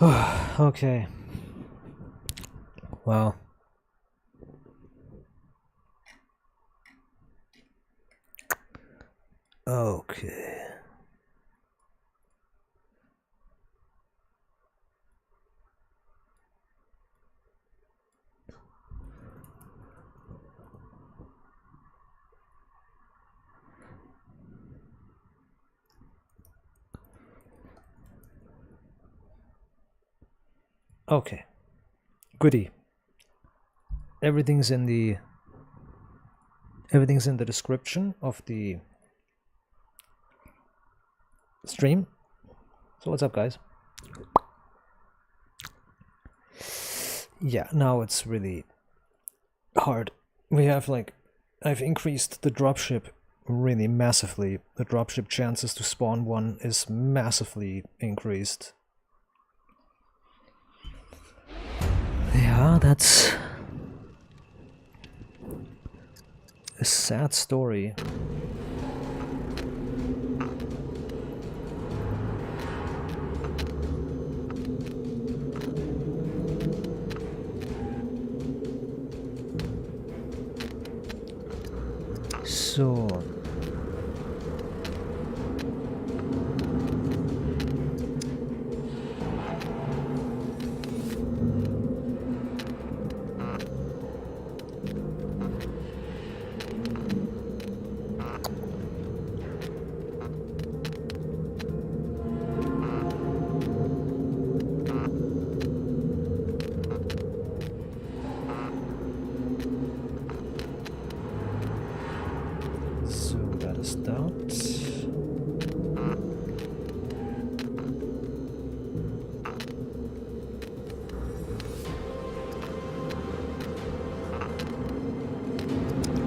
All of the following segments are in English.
Okay. Wow. Okay. Okay. Goodie. Everything's in the description of the stream. So what's up, guys? Yeah, now it's really hard. We have I've increased the dropship really massively. The dropship chances to spawn one is massively increased. Yeah, that's a sad story. So that is that.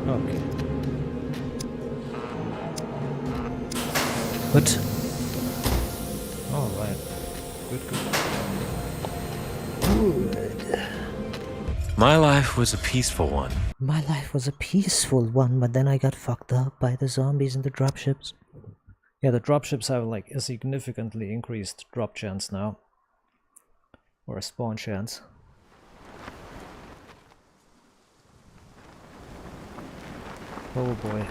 Okay. But all right. Good. My life was a peaceful one. My life was a peaceful one, but then I got fucked up by the zombies and the dropships. Yeah, the dropships have like a significantly increased drop chance now. Or a spawn chance. Oh boy.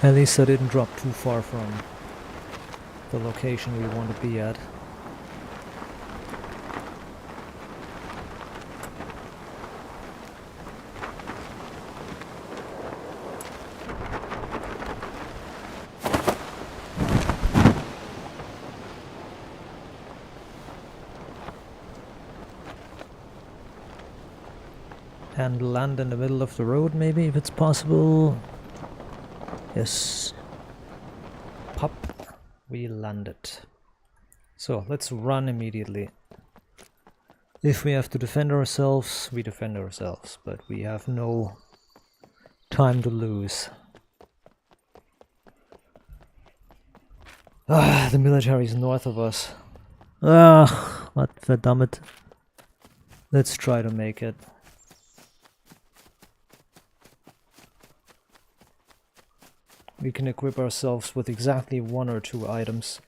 At least I didn't drop too far from the location we want to be at. And land in the middle of the road, maybe, if it's possible. Yes. Pop. We landed. So, let's run immediately. If we have to defend ourselves, we defend ourselves. But we have no time to lose. Ah, the military is north of us. Ah, what verdammt. Let's try to make it. We can equip ourselves with exactly 1 or 2 items.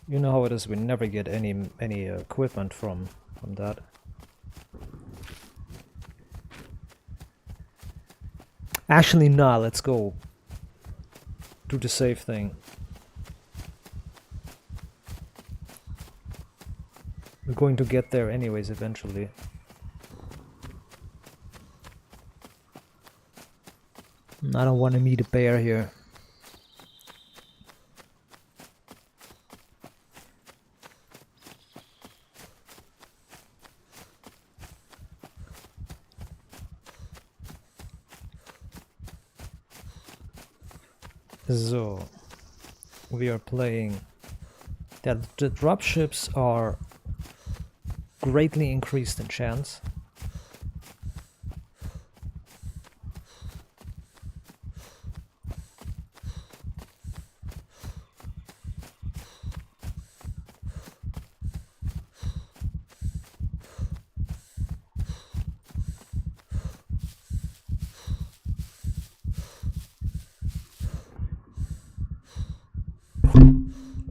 You know how it is, we never get any equipment from that. Actually, nah, let's go. Do the safe thing. We're going to get there anyways eventually. I don't want to meet a bear here. So, we are playing that the dropships are greatly increased in chance.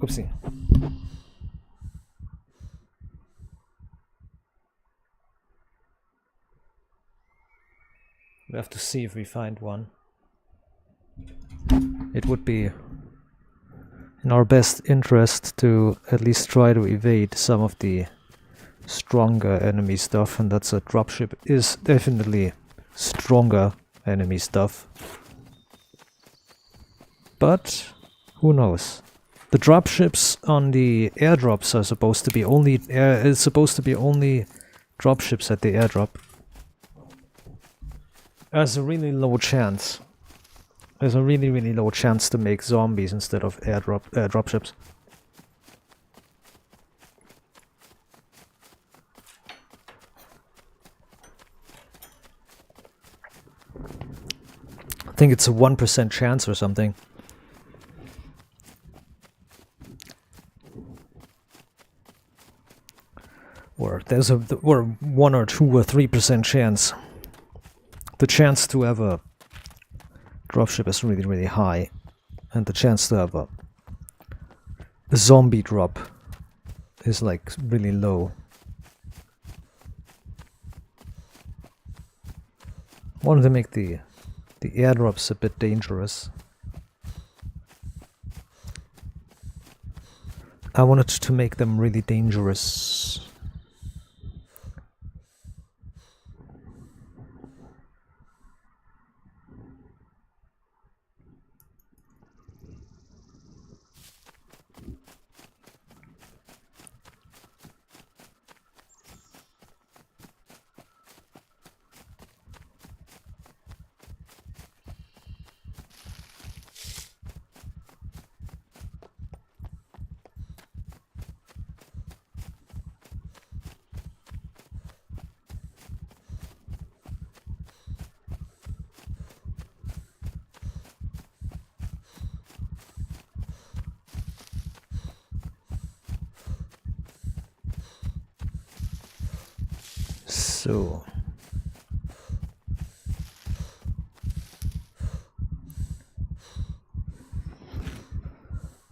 Oopsie. We have to see if we find one. It would be in our best interest to at least try to evade some of the stronger enemy stuff, and that's a dropship is definitely stronger enemy stuff. But who knows? The dropships on the airdrops are supposed to be only dropships at the airdrop. There's a really low chance. There's a really low chance to make zombies instead of dropships. I think it's a 1% chance or something. Or there's a 1 or 2 or 3% chance. The chance to have a dropship is really high, and the chance to have a zombie drop is like really low. Wanted to make the airdrops a bit dangerous. I wanted to make them really dangerous. So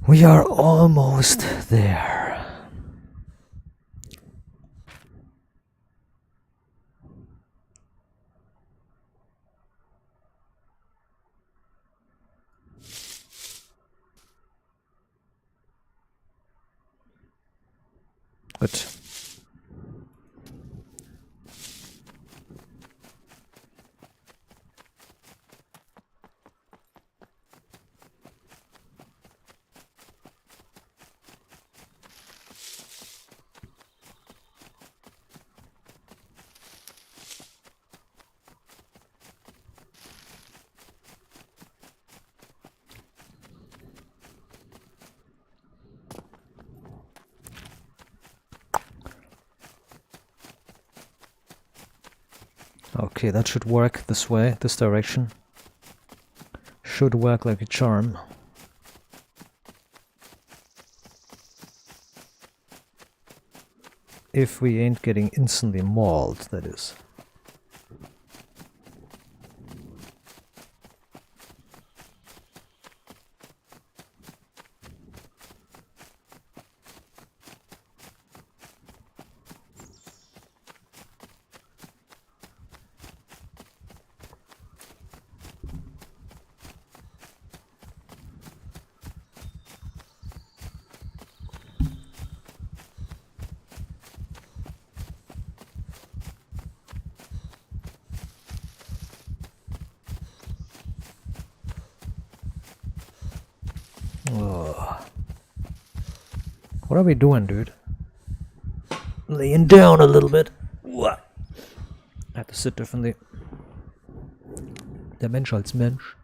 we are almost there. Good. Okay, that should work this way, this direction. Should work like a charm. If we ain't getting instantly mauled, that is. What are we doing, dude? Laying down a little bit. What? I have to sit differently. Der Mensch als Mensch.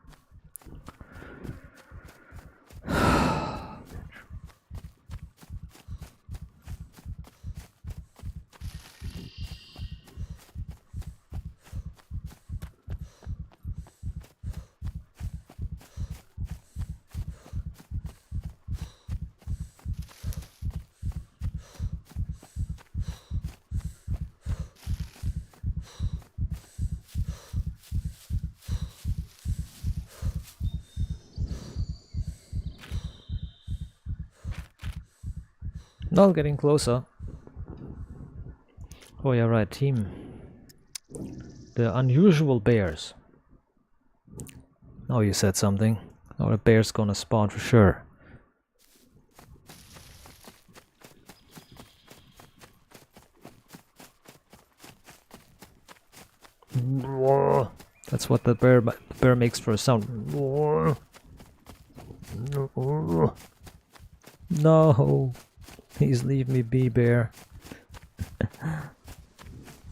No, getting closer. Oh yeah, right, team. The unusual bears. Oh, you said something. Oh, the bear's gonna spawn for sure. That's what the bear makes for a sound. No, please leave me be, bear.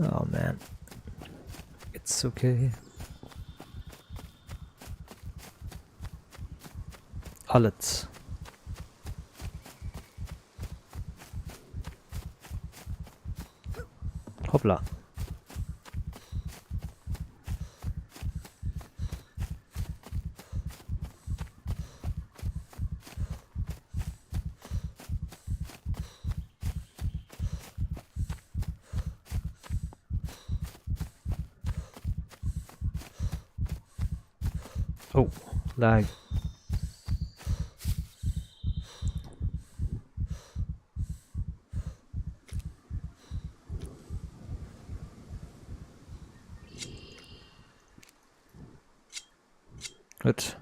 Oh man, it's okay. Alles. Hoppla. Oh, lag. Good.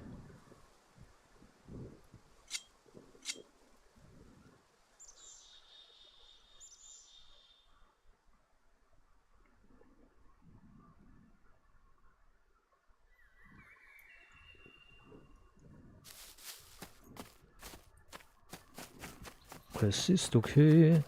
Es ist okay.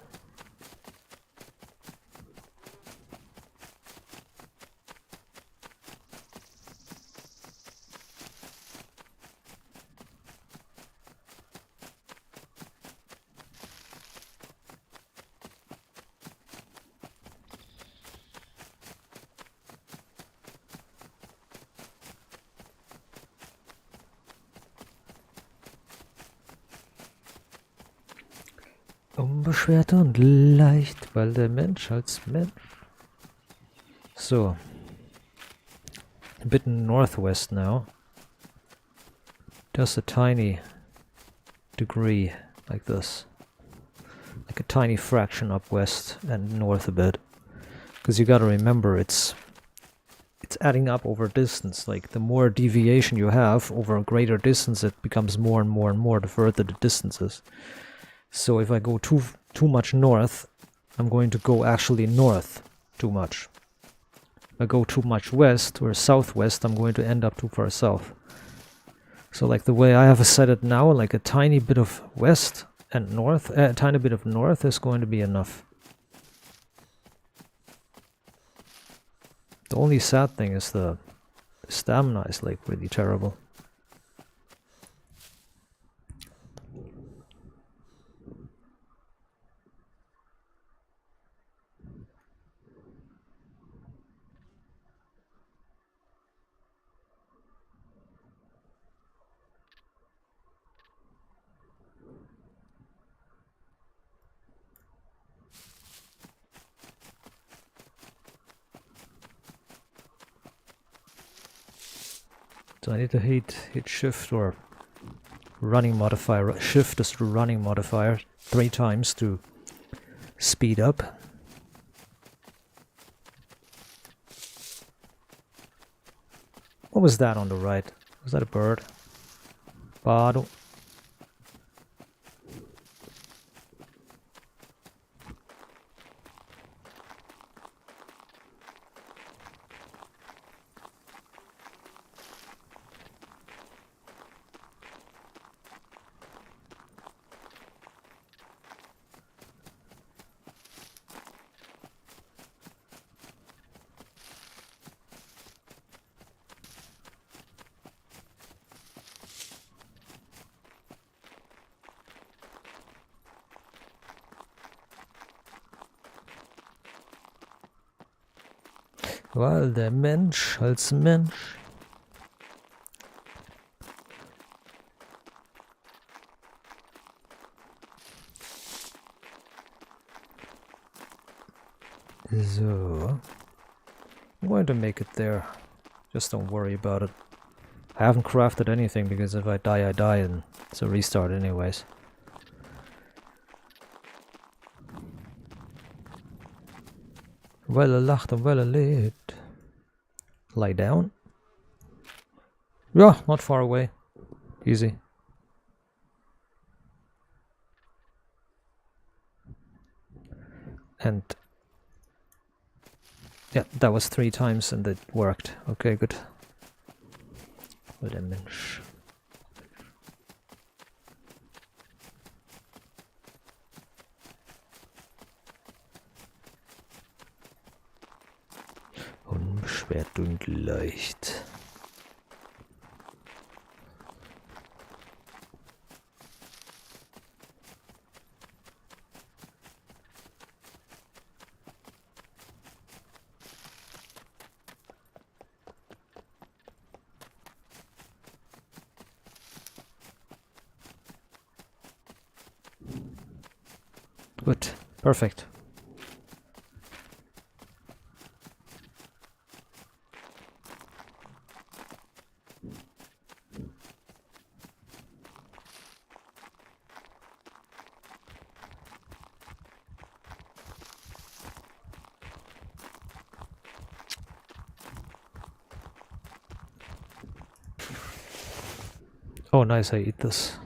Unbeschwert und leicht, weil der Mensch als Mensch. So. A bit northwest now. Just a tiny degree like this. Like a tiny fraction up west and north a bit. Because you gotta remember it's adding up over distance. Like the more deviation you have over a greater distance, it becomes more and more and more the further the distance is. So if I go too much north, I'm going to go actually north too much. If I go too much west or southwest, I'm going to end up too far south. So like the way I have set it now, like a tiny bit of west and north, a tiny bit of north is going to be enough. The only sad thing is the stamina is like really terrible. So I need to hit shift or running modifier. Shift is the running modifier 3 times to speed up. What was that on the right? Was that a bird? Bardo. Weil der Mensch als Mensch. So, I'm going to make it there. Just don't worry about it. I haven't crafted anything because if I die, I die, and it's a restart anyways. Well lacht and well lit. Lie down. Yeah, not far away. Easy. And yeah, that was 3 times and it worked. Okay, good. What a mensch. Unbeschwert und leicht. Good, perfect. Oh, nice, I eat this.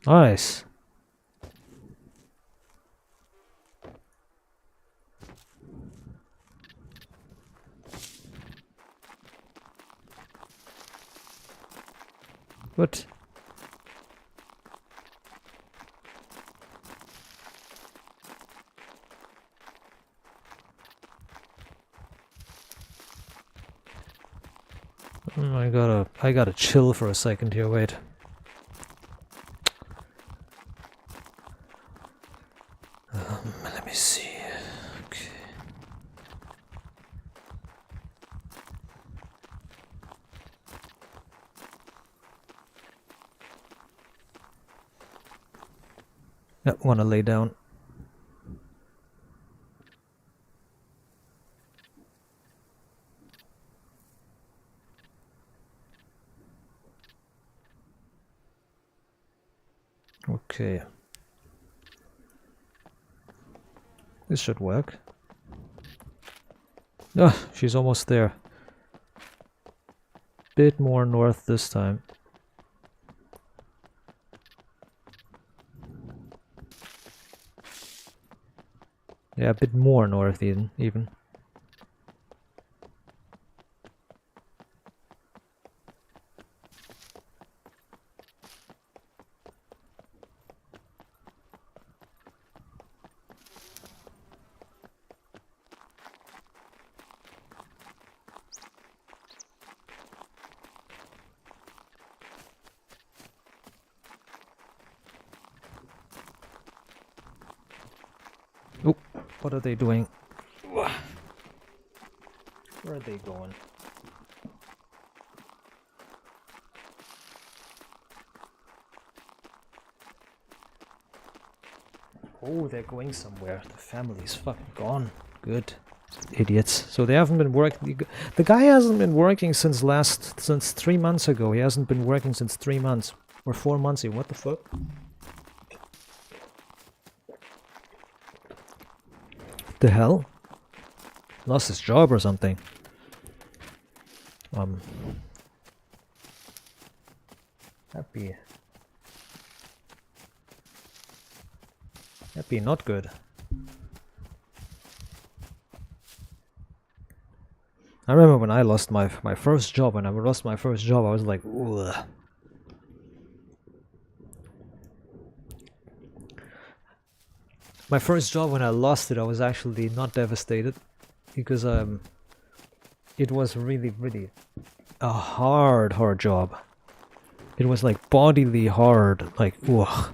Nice. Good. I gotta chill for a second here, wait. Let me see. Okay. Yep, wanna lay down. Okay. This should work. Ah, she's almost there. Bit more north this time. Yeah, a bit more north even. Oh, what are they doing? Where are they going? Oh, they're going somewhere. The family's fucking gone. Good. Idiots. So they haven't been working. The guy hasn't been working since 3 months ago. He hasn't been working since 3 months. Or 4 months ago. What the fuck? The hell? Lost his job or something. Happy not good. I remember when I lost my first job. When I lost my first job, I was like, ugh. My first job, when I lost it, I was actually not devastated because it was really a hard job. It was like bodily hard, like ugh.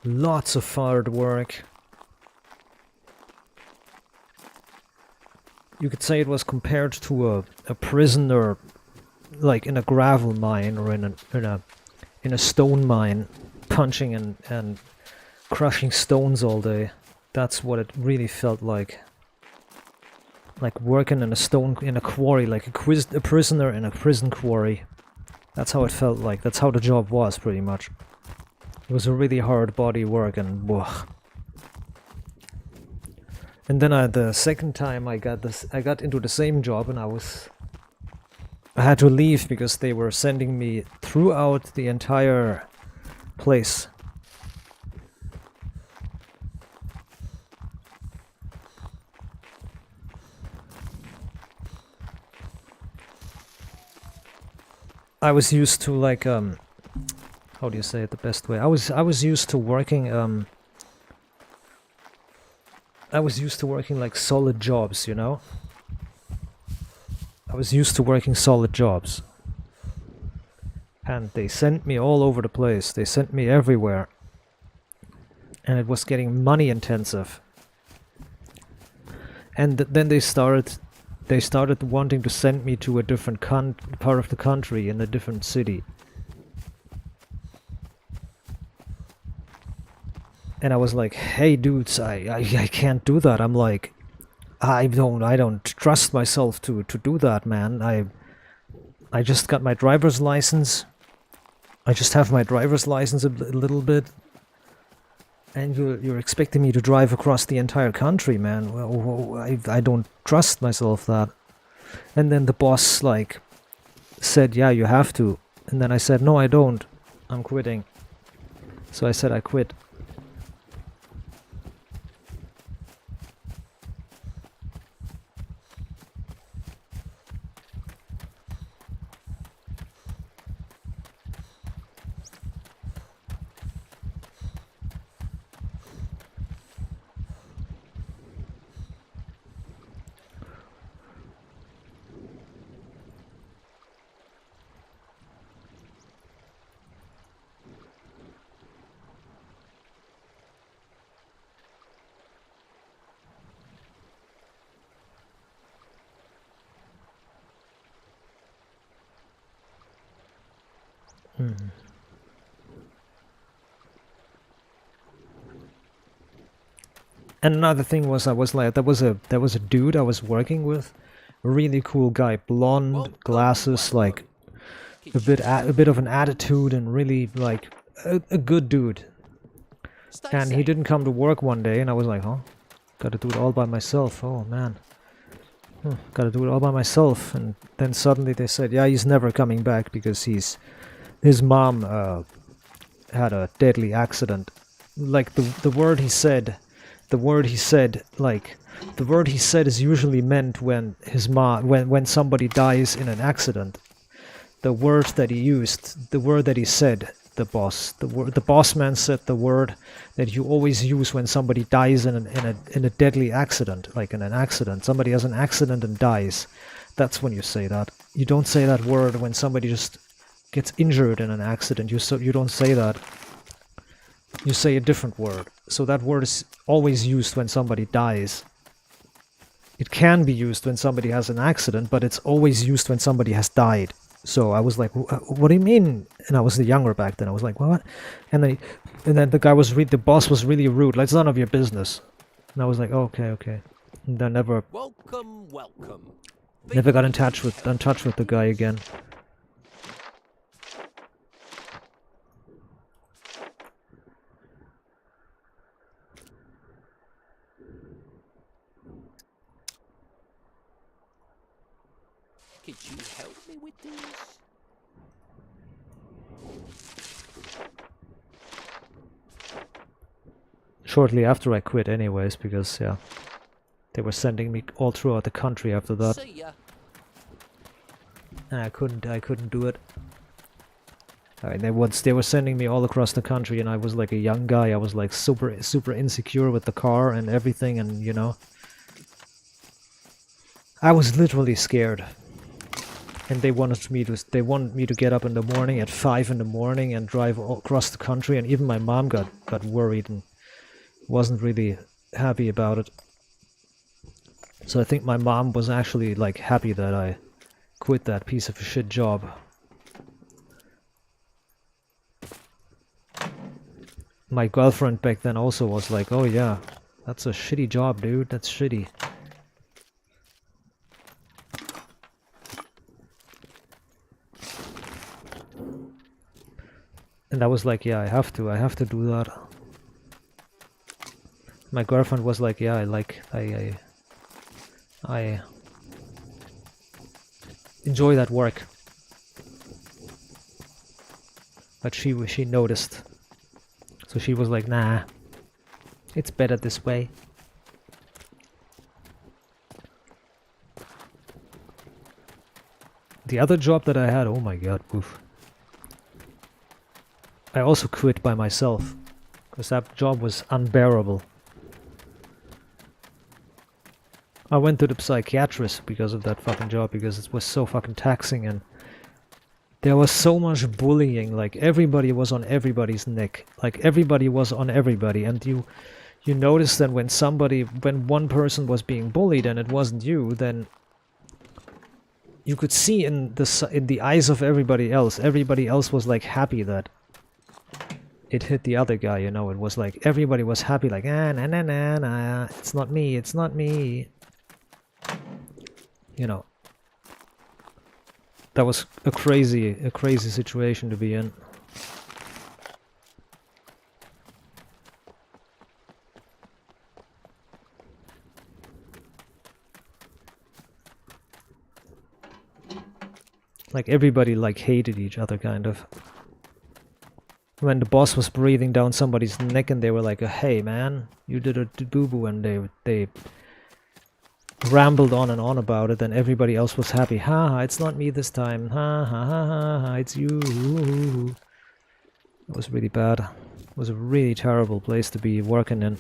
Lots of hard work. You could say it was compared to a prisoner, like in a gravel mine or in a stone mine, punching and crushing stones all day. That's what it really felt like. Like working in a quarry, like a prisoner in a prison quarry. That's how it felt like. That's how the job was, pretty much. It was a really hard body work, and whoa. And then the second time I got into the same job, and I had to leave because they were sending me throughout the entire place. I was used to like how do you say it the best way? I was used to working I was used to working like solid jobs, you know? I was used to working solid jobs. And they sent me all over the place. They sent me everywhere. And it was getting money intensive. And then they started wanting to send me to a different part of the country, in a different city. And I was like, hey dudes, I can't do that. I'm like, I don't trust myself to do that, man. I just got my driver's license. I just have my driver's license a little bit. And you're expecting me to drive across the entire country, man. Well, I don't trust myself that. And then the boss like said, yeah, you have to. And then I said, no, I don't. I'm quitting. So I said I quit. And another thing was, I was like, there was a dude I was working with, a really cool guy, blonde, glasses, like a bit of an attitude, and really like a good dude. And he didn't come to work one day, and I was like, huh, gotta do it all by myself. Oh man, gotta do it all by myself. And then suddenly they said, yeah, he's never coming back because his mom had a deadly accident. Like the word he said is usually meant when when somebody dies in an accident. The word that he used, the word that he said, the boss man said the word that you always use when somebody dies in a deadly accident, like in an accident. Somebody has an accident and dies. That's when you say that. You don't say that word when somebody just gets injured in an accident. You don't say that. You say a different word. So that word is always used when somebody dies. It can be used when somebody has an accident, but it's always used when somebody has died. So I was like, what do you mean? And I was younger back then. I was like, what? And then the guy the boss was really rude. Like, it's none of your business. And I was like, okay. And then never got in touch with the guy again. Could you help me with this? Shortly after I quit anyways, because yeah, they were sending me all throughout the country after that. See ya. And I couldn't do it. They were sending me all across the country, and I was like a young guy. I was like super insecure with the car and everything, and you know, I was literally scared. And they wanted me to get up in the morning at 5 in the morning and drive across the country, and even my mom got worried and wasn't really happy about it. So I think my mom was actually like happy that I quit that piece of a shit job. My girlfriend back then also was like, oh yeah, that's a shitty job, dude, that's shitty. And I was like, yeah, I have to do that. My girlfriend was like, yeah, I enjoy that work. But she noticed. So she was like, nah, it's better this way. The other job that I had, oh my god, oof. I also quit by myself, because that job was unbearable. I went to the psychiatrist because of that fucking job, because it was so fucking taxing, and there was so much bullying. Like, everybody was on everybody's neck. Like, everybody was on everybody, and you notice that when one person was being bullied and it wasn't you, then you could see in the eyes of everybody else was like happy that it hit the other guy, you know. It was like everybody was happy, like, ah, nah, nah, nah, nah, it's not me, it's not me. You know. That was a crazy situation to be in. Like, everybody like hated each other, kind of. When the boss was breathing down somebody's neck and they were like, hey man, you did a boo-boo, and they rambled on and on about it, and everybody else was happy. Ha, it's not me this time. Ha ha ha ha ha, it's you. It was really bad. It was a really terrible place to be working in.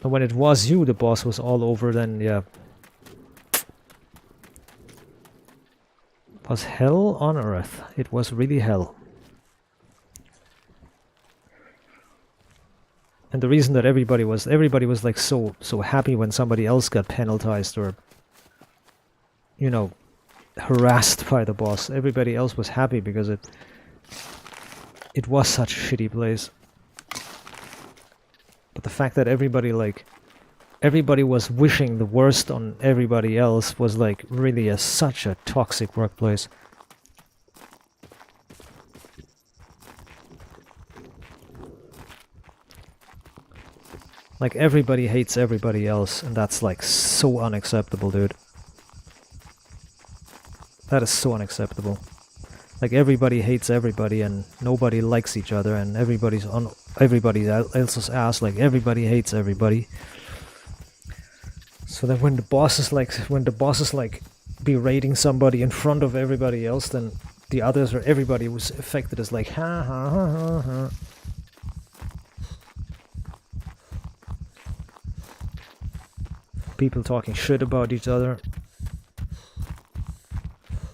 And when it was you, the boss was all over, then yeah. It was hell on earth. It was really hell. And the reason that everybody was like so happy when somebody else got penalized or, you know, harassed by the boss. Everybody else was happy because it was such a shitty place. But the fact that everybody was wishing the worst on everybody else was like really such a toxic workplace. Like, everybody hates everybody else, and that's like so unacceptable, dude. That is so unacceptable. Like, everybody hates everybody and nobody likes each other, and everybody's on everybody else's ass. Like, everybody hates everybody. So then when the boss is like berating somebody in front of everybody else, then the others or everybody was affected as like, ha ha ha ha ha. People talking shit about each other.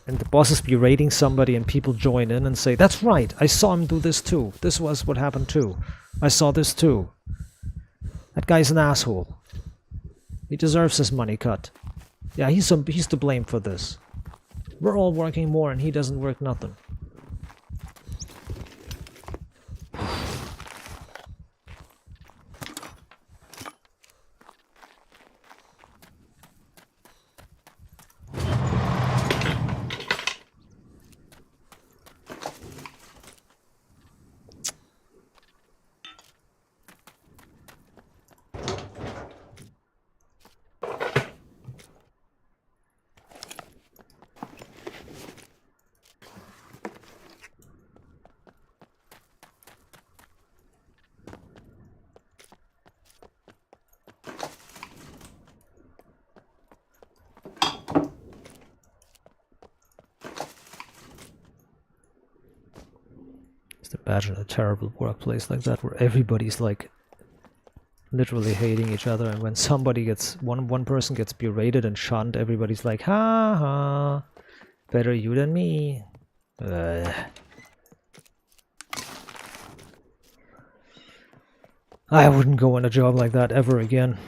And the boss is berating somebody and people join in and say, that's right, I saw him do this too. This was what happened too. I saw this too. That guy's an asshole. He deserves his money cut. Yeah, he's to blame for this. We're all working more and he doesn't work nothing. Imagine a terrible workplace like that where everybody's like literally hating each other, and when somebody gets one person gets berated and shunned, everybody's like, ha ha, better you than me. I wouldn't go in a job like that ever again.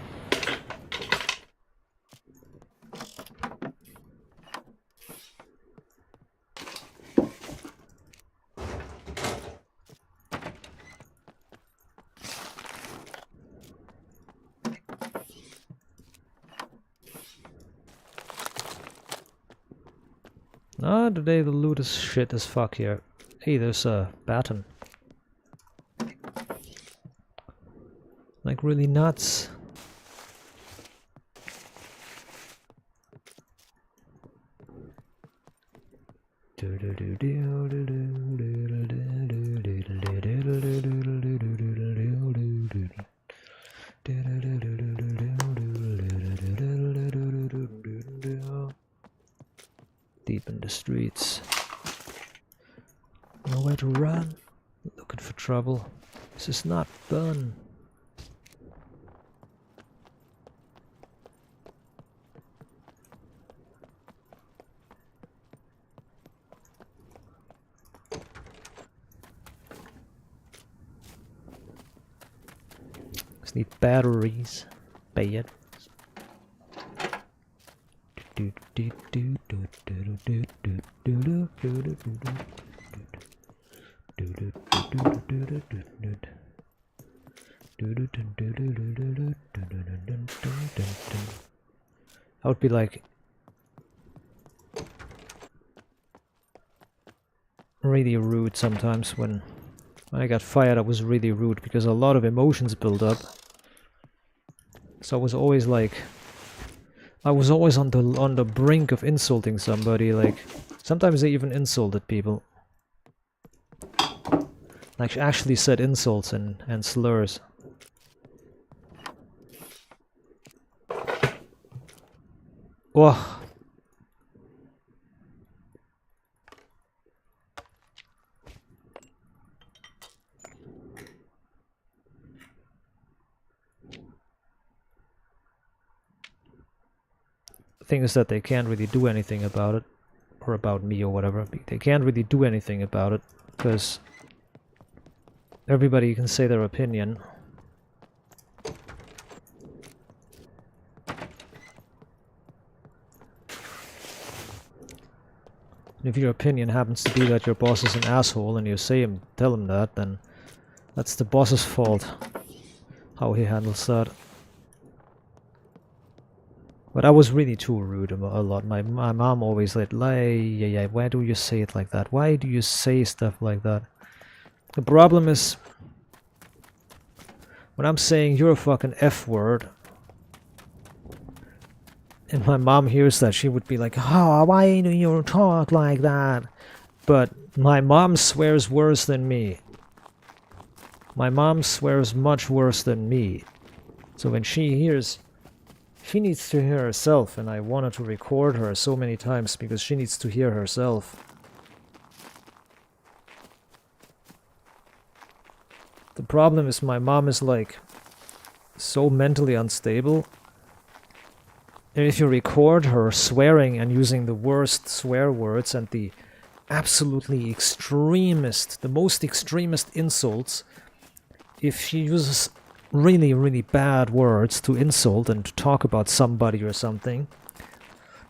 Ah, today the loot is shit as fuck here. Hey, there's a baton. Like really nuts. Deep in the streets. Nowhere to run. Looking for trouble. This is not fun. Just need batteries. Bad. I would be like really rude sometimes when I got fired. I was really rude because a lot of emotions build up. So I was always like, I was always on the brink of insulting somebody. Like sometimes they even insulted people. Like actually said insults and slurs. Oh. The thing is that they can't really do anything about it, or about me or whatever. They can't really do anything about it because everybody can say their opinion. And if your opinion happens to be that your boss is an asshole and you tell him that, then that's the boss's fault, how he handles that. But I was really too rude a lot. My mom always like, yeah, why do you say it like that? Why do you say stuff like that? The problem is, when I'm saying you're a fucking F word, and my mom hears that, she would be like, oh, why do you talk like that? But my mom swears worse than me. My mom swears much worse than me. So when she hears, she needs to hear herself, and I wanted to record her so many times because she needs to hear herself. The problem is my mom is like so mentally unstable. And if you record her swearing and using the worst swear words and the absolutely extremist, the most extremist insults, if she uses really, really bad words to insult and to talk about somebody or something,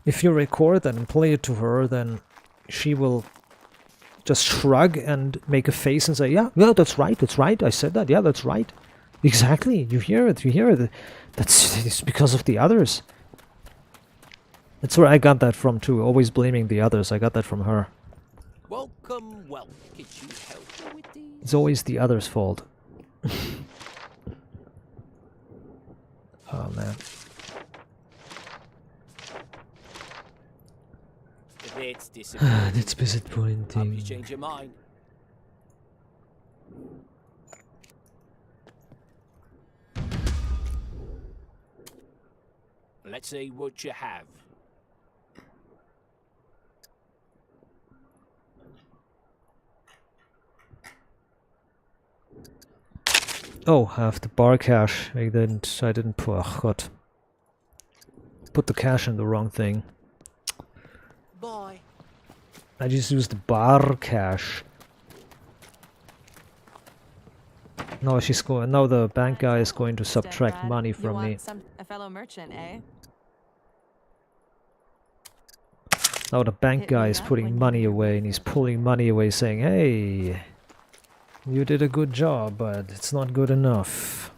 if you record that and play it to her, then she will just shrug and make a face and say, yeah, that's right, I said that, yeah, that's right. Exactly, you hear it, it's because of the others. That's where I got that from too, always blaming the others. I got that from her. Welcome. Could you help me with these? It's always the others' fault. Oh man. That's disappointing. That's disappointing. Hope you change your mind. Let's see what you have. Oh, I have the bar cache. I didn't put, oh god. Put the cache in the wrong thing. Bye. I just used the bar cache. No, now the bank guy is going to subtract money from me. A fellow merchant, eh? Now the bank guy is putting money away, and he's pulling money away saying, hey, you did a good job, but it's not good enough.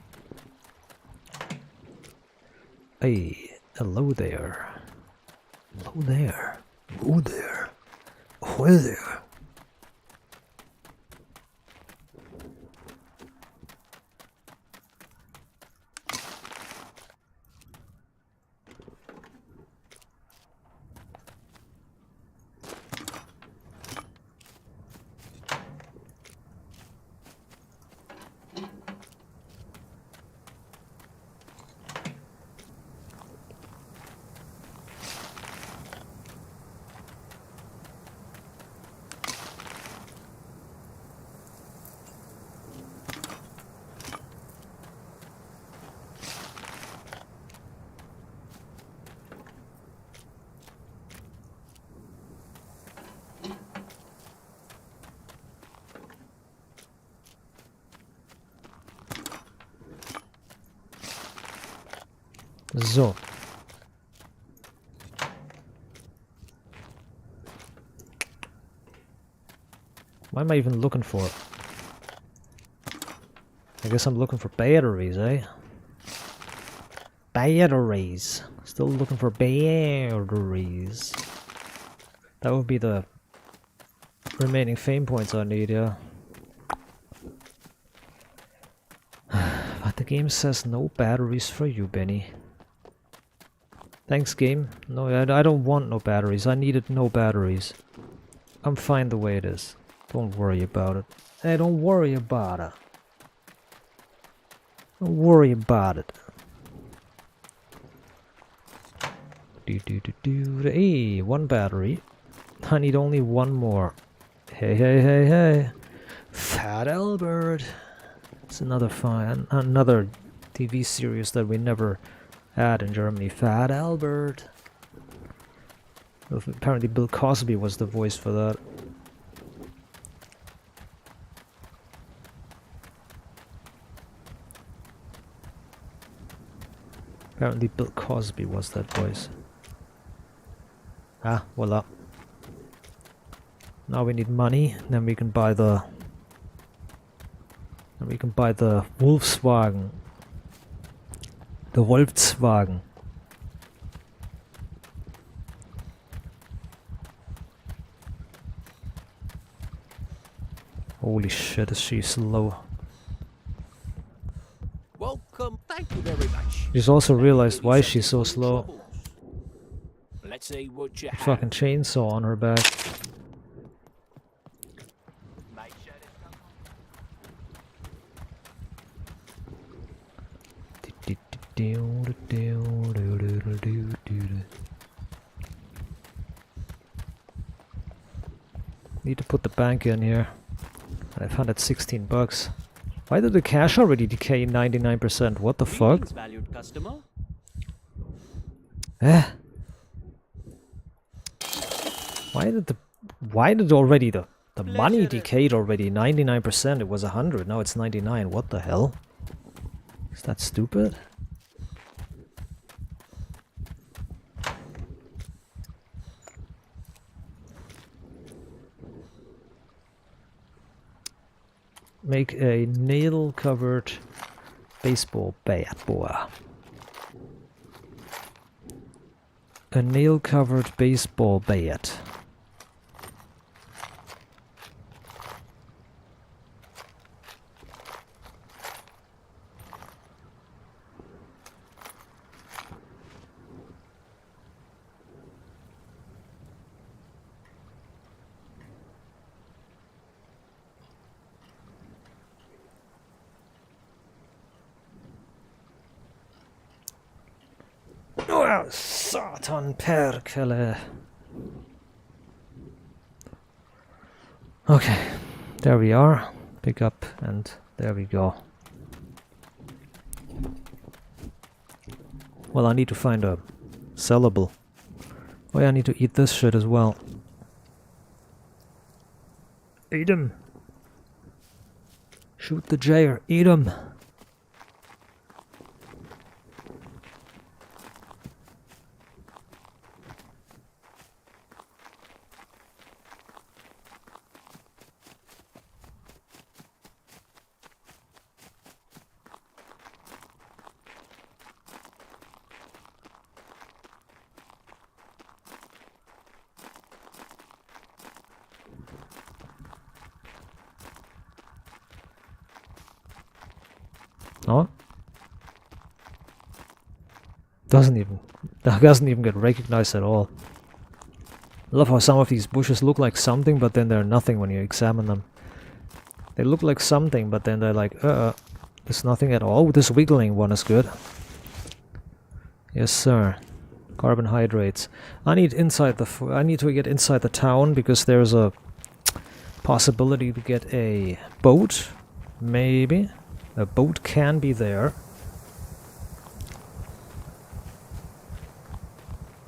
Hey, hello there. Hello there. Hello there. Well there. So. What am I even looking for? I guess I'm looking for batteries, eh? Batteries. Still looking for batteries. That would be the remaining fame points I need, yeah. But the game says no batteries for you, Benny. Thanks, game. No, I don't want no batteries. I needed no batteries. I'm fine the way it is. Don't worry about it. Hey, don't worry about it. Don't worry about it. Hey, one battery. I need only one more. Hey, hey, hey, hey. Fat Albert. It's another TV series that we never had in Germany. Fat Albert. Apparently Bill Cosby was the voice for that. Apparently Bill Cosby was that voice. Ah, voila. Now we need money, then we can buy the... Then we can buy the Wolfswagen. The Wolfswagen. Holy shit, is she slow. Welcome. Thank you very much. She's also realized why she's so slow. Let's see what you have. Fucking chainsaw on her back. Need to put the bank in here. I found it 16 bucks. Why did the cash already decay 99%? What the fuck? Valued customer. Eh? Why did already the money decayed already 99%? It was 100, now it's 99. What the hell? Is that stupid? Make a nail-covered baseball bat, boy. A nail-covered baseball bat. Oh, Satan perkele. Okay, there we are. Pick up, and there we go. Well, I need to find a sellable. Oh yeah, I need to eat this shit as well. Eat him. Shoot the jayer. Eat him. Oh? Doesn't even get recognized at all. I love how some of these bushes look like something, but then they're nothing when you examine them. They look like something, but then they're like, there's nothing at all. This wiggling one is good. Yes, sir. Carbohydrates. I need to get inside the town because there's a possibility to get a boat. Maybe. A boat can be there.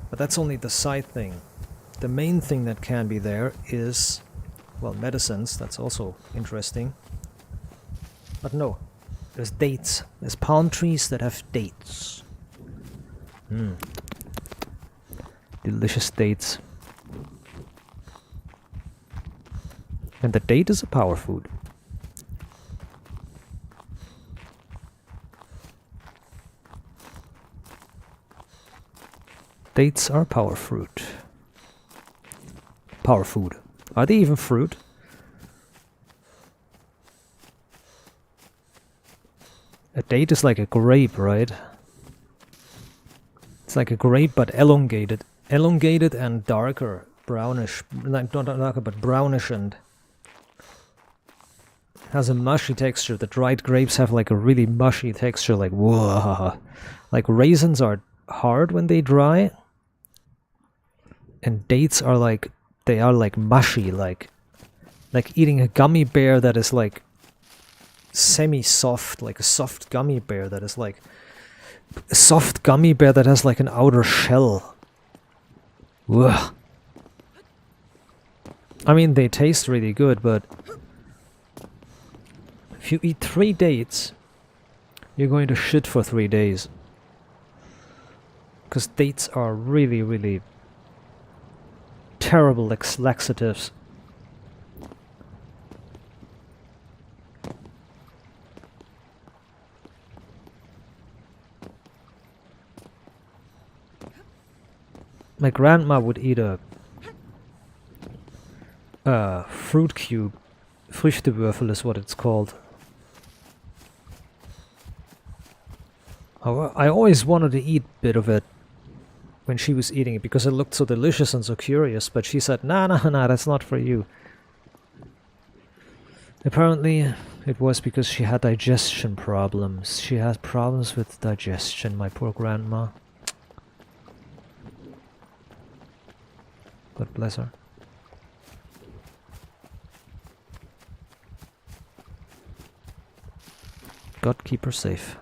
But that's only the side thing. The main thing that can be there is, well, medicines. That's also interesting. But no. There's dates. There's palm trees that have dates. Delicious dates. And the date is a power food. Dates are power fruit. Power food. Are they even fruit? A date is like a grape, right? It's like a grape but elongated. Elongated and darker. Brownish. Not darker, but brownish, and has a mushy texture. The dried grapes have like a really mushy texture, like whoa. Like raisins are hard when they dry. And dates are like, they are like mushy, like eating a gummy bear that is like semi-soft, like a soft gummy bear that is like a soft gummy bear that has like an outer shell. Ugh. I mean, they taste really good, but if you eat 3 dates, you're going to shit for 3 days. Because dates are really, really terrible laxatives. My grandma would eat a fruit cube. Früchtewürfel is what it's called. I always wanted to eat a bit of it when she was eating it because it looked so delicious and so curious, but she said, nah, that's not for you. Apparently, it was because she had digestion problems. She had problems with digestion, my poor grandma. God bless her. God keep her safe.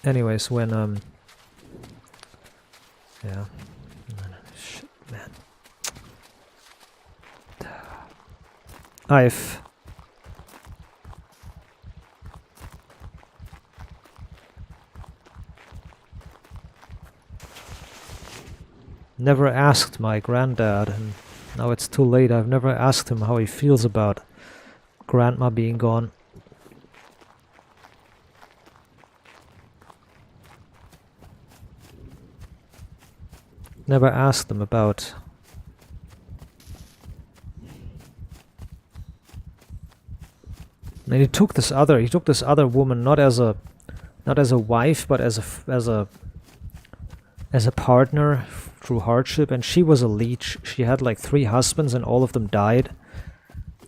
Anyways, when yeah. Shit, man. I've never asked my granddad, and now it's too late. I've never asked him how he feels about grandma being gone. Never asked him about and he took this other woman not as a wife, but as a partner through hardship, and she was a leech. She had like 3 husbands and all of them died.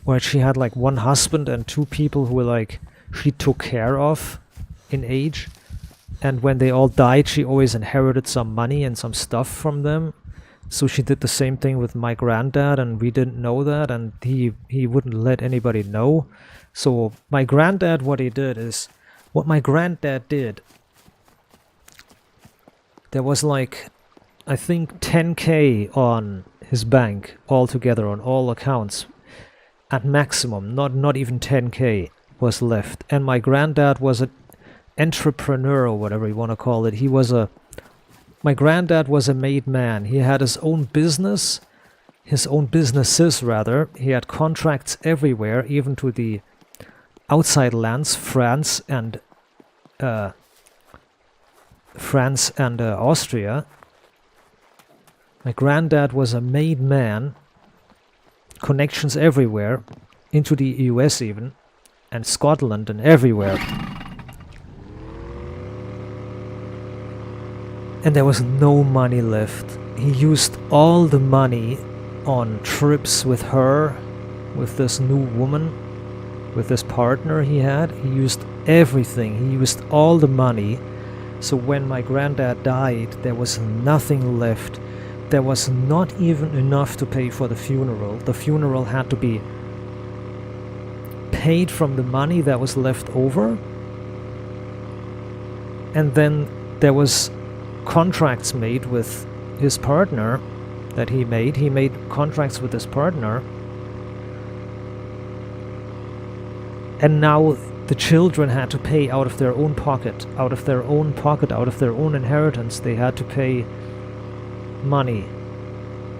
Or she had like 1 husband and 2 people who were like she took care of in age. And when they all died, she always inherited some money and some stuff from them. So she did the same thing with my granddad, and we didn't know that, and he wouldn't let anybody know. So my granddad, what my granddad did, there was like, I think 10K on his bank altogether, on all accounts, at maximum. Not even 10K was left. And my granddad was an entrepreneur, or whatever you want to call it. My granddad was a made man. He had his own business, his own businesses rather. He had contracts everywhere, even to the outside lands, France and Austria. My granddad was a made man, connections everywhere, into the US even. and Scotland and everywhere. And there was no money left. He used all the money on trips with her, with this new woman, with this partner he had. He used everything. He used all the money. So when my granddad died, there was nothing left. There was not even enough to pay for the funeral. The funeral had to be paid from the money that was left over. And then there was contracts made with his partner that he made. He made contracts with his partner. And now the children had to pay out of their own pocket, out of their own pocket, out of their own inheritance. They had to pay money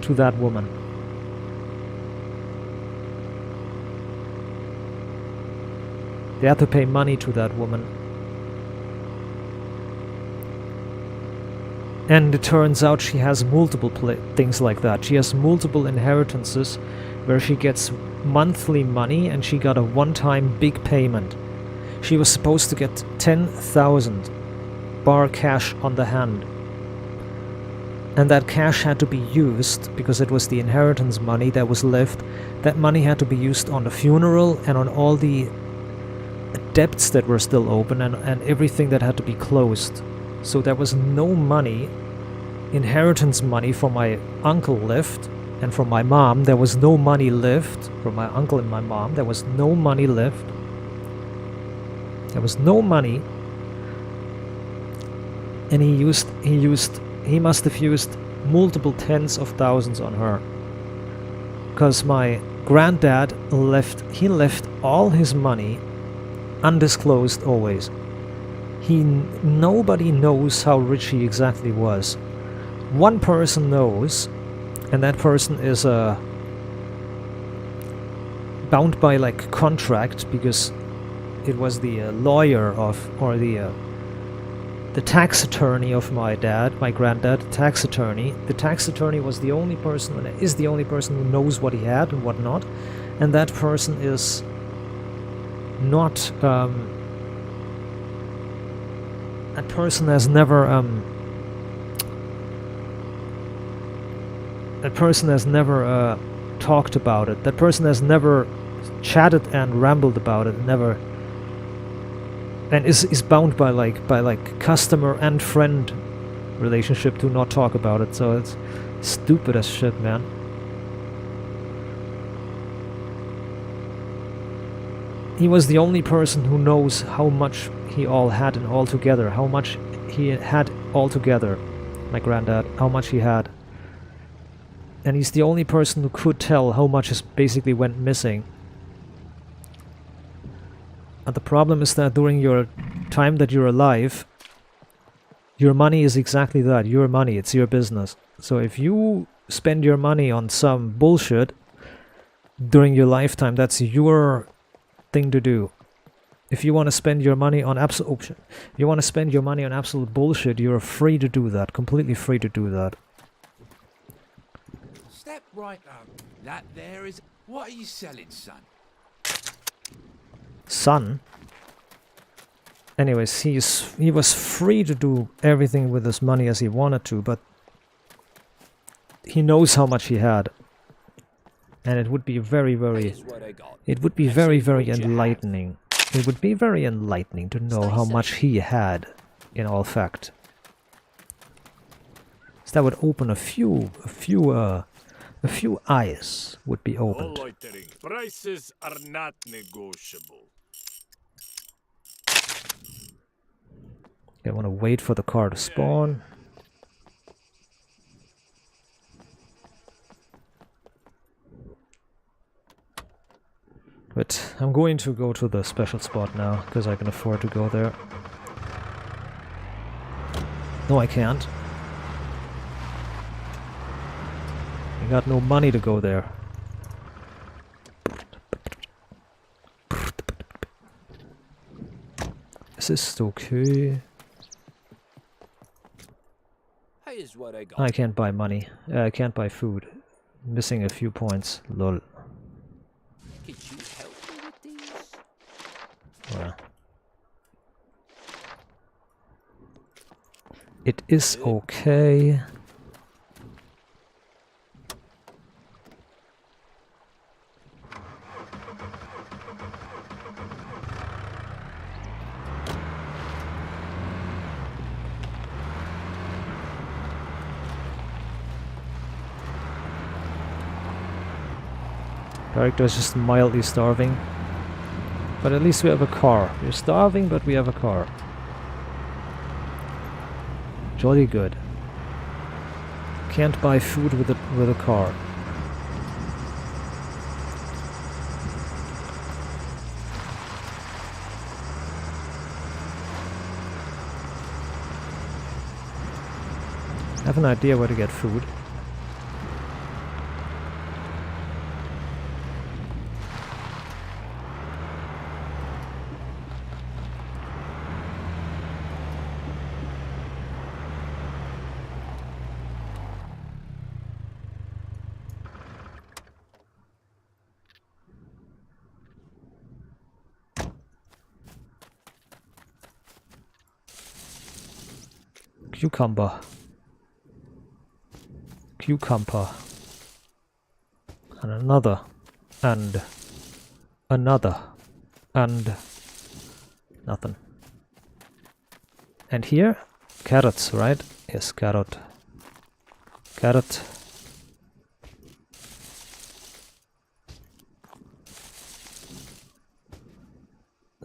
to that woman. They had to pay money to that woman. And it turns out she has multiple things like that. She has multiple inheritances where she gets monthly money, and she got a one-time big payment. She was supposed to get 10,000 bar cash on the hand. And that cash had to be used, because it was the inheritance money that was left. That money had to be used on the funeral and on all the debts that were still open, and everything that had to be closed. So there was no money, inheritance money for my uncle left, and from my mom there was no money left. From my uncle and my mom there was no money left. There was no money. And he must have used multiple tens of thousands on her. Because my granddad left all his money undisclosed always. Nobody knows how rich he exactly was. One person knows, and that person is bound by like contract, because it was the lawyer of, or the tax attorney of my granddad, tax attorney. The tax attorney was the only person, and is the only person who knows what he had and what not, and that person is not. That person has never talked about it. That person has never chatted and rambled about it. Never, and is bound by like customer and friend relationship to not talk about it. So it's stupid as shit, man. He was the only person who knows how much he all had and all together, how much he had all together, my granddad, how much he had. And he's the only person who could tell how much is basically went missing. And the problem is that during your time that you're alive, your money is exactly that, your money, it's your business. So if you spend your money on some bullshit during your lifetime, that's your thing to do. If you want to spend your money on absolute bullshit, you're free to do that, completely free to do that. Step right up. That there is... What are you selling, son? Son? Anyways, he was free to do everything with his money as he wanted to, but he knows how much he had. And it would be very, very enlightening. It would be very enlightening to know how much he had, in all fact. So that would open a few eyes would be opened. Prices are not negotiable. I want to wait for the car to spawn. But I'm going to go to the special spot now, because I can afford to go there. No, I can't. I got no money to go there. Es ist okay. Here's what I got. I can't buy money. I can't buy food. Missing a few points. Lol. Could you help me with these? It is okay. Character is just mildly starving. But at least we have a car. We're starving, but we have a car. Jolly good. Can't buy food with a car. I have an idea where to get food. Cucumber. Cucumber. And another. And another. And nothing. And here? Carrots, right? Yes, carrot. Carrot.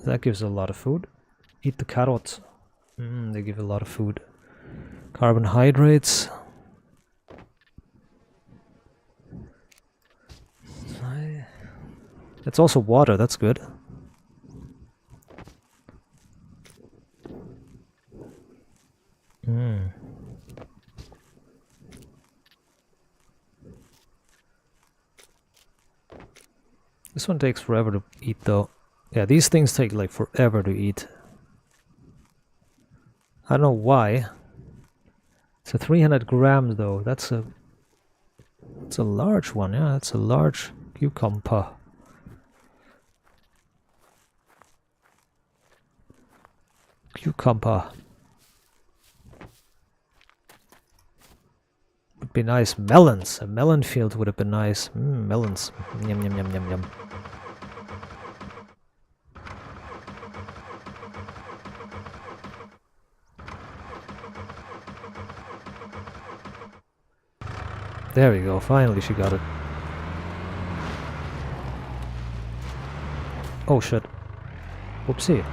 That gives a lot of food. Eat the carrots. They give a lot of food. Carbohydrates. It's also water, that's good. This one takes forever to eat though. Yeah, these things take like forever to eat. I don't know why. It's a 300 grams though. That's a large one. Yeah, that's a large cucumber. Cucumber. Would be nice. Melons. A melon field would have been nice. Melons. Yum yum yum yum yum. There we go, finally she got it. Oh shit. Whoopsie.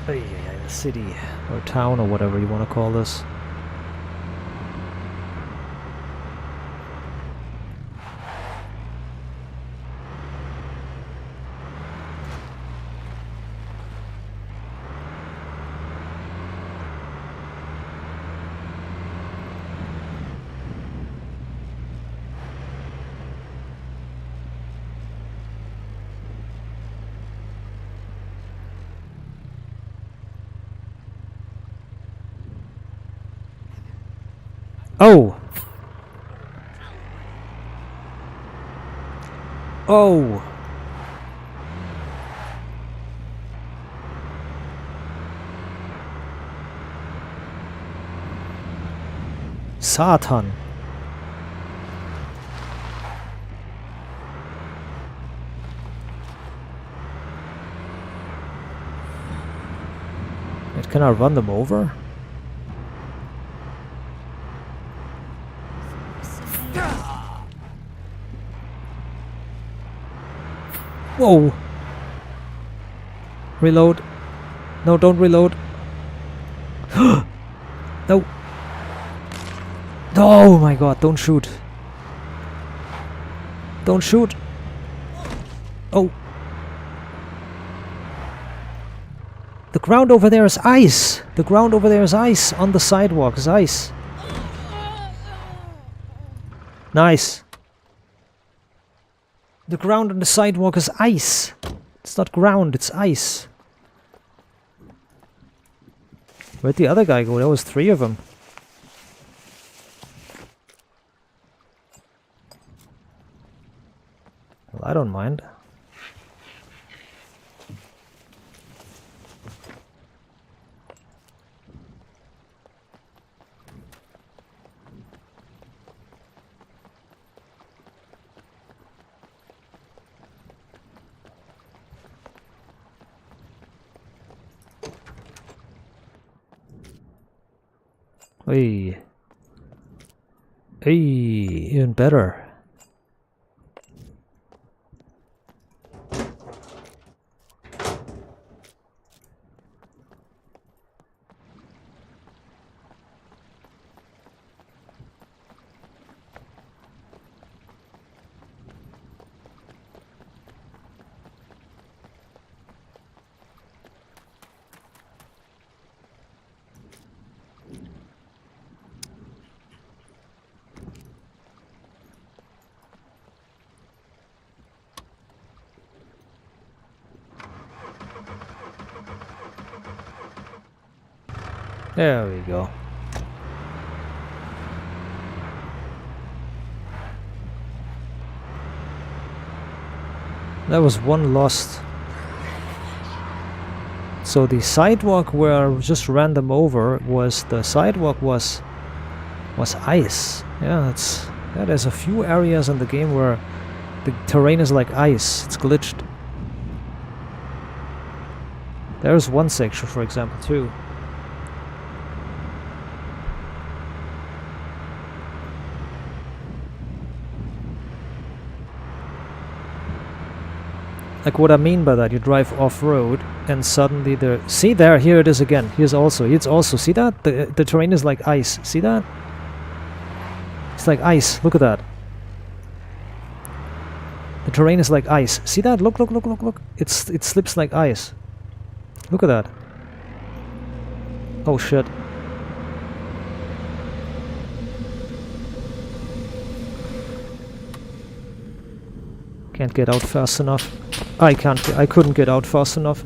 The city, or town, or whatever you want to call this. Oh! Oh! Satan! Wait, can I run them over? Whoa! Reload. No, don't reload. No. Oh my god, don't shoot. Don't shoot. Oh. The ground over there is ice. The ground over there is ice. On the sidewalk is ice. Nice. The ground on the sidewalk is ice. It's not ground, it's ice. Where'd the other guy go? There was 3 of them. mind. Hey. Hey, even better. There we go. That was one lost. So the sidewalk where I just ran them over was the sidewalk was ice. Yeah, there's a few areas in the game where the terrain is like ice. It's glitched. There's one section, for example, too. Like what I mean by that, you drive off-road and suddenly here it is again. It's also, see that? The terrain is like ice. See that? It's like ice. Look at that. The terrain is like ice. See that? Look. It slips like ice. Look at that. Oh shit. Can't get out fast enough. I couldn't get out fast enough.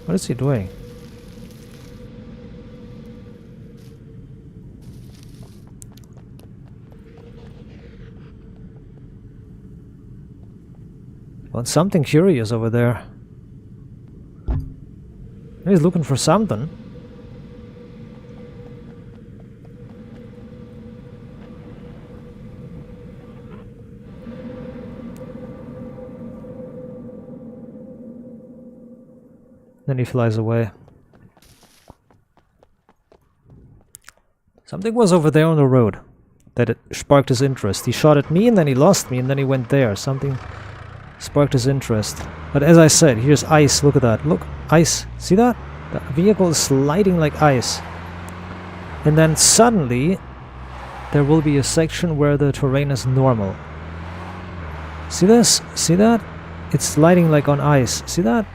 What is he doing? Well, something curious over there. He's looking for something. Then he flies away. Something was over there on the road that it sparked his interest. He shot at me and then he lost me and then he went there. Something sparked his interest. But as I said, here's ice. Look at that. Look, ice. See that? The vehicle is sliding like ice. And then suddenly there will be a section where the terrain is normal. See this? See that? It's sliding like on ice. See that?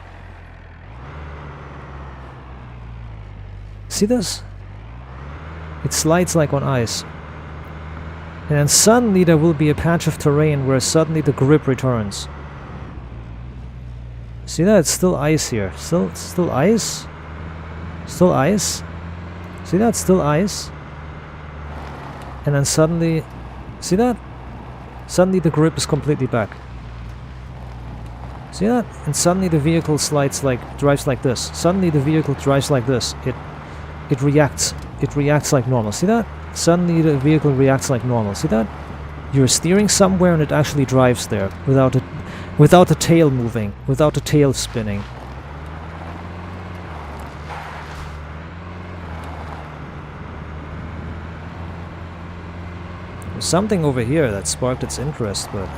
See this? It slides like on ice. And then suddenly there will be a patch of terrain where suddenly the grip returns. See that? It's still ice here. Still ice? Still ice? See that? Still ice? And then suddenly... See that? Suddenly the grip is completely back. See that? And suddenly the vehicle drives like this. Suddenly the vehicle drives like this. It reacts like normal. See that? Suddenly the vehicle reacts like normal. See that? You're steering somewhere and it actually drives there without the tail moving, without the tail spinning. There's something over here that sparked its interest, but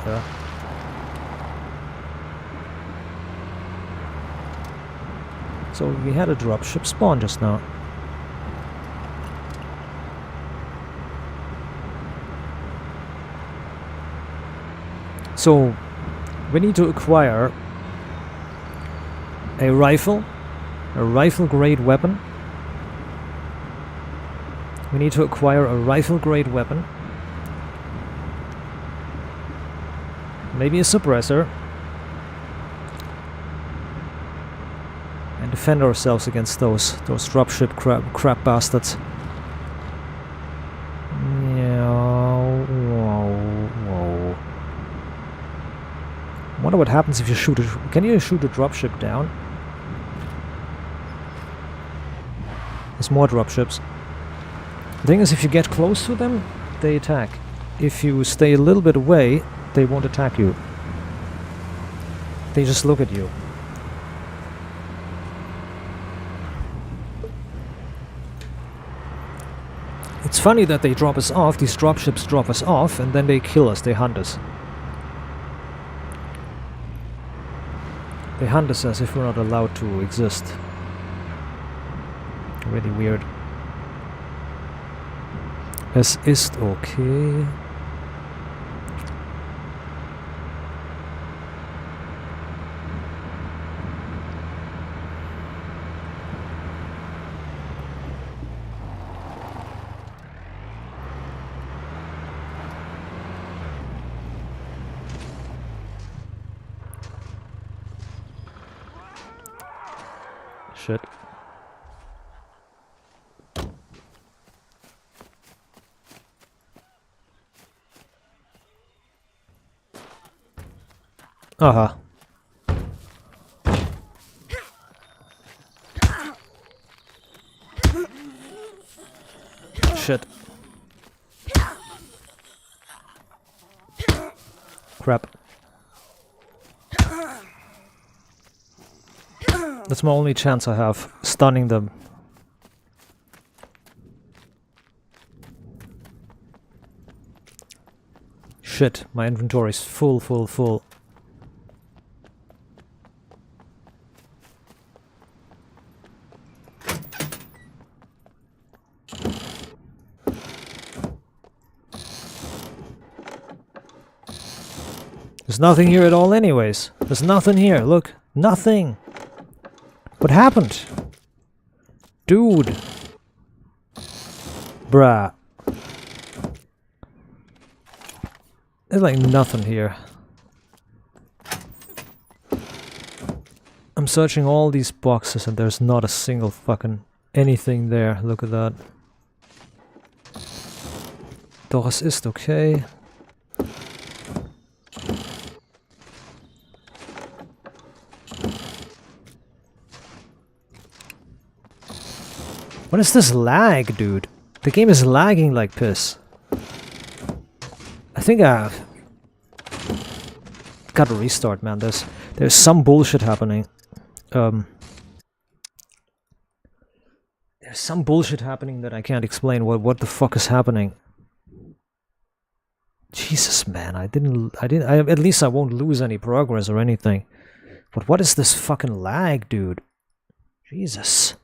so we had a dropship spawn just now. So we need to acquire a rifle grade weapon. We need to acquire a rifle grade weapon. Maybe a suppressor. And defend ourselves against those dropship crap bastards. Whoa. I wonder what happens if you shoot it. Can you shoot a dropship down? There's more dropships. The thing is, if you get close to them, they attack. If you stay a little bit away, they won't attack you. They just look at you. It's funny that they drop us off, these dropships drop us off, and then they kill us, they hunt us. They hunt us as if we're not allowed to exist. Really weird. Es ist okay. Shit. Uh-huh. Shit. Crap. That's my only chance I have, stunning them. Shit, my inventory is full. There's nothing here at all anyways. There's nothing here, look. Nothing! What happened? Dude! Bruh. There's like nothing here. I'm searching all these boxes and there's not a single fucking anything there. Look at that. Doch es ist okay. What is this lag, dude? The game is lagging like piss. I think I've got to restart, man. There's some bullshit happening. There's some bullshit happening that I can't explain. What the fuck is happening? Jesus, man, at least I won't lose any progress or anything. But what is this fucking lag, dude? Jesus.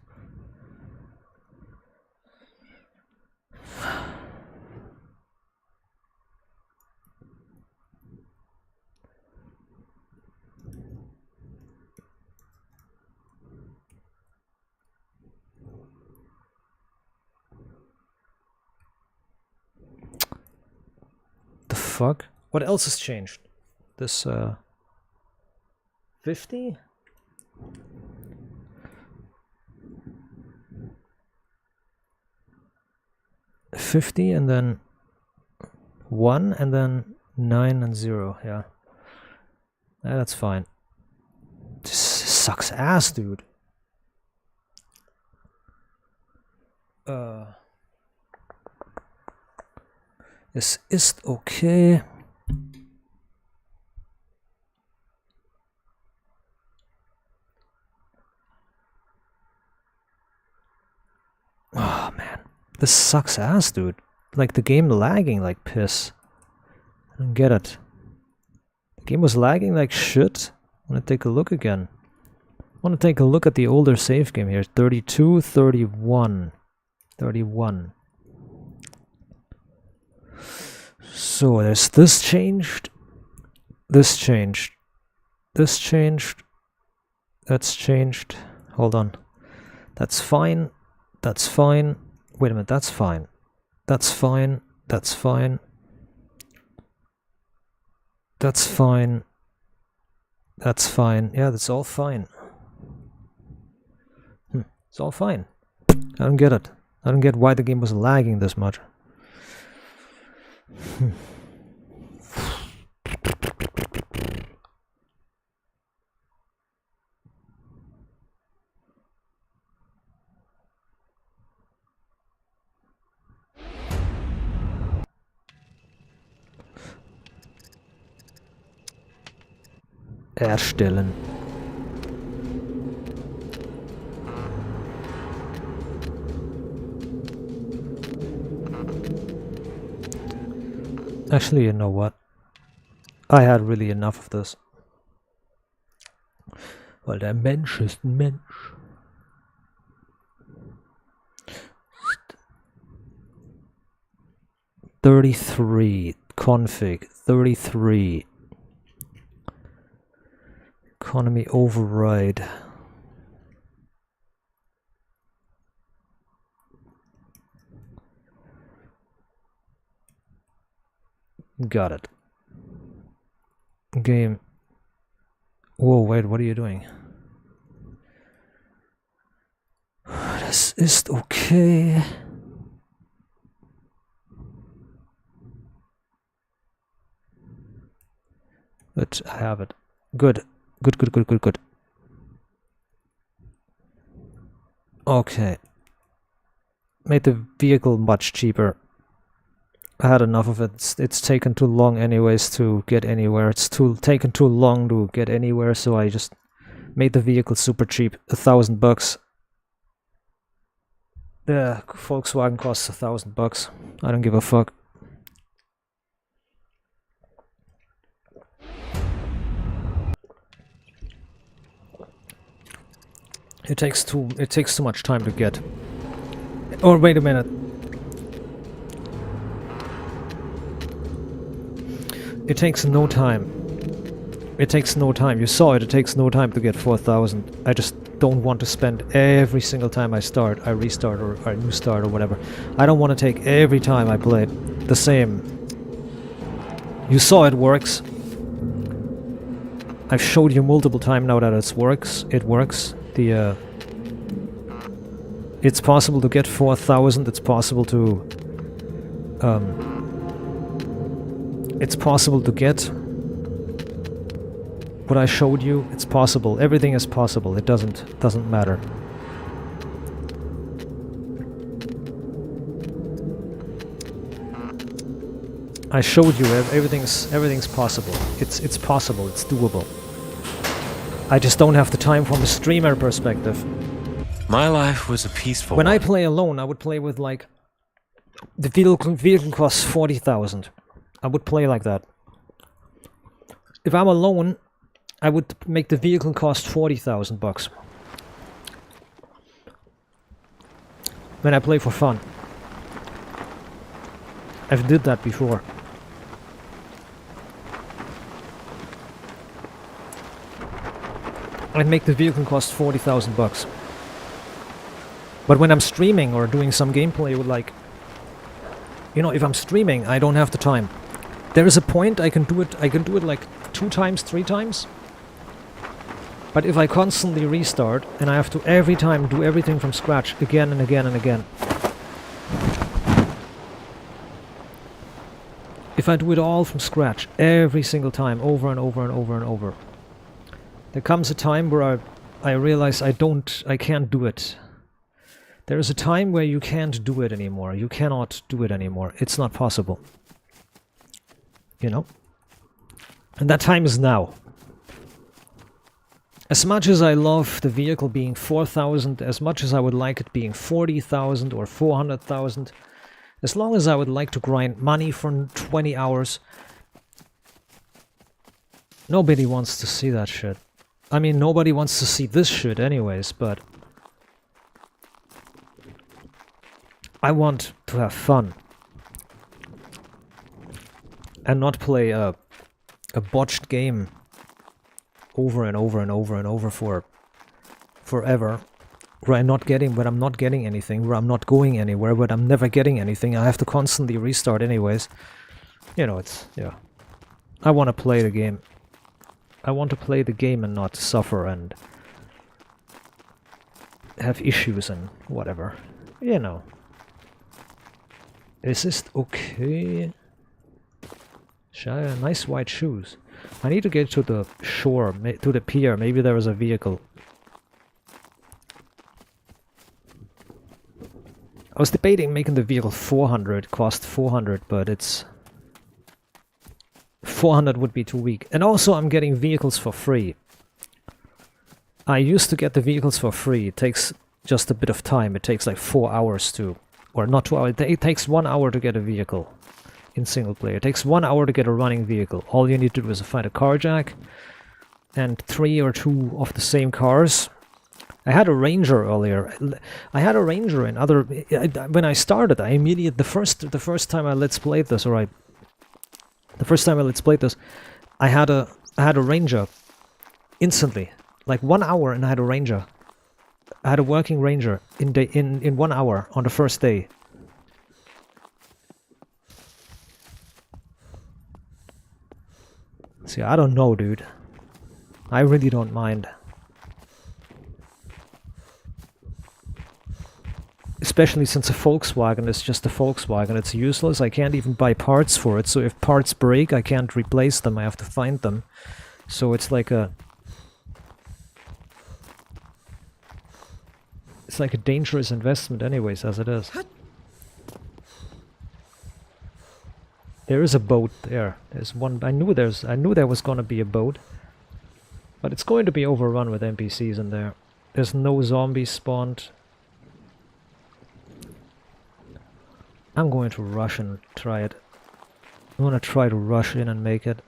fuck? What else has changed? This 50? $50 and then 1 and then 9 and 0, yeah. That's fine. This sucks ass, dude. Es ist okay. Oh man, this sucks ass, dude. Like the game lagging like piss. I don't get it. The game was lagging like shit. I want to take a look again. I want to take a look at the older save game here. 32, 31. 31. So there's this changed. This changed. This changed. That's changed. Hold on. That's fine. That's fine. Wait a minute, that's fine. That's fine. That's fine. That's fine. That's fine. Yeah, that's all fine. It's all fine. I don't get it. I don't get why the game was lagging this much. Erstellen. Actually, you know what? I had really enough of this. Weil der Mensch ist ein Mensch. $33 config 33 economy override. Got it. Game. Whoa, wait, what are you doing? Das ist okay. Good, I have it. Good. Good, good, good, good, good. Okay. Made the vehicle much cheaper. I had enough of it. It's taken too long anyways to get anywhere. It's taken too long to get anywhere, so I just made the vehicle super cheap. $1,000. The Volkswagen costs $1,000. I don't give a fuck. It takes too much time to get. Or wait a minute. It takes no time. It takes no time. You saw it. It takes no time to get 4,000. I just don't want to spend every single time I restart or I new start or whatever. I don't want to take every time I play the same. You saw it works. I've showed you multiple times now that it works. It works. It's possible to get 4,000. It's possible to get what I showed you. It's possible. Everything is possible. It doesn't matter. I showed you everything's possible. It's possible. It's doable. I just don't have the time from a streamer perspective. My life was a peaceful When one. I play alone, I would play with like the vehicle costs 40,000. I would play like that. If I'm alone, I would make the vehicle cost $40,000. When I play for fun. I've did that before. I'd make the vehicle cost $40,000. But when I'm streaming or doing some gameplay with like, you know, if I'm streaming, I don't have the time. There is a point I can do it like 2 times, 3 times. But if I constantly restart and I have to every time do everything from scratch again and again and again. If I do it all from scratch every single time, over and over and over and over, there comes a time where I realize I can't do it. There is a time where you can't do it anymore. You cannot do it anymore. It's not possible. You know? And that time is now. As much as I love the vehicle being 4,000, as much as I would like it being 40,000 or 400,000, as long as I would like to grind money for 20 hours, nobody wants to see that shit. I mean, nobody wants to see this shit anyways, but I want to have fun. And not play a botched game over and over and over and over for forever, where I'm not getting anything, where I'm not going anywhere, where I'm never getting anything. I have to constantly restart anyways. You know, it's, yeah. I want to play the game. I want to play the game and not suffer and have issues and whatever. You know. Is this okay? Nice white shoes. I need to get to the shore, to the pier. Maybe there is a vehicle. I was debating making the vehicle 400, cost 400, but it's... 400 would be too weak. And also I'm getting vehicles for free. I used to get the vehicles for free. It takes just a bit of time. It takes like 4 hours to... Or not 2 hours. It takes 1 hour to get a vehicle in single player. It takes 1 hour to get a running vehicle. All you need to do is find a car jack and 3 or 2 of the same cars. I had a Ranger earlier. I had a Ranger in other... when I started, I immediately... The first time I let's played this, or the first time I let's played this, I had a Ranger instantly. Like 1 hour and I had a Ranger. I had a working Ranger in 1 hour on the first day. See, I don't know, dude. I really don't mind. Especially since a Volkswagen is just a Volkswagen. It's useless. I can't even buy parts for it. So if parts break, I can't replace them. I have to find them. So it's like a... It's like a dangerous investment anyways, as it is. There is a boat there. There's one... I knew there was gonna be a boat. But it's going to be overrun with NPCs in there. There's no zombies spawned. I'm going to rush and try it. I'm gonna try to rush in and make it.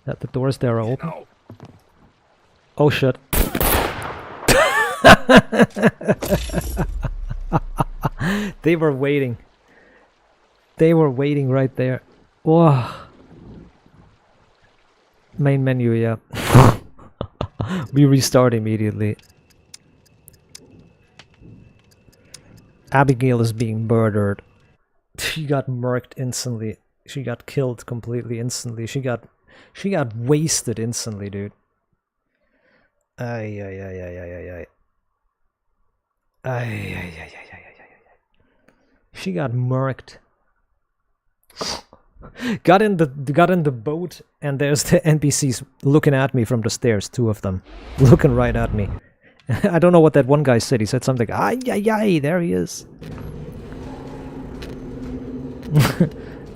That the doors there are open? Oh shit. They were waiting. They were waiting right there. Oh. Main menu, yeah. We restart immediately. Abigail is being murdered. She got murked instantly. She got killed completely instantly. She got wasted instantly, dude. Ay ay ay ay ay ay ay. Ay ay ay ay ay ay ay. She got murked. Got in the boat, and there's the NPCs looking at me from the stairs, 2 of them. Looking right at me. I don't know what that one guy said. He said something, ay ay ay, there he is.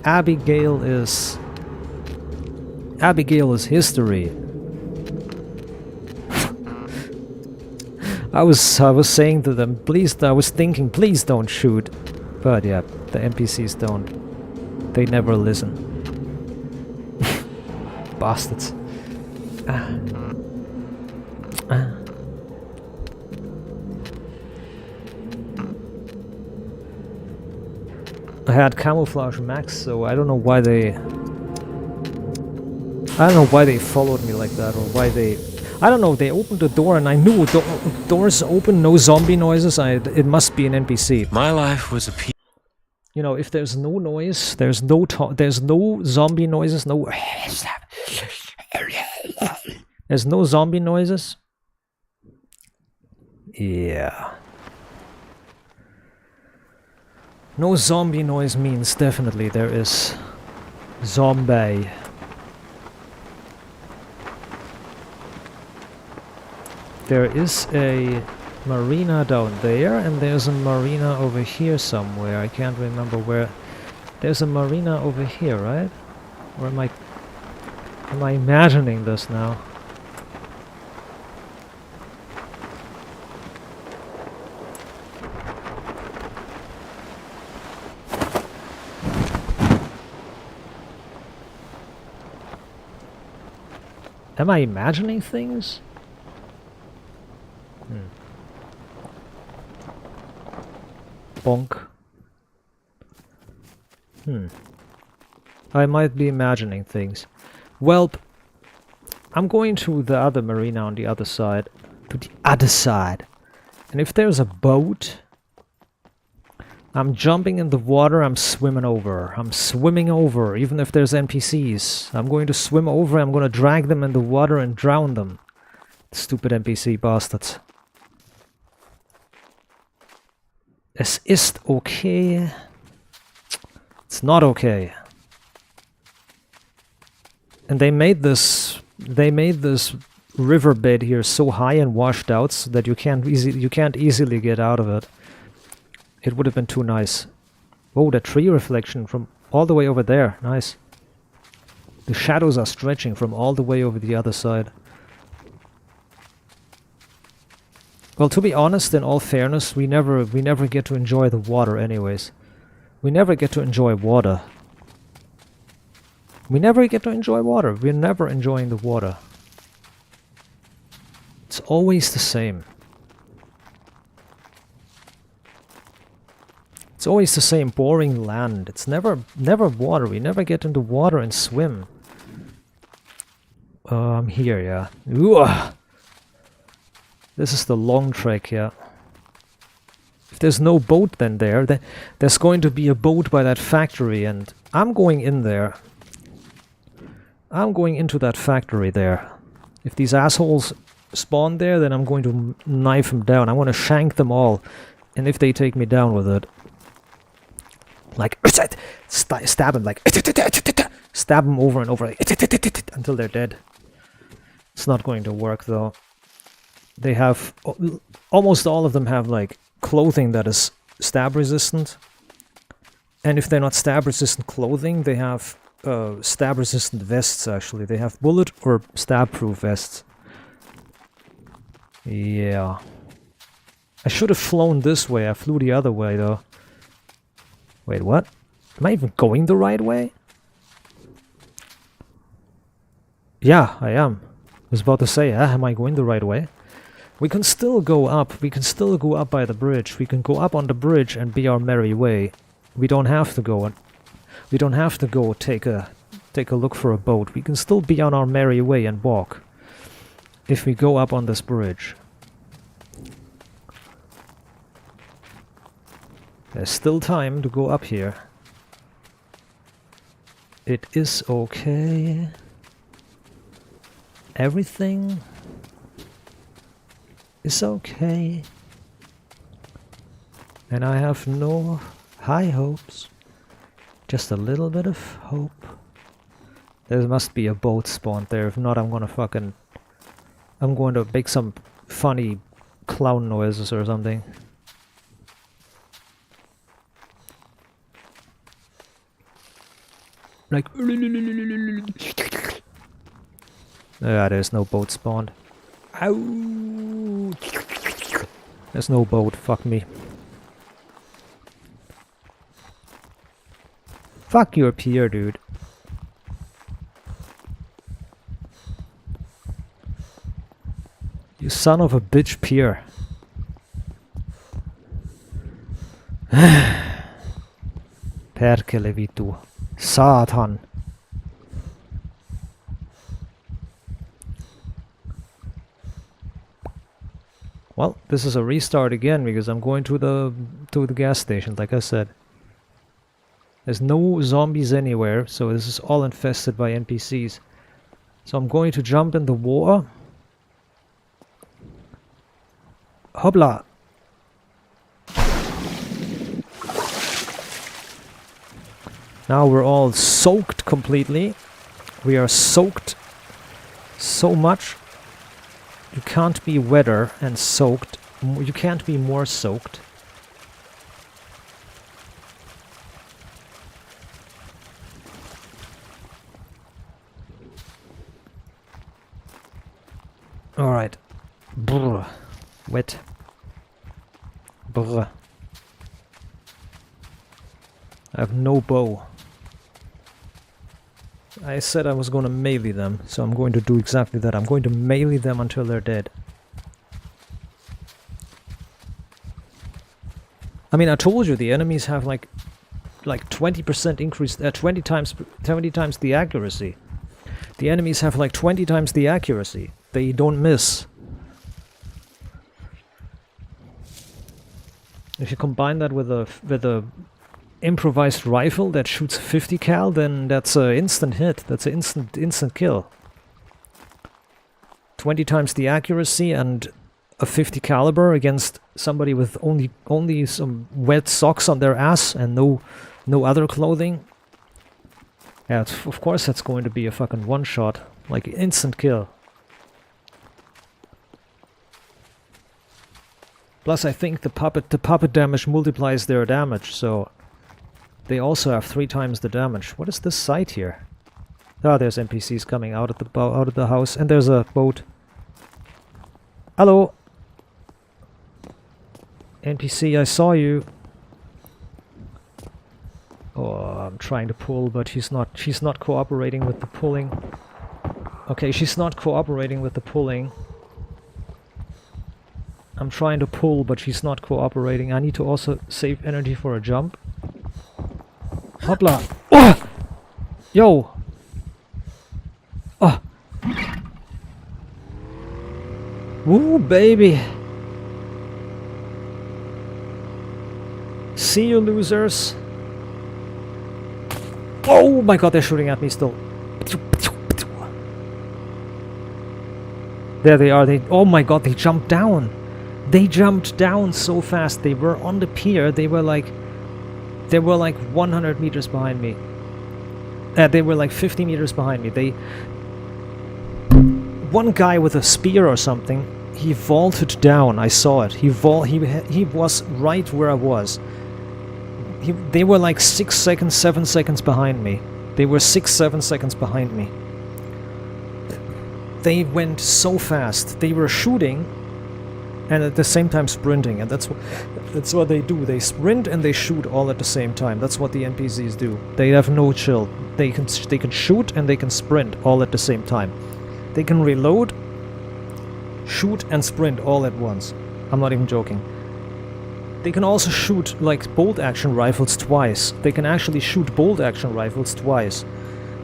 Abigail is history. I was saying to them, please, I was thinking, please don't shoot. But yeah, the NPCs don't. They never listen. Bastards. I had camouflage max, so I don't know why they... I don't know why they followed me like that, or why they... I don't know, they opened the door and I knew doors open, no zombie noises, it must be an NPC. My life was a piece. You know, if there's no noise, there's no zombie noises, no... There's no zombie noises. Yeah. No zombie noise means definitely there is zombie. There is a marina down there, and there's a marina over here somewhere. I can't remember where. There's a marina over here, right? Or am I imagining this now? Am I imagining things? Bonk. I might be imagining things. Well, I'm going to the other marina on the other side. To the other side. And if there's a boat, I'm jumping in the water, I'm swimming over. I'm swimming over, even if there's NPCs. I'm going to swim over, I'm going to drag them in the water and drown them. Stupid NPC bastards. Es ist okay. It's not okay. And they made this riverbed here so high and washed out so that you can't easily get out of it. It would have been too nice. Oh, the tree reflection from all the way over there. Nice. The shadows are stretching from all the way over the other side. Well, to be honest, in all fairness, we never get to enjoy the water anyways. We never get to enjoy water. We never get to enjoy water. We're never enjoying the water. It's always the same. It's always the same boring land. It's never water. We never get into water and swim. I'm here, yeah. Ooh. This is the long trek, yeah. If there's no boat then there's going to be a boat by that factory, and I'm going in there. I'm going into that factory there. If these assholes spawn there, then I'm going to knife them down. I want to shank them all. And if they take me down with it, like, stab them, like, stab them over and over, like, until they're dead. It's not going to work, though. They have, almost all of them have, like, clothing that is stab resistant. And if they're not stab resistant clothing, they have stab resistant vests, actually. They have bullet or stab proof vests. Yeah. I should have flown this way. I flew the other way, though. Wait, what? Am I even going the right way? Yeah, I am. I was about to say, am I going the right way? We can still go up. We can still go up by the bridge. We can go up on the bridge and be our merry way. We don't have to go and we don't have to go take a look for a boat. We can still be on our merry way and walk. If we go up on this bridge. There's still time to go up here. It is okay. Everything is okay. And I have no high hopes. Just a little bit of hope. There must be a boat spawned there. If not, I'm gonna make some funny clown noises or something. Like, there's no boat spawned. Ow! There's no boat, fuck me. Fuck your pier, dude. You son of a bitch pier. Perkele vitu. Satan. Well, this is a restart again because I'm going to the gas station, like I said. There's no zombies anywhere, so this is all infested by NPCs. So I'm going to jump in the water. Hopla! Now we're all soaked completely. We are soaked so much. You can't be wetter and soaked. You can't be more soaked. Alright. Brr. Wet. Brr. I have no bow. I said I was going to melee them, so I'm going to do exactly that. I'm going to melee them until they're dead. I mean, I told you the enemies have like 20% increase, 20 times the accuracy. The enemies have like 20 times the accuracy. They don't miss. If you combine that with a improvised rifle that shoots 50 cal, then that's an instant hit. That's an instant kill. 20 times the accuracy and a 50 caliber against somebody with only some wet socks on their ass and no other clothing. Yeah, of course that's going to be a fucking one shot, like instant kill. Plus, I think the puppet damage multiplies their damage, so they also have 3 times the damage. What is this site here? Ah, there's NPCs coming out of the house, and there's a boat. Hello, NPC, I saw you. Oh, I'm trying to pull, but she's not cooperating with the pulling. Okay, she's not cooperating with the pulling. I'm trying to pull, but she's not cooperating. I need to also save energy for a jump. Hopla! Oh! Yo! Oh! Woo, baby! See you, losers! Oh my god, they're shooting at me still. There they are. Oh my god, they jumped down. They jumped down so fast. They were on the pier. They were like 100 meters behind me. They were like 50 meters behind me. One guy with a spear or something, he vaulted down. I saw it. He was right where I was. They were like 6 seconds, 7 seconds behind me. They were 6-7 seconds behind me. They went so fast. They were shooting and at the same time sprinting, and that's what they do. They sprint and they shoot all at the same time. That's what the NPCs do. They have no chill. They can shoot and they can sprint all at the same time. They can reload, shoot and sprint all at once. I'm not even joking. They can also shoot like bolt action rifles twice. They can actually shoot bolt action rifles twice.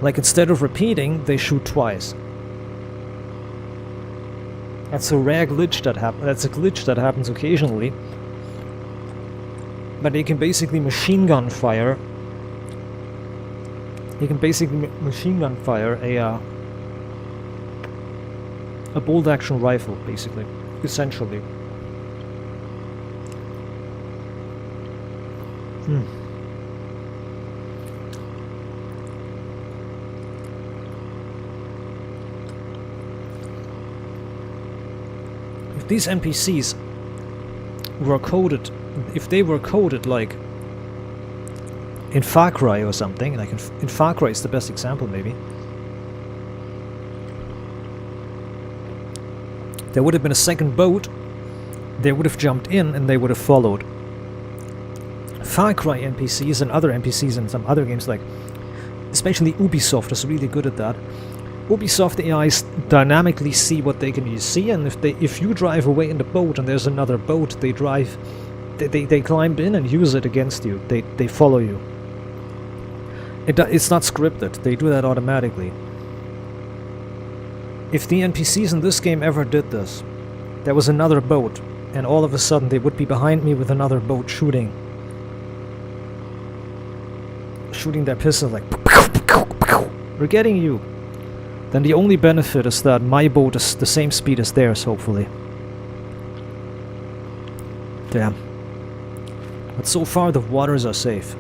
Like instead of repeating, they shoot twice. That's a rare glitch that happens. That's a glitch that happens occasionally. But they can basically machine gun fire. You can basically machine gun fire a bolt action rifle, basically, essentially. If these NPCs were coded, if they were coded like in Far Cry or something, like in Far Cry is the best example maybe, there would have been a second boat, they would have jumped in and they would have followed. Far Cry NPCs and other NPCs in some other games, like especially Ubisoft is really good at that. Ubisoft AIs dynamically see what they can see, and if you drive away in the boat and there's another boat, they climb in and use it against you. They follow you. It's not scripted. They do that automatically. If the NPCs in this game ever did this, there was another boat, and all of a sudden they would be behind me with another boat shooting their pistol like, we're getting you, then the only benefit is that my boat is the same speed as theirs, hopefully. Damn. But so far the waters are safe.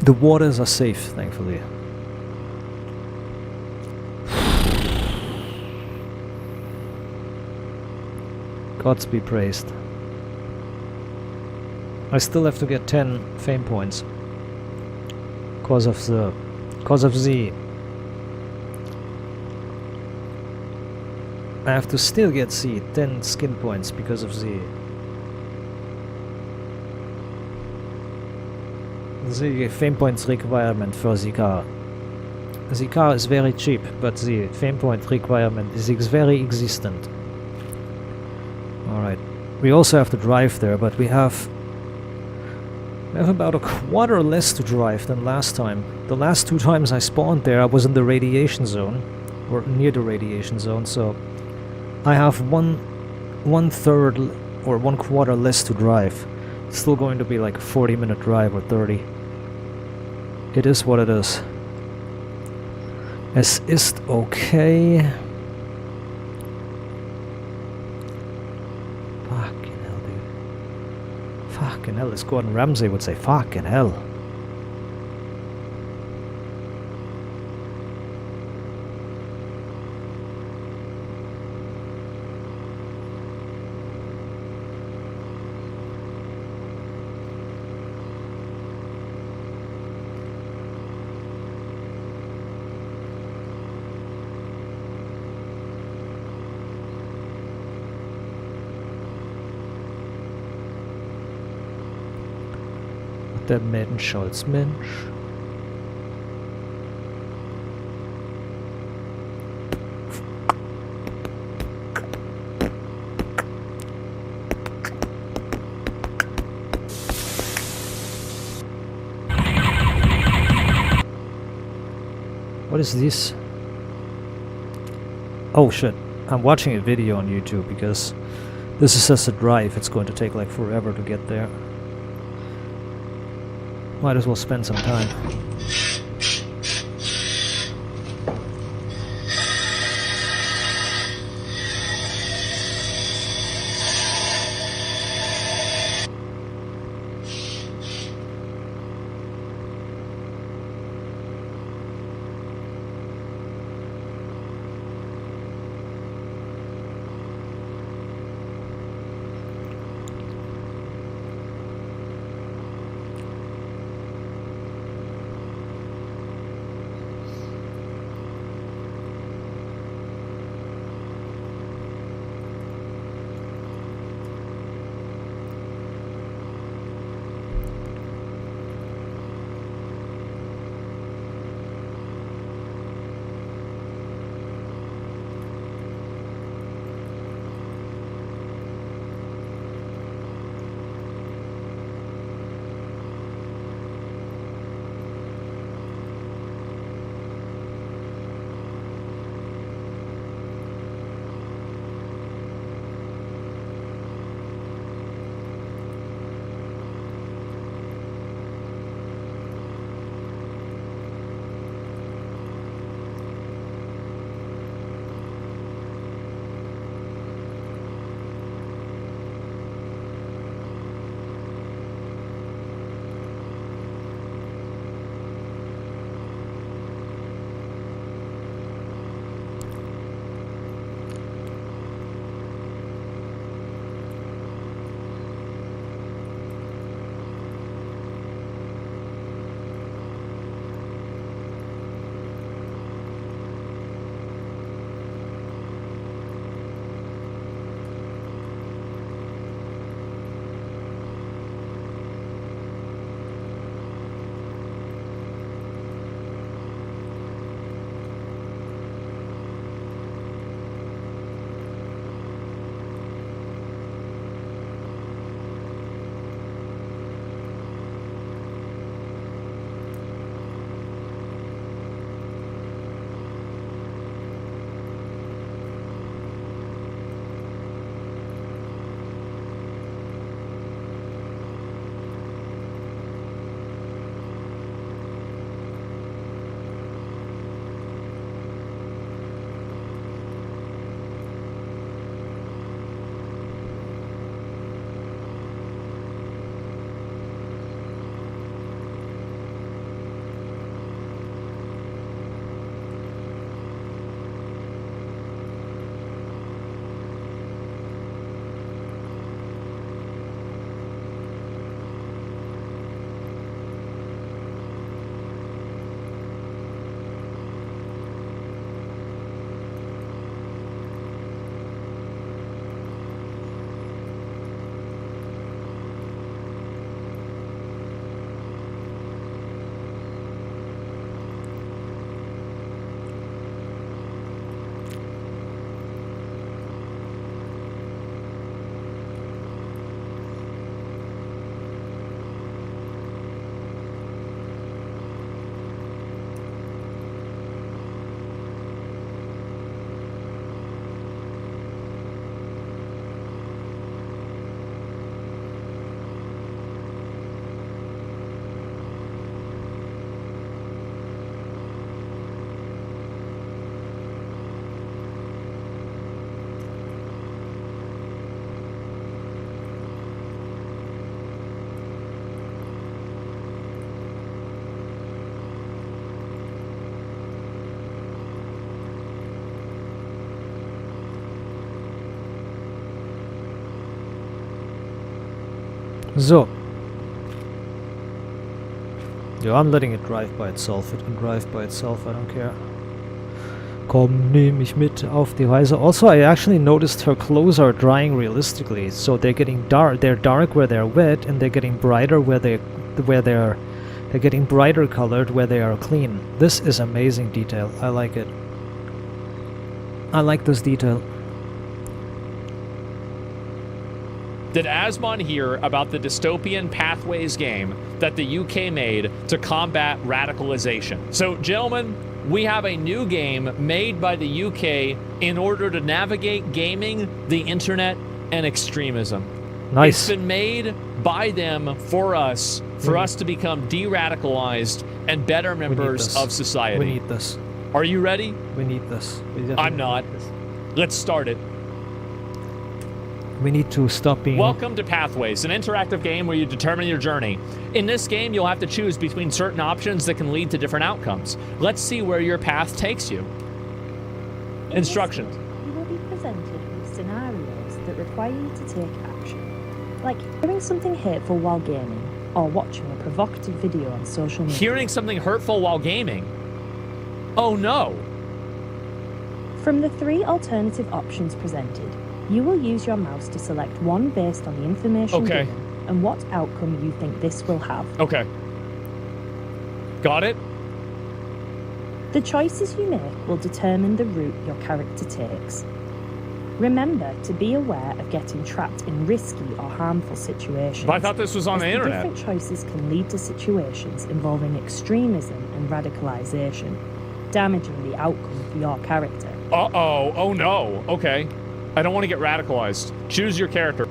The waters are safe, thankfully. Gods be praised. I still have to get 10 fame points. Cause of the I have to still get 10 skin points because of the fame points requirement for the car. The car is very cheap, but the fame point requirement is very existent. Alright. We also have to drive there, but we have about a quarter less to drive than last time. The last 2 times I spawned there, I was in the radiation zone, or near the radiation zone, so I have one third or 1/4 less to drive. It's still going to be like a 40-minute drive or 30. It is what it is. Es ist okay. Fucking hell, dude. Fucking hell, as Gordon Ramsay would say, fucking hell. Der Mensch als Mensch. What is this? Oh shit, I'm watching a video on YouTube because this is just a drive. It's going to take like forever to get there. Might as well spend some time. So. Yeah, I'm letting it drive by itself. It can drive by itself, I don't care. Komm, nimm mich mit auf die Reise. Also, I actually noticed her clothes are drying realistically. So they're getting dark. They're dark where they're wet, and they're getting brighter where they're getting brighter colored where they are clean. This is amazing detail. I like it. I like this detail. Did Asmon hear about the dystopian Pathways game that the UK made to combat radicalization? So, gentlemen, we have a new game made by the UK in order to navigate gaming, the internet, and extremism. Nice. It's been made by them for us to become de-radicalized and better members of society. We need this. Are you ready? We need this. I'm not. Let's start it. We need to stop being... Welcome to Pathways, an interactive game where you determine your journey. In this game, you'll have to choose between certain options that can lead to different outcomes. Let's see where your path takes you. Instructions. You will be presented with scenarios that require you to take action, like hearing something hateful while gaming, or watching a provocative video on social media. Hearing something hurtful while gaming? Oh no! From the 3 alternative options presented, you will use your mouse to select one based on the information given and what outcome you think this will have. Okay. Got it? The choices you make will determine the route your character takes. Remember to be aware of getting trapped in risky or harmful situations. But I thought this was on the internet. Different choices can lead to situations involving extremism and radicalization, damaging the outcome for your character. Uh-oh. Oh no. Okay. I don't want to get radicalized. Choose your character.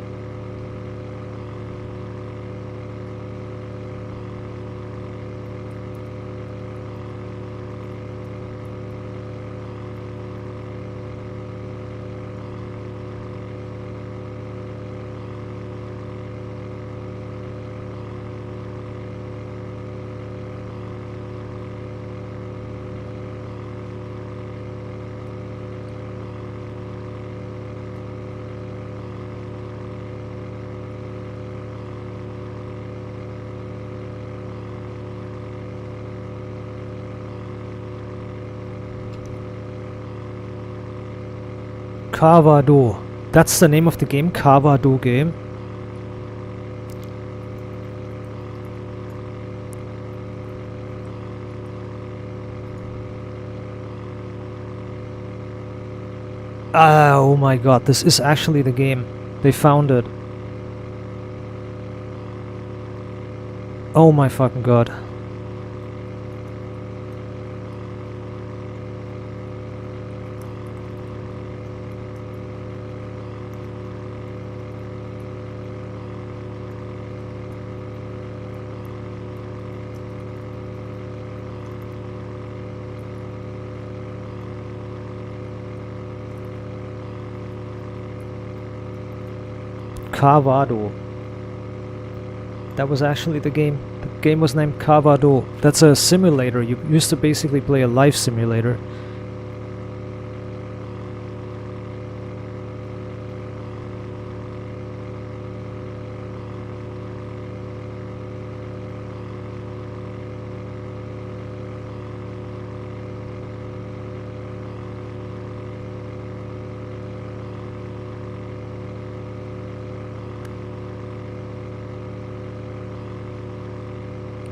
Carvado. That's the name of the game, Carvado game. Oh my god, this is actually the game. They found it. Oh my fucking god. Carvado. That was actually the game. The game was named Carvado. That's a simulator. You used to basically play a life simulator.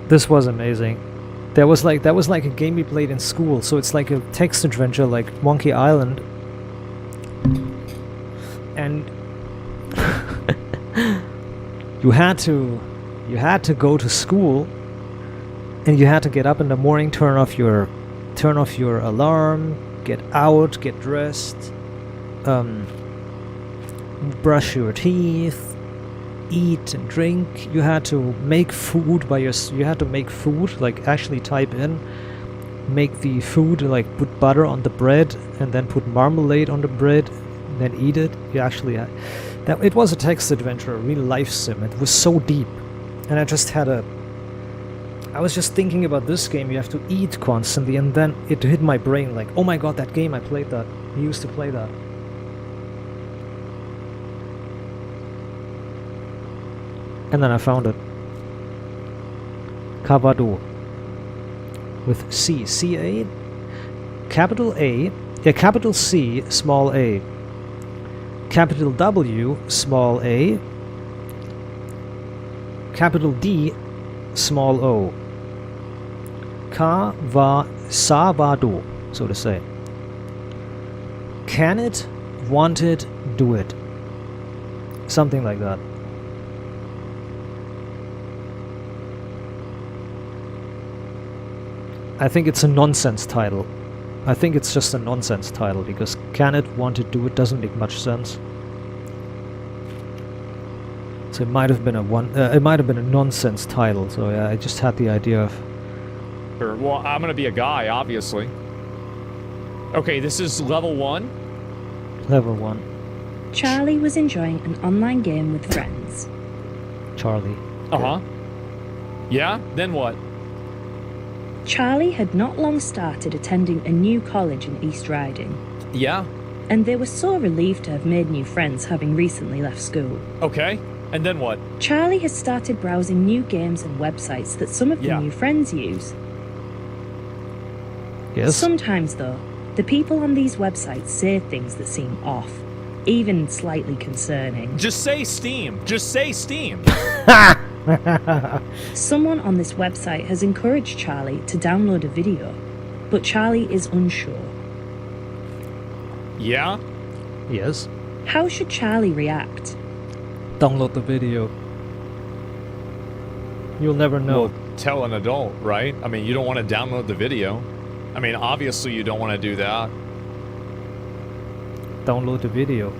This was amazing. That was like a game we played in school. So it's like a text adventure, like Monkey Island. And you had to go to school, and you had to get up in the morning, turn off your alarm, get out, get dressed, brush your teeth, eat and drink. You had to make food you had to make food, like actually type in, make the food, like put butter on the bread and then put marmalade on the bread and then eat it. You actually had that. It was a text adventure, a real life sim. It was so deep, and I was just thinking about this game. You have to eat constantly, and then it hit my brain like, oh my god, that game, I played that. We used to play that. And then I found it. Cavado. With C. C-A? Capital A. Yeah, capital C, small a. Capital W, small a. Capital D, small o. Savado, so to say. Can it, want it, do it. Something like that. I think it's a nonsense title. I think it's just a nonsense title, because can it, want it, do it doesn't make much sense. So it might have been a nonsense title. So yeah, I just had the idea of. Sure. Well, I'm gonna be a guy, obviously. Okay, this is level 1. Level 1. Charlie was enjoying an online game with friends. Charlie. Uh-huh. Yeah? Then what? Charlie had not long started attending a new college in East Riding. Yeah? And they were so relieved to have made new friends having recently left school. Okay. And then what? Charlie has started browsing new games and websites that some of the new friends use. Yes. Sometimes, though, the people on these websites say things that seem off, even slightly concerning. Just say Steam. Just say Steam. Someone on this website has encouraged Charlie to download a video, but Charlie is unsure. Yeah? Yes. How should Charlie react? Download the video. You'll never know. Well, tell an adult, right? I mean, you don't want to download the video. I mean, obviously you don't want to do that. Download the video.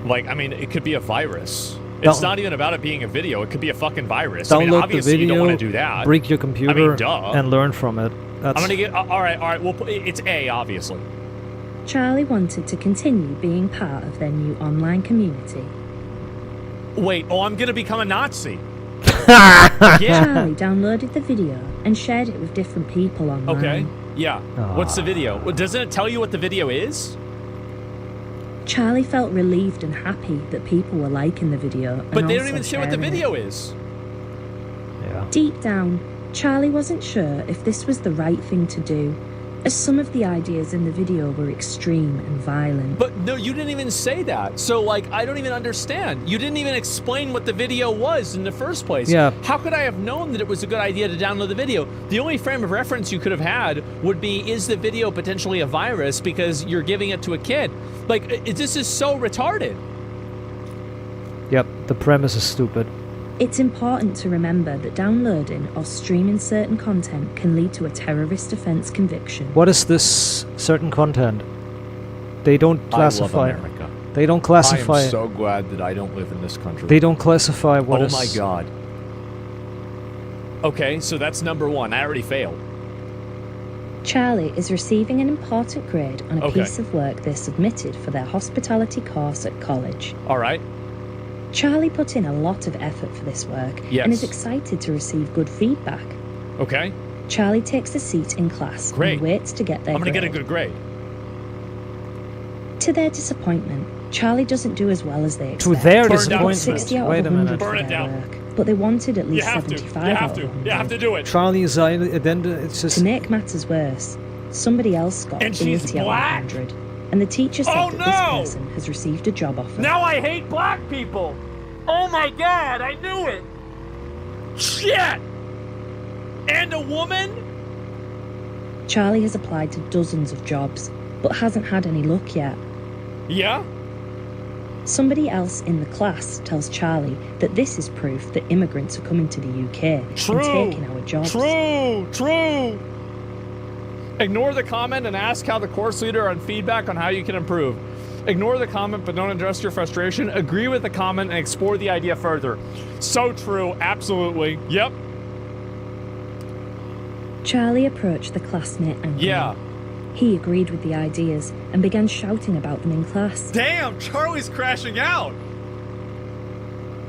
Like, I mean, it could be a virus. It's not even about it being a video. It could be a fucking virus. I mean, Download obviously the video, you don't want to do that. break your computer, I mean, duh. and learn from it. That's... I'm gonna get... all right. Well, it's A, obviously. Charlie wanted to continue being part of their new online community. Wait, I'm gonna become a Nazi. Charlie downloaded the video and shared it with different people online. Okay, yeah. What's the video? Doesn't it tell you what the video is? Charlie felt relieved and happy that people were liking the video. But they don't even say what the video is. Yeah. Deep down, Charlie wasn't sure if this was the right thing to do, as some of the ideas in the video were extreme and violent. But no, you didn't even say that. So, like, I don't even understand. You didn't even explain what the video was in the first place. Yeah. How could I have known that it was a good idea to download the video? The only frame of reference you could have had would be, is the video potentially a virus because you're giving it to a kid? Like, this is so retarded. Yep, the premise is stupid. It's important to remember that downloading or streaming certain content can lead to a terrorist offense conviction. What is this certain content? They don't classify. I love America. They don't classify. I am so glad that I don't live in this country. They don't classify what is. Oh my god. Okay, so that's number 1. I already failed. Charlie is receiving an important grade on a piece of work they submitted for their hospitality course at college. All right. Charlie put in a lot of effort for this work and is excited to receive good feedback. Okay. Charlie takes a seat in class and waits to get their I'm gonna grade. get a good grade. To their disappointment, Charlie doesn't do as well as they expect. To their Burn disappointment. 60 out Wait of a 100 minute. for Burn it their down. work, but they wanted at You least have to. 75 You out have of to. 100. You have to do it. Charlie's addenda. It's just. To make matters worse, somebody else got And she's 80 out black? of 100, and the teacher said Oh, that no! this person has received a job offer. Now I hate black people. Oh my god, I knew it. Shit. And a woman? Charlie has applied to dozens of jobs, but hasn't had any luck yet. Yeah? Somebody else in the class tells Charlie that this is proof that immigrants are coming to the UK and taking our jobs. True. Ignore the comment and ask how the course leader on feedback on how you can improve. Ignore the comment but don't address your frustration. Agree with the comment and explore the idea further. So true, absolutely. Yep. Charlie approached the classmate angrily. Yeah. He agreed with the ideas and began shouting about them in class. Damn, Charlie's crashing out.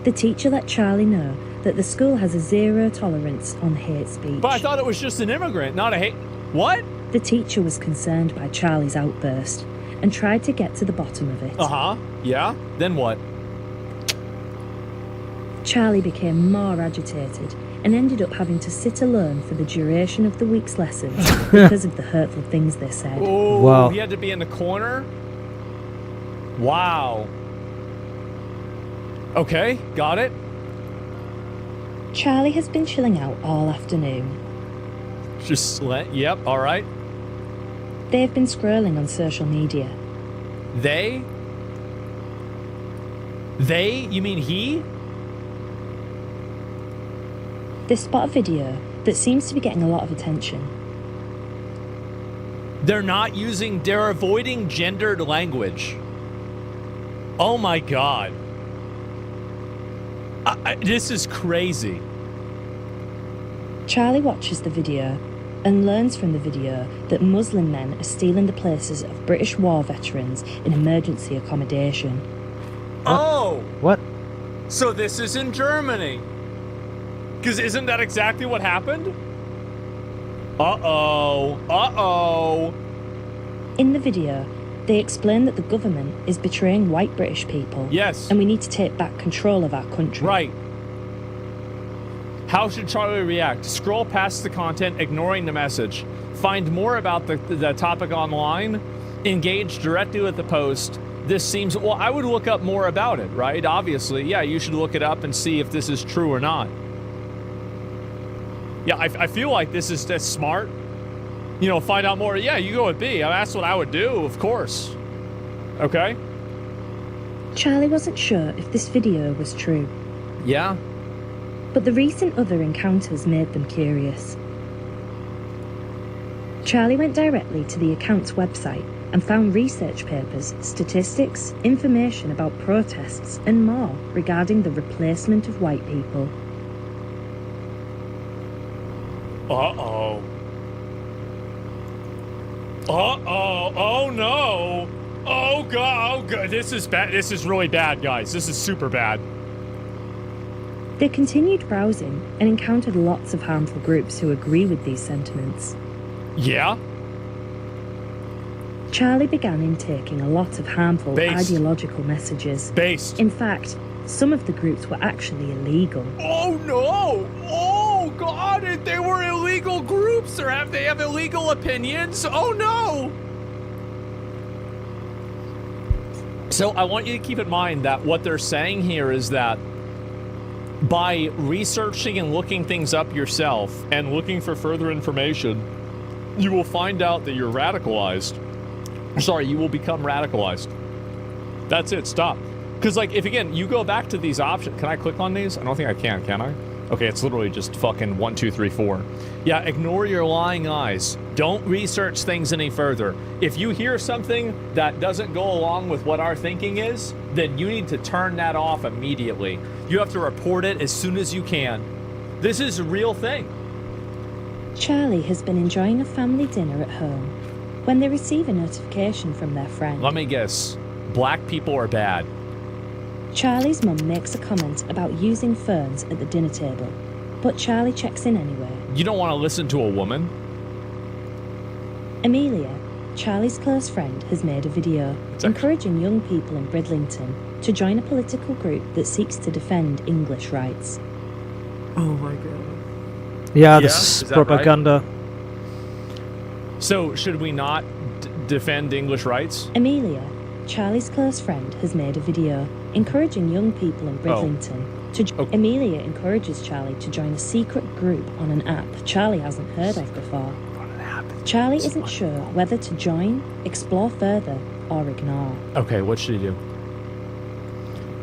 The teacher let Charlie know that the school has a zero tolerance on hate speech. But I thought it was just an immigrant, not a hate... What? The teacher was concerned by Charlie's outburst and tried to get to the bottom of it. Uh-huh. Yeah? Then what? Charlie became more agitated and ended up having to sit alone for the duration of the week's lessons because of the hurtful things they said. Oh, Wow. he had to be in the corner? Wow. Okay, got it. Charlie has been chilling out all afternoon. Yep, all right. They've been scrolling on social media. They? They? You mean he? They spot a video that seems to be getting a lot of attention. They're avoiding gendered language. Oh my god. This is crazy. Charlie watches the video and learns from the video that Muslim men are stealing the places of British war veterans in emergency accommodation. Oh! What? So this is in Germany. Because isn't that exactly what happened? Uh-oh. Uh-oh. In the video, they explain that the government is betraying white British people. Yes. And we need to take back control of our country. Right. How should Charlie react? Scroll past the content, ignoring the message. Find more about the topic online. Engage directly with the post. This seems... Well, I would look up more about it, right? Obviously. Yeah, you should look it up and see if this is true or not. Yeah, I feel like this is just smart. You know, find out more. Yeah, you go with B. That's what I would do, of course. Okay? Charlie wasn't sure if this video was true, Yeah? but the recent other encounters made them curious. Charlie went directly to the account's website and found research papers, statistics, information about protests, and more regarding the replacement of white people. Uh-oh. Uh-oh. Oh, no. Oh, God. Oh, God. This is bad. This is really bad, guys. This is super bad. They continued browsing and encountered lots of harmful groups who agree with these sentiments. Yeah? Charlie began intaking a lot of harmful Based. ideological messages. Based. In fact, some of the groups were actually illegal. Oh, no. Oh, God. They were illegal groups, or they have illegal opinions. Oh, no. So I want you to keep in mind that what they're saying here is that by researching and looking things up yourself and looking for further information, you will find out that you're radicalized. Sorry, you will become radicalized. That's it. Stop. Because, like, if, again, you go back to these options... Can I click on these? I don't think I can I? Okay, it's literally just fucking 1, 2, 3, 4. Yeah, ignore your lying eyes. Don't research things any further. If you hear something that doesn't go along with what our thinking is, then you need to turn that off immediately. You have to report it as soon as you can. This is a real thing. Charlie has been enjoying a family dinner at home when they receive a notification from their friend. Let me guess. Black people are bad. Charlie's mum makes a comment about using phones at the dinner table, but Charlie checks in anyway. You don't want to listen to a woman? Amelia, Charlie's close friend, has made a video encouraging young people in Bridlington to join a political group that seeks to defend English rights. Oh my god. Yeah, this is propaganda. Right? So, should we not defend English rights? Amelia, Charlie's close friend, has made a video encouraging young people in Bridlington to... Amelia encourages Charlie to join a secret group on an app Charlie hasn't heard of before. Charlie isn't sure whether to join, explore further, or ignore. Okay, what should he do?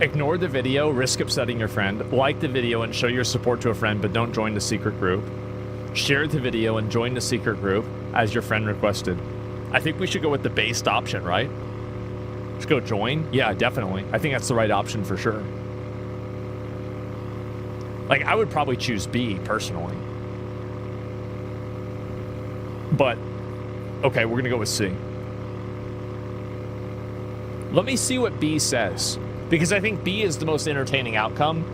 Ignore the video, risk upsetting your friend. Like the video and show your support to a friend, but don't join the secret group. Share the video and join the secret group as your friend requested. I think we should go with the based option, right? Just go join? Yeah, definitely. I think that's the right option for sure. Like, I would probably choose B, personally. But, okay, we're gonna go with C. Let me see what B says. Because I think B is the most entertaining outcome.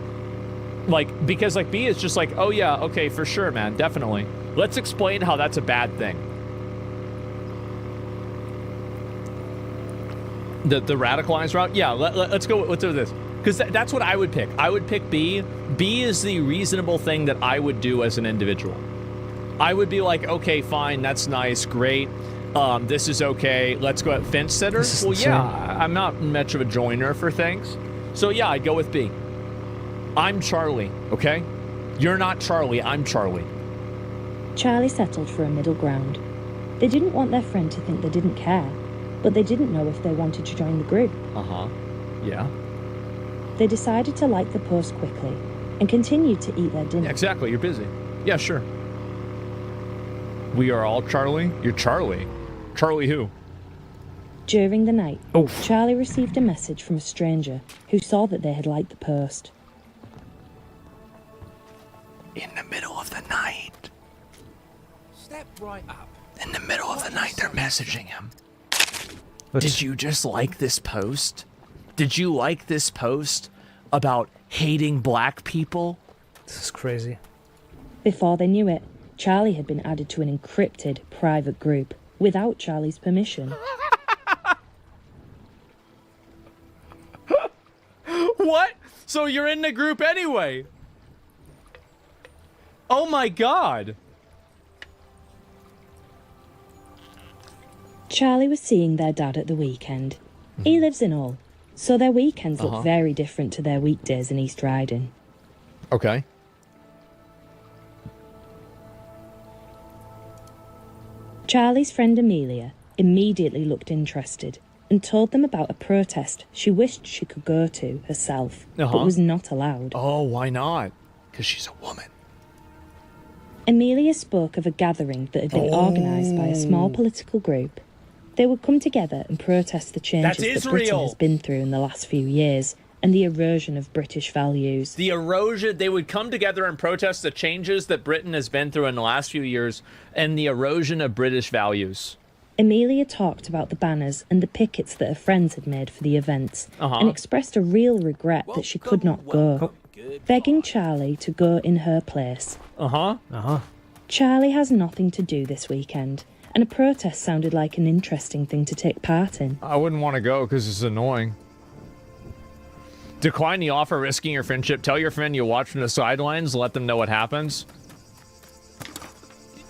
Like, because, like, B is just like, oh yeah, okay, for sure, man, definitely. Let's explain how that's a bad thing. The radicalized route? Yeah, let's do this. Because that's what I would pick. I would pick B. B is the reasonable thing that I would do as an individual. I would be like, okay, fine, that's nice, great. This is okay. Let's go at fence sitter. Well, yeah, I'm not much of a joiner for things. So yeah, I'd go with B. I'm Charlie, okay? You're not Charlie, I'm Charlie. Charlie settled for a middle ground. They didn't want their friend to think they didn't care, but they didn't know if they wanted to join the group. Yeah. They decided to like the post quickly and continued to eat their dinner. Yeah, exactly, you're busy. Yeah, sure. We are all Charlie? You're Charlie. Charlie who? During the night, Charlie received a message from a stranger who saw that they had liked the post. In the middle of the night. Step right up. In the middle of the night, they're messaging him. Did you just like this post? Did you like this post about hating black people? This is crazy. Before they knew it, Charlie had been added to an encrypted private group without Charlie's permission. What? So you're in the group anyway? Oh my god. Charlie was seeing their dad at the weekend. He lives in Hull, so their weekends look very different to their weekdays in East Riding. Okay. Charlie's friend Amelia immediately looked interested and told them about a protest she wished she could go to herself, but was not allowed. Oh, why not? Because she's a woman. Amelia spoke of a gathering that had been organised by a small political group. They would come together and protest the changes that Britain has been through in the last few years and the erosion of British values. The erosion, they would come together and protest the changes that Britain has been through in the last few years and the erosion of British values. Amelia talked about the banners and the pickets that her friends had made for the events and expressed a real regret that she could not go, begging Charlie to go in her place. Charlie has nothing to do this weekend, and a protest sounded like an interesting thing to take part in. I wouldn't want to go because it's annoying. Decline the offer, risking your friendship. Tell your friend you'll watch from the sidelines. Let them know what happens.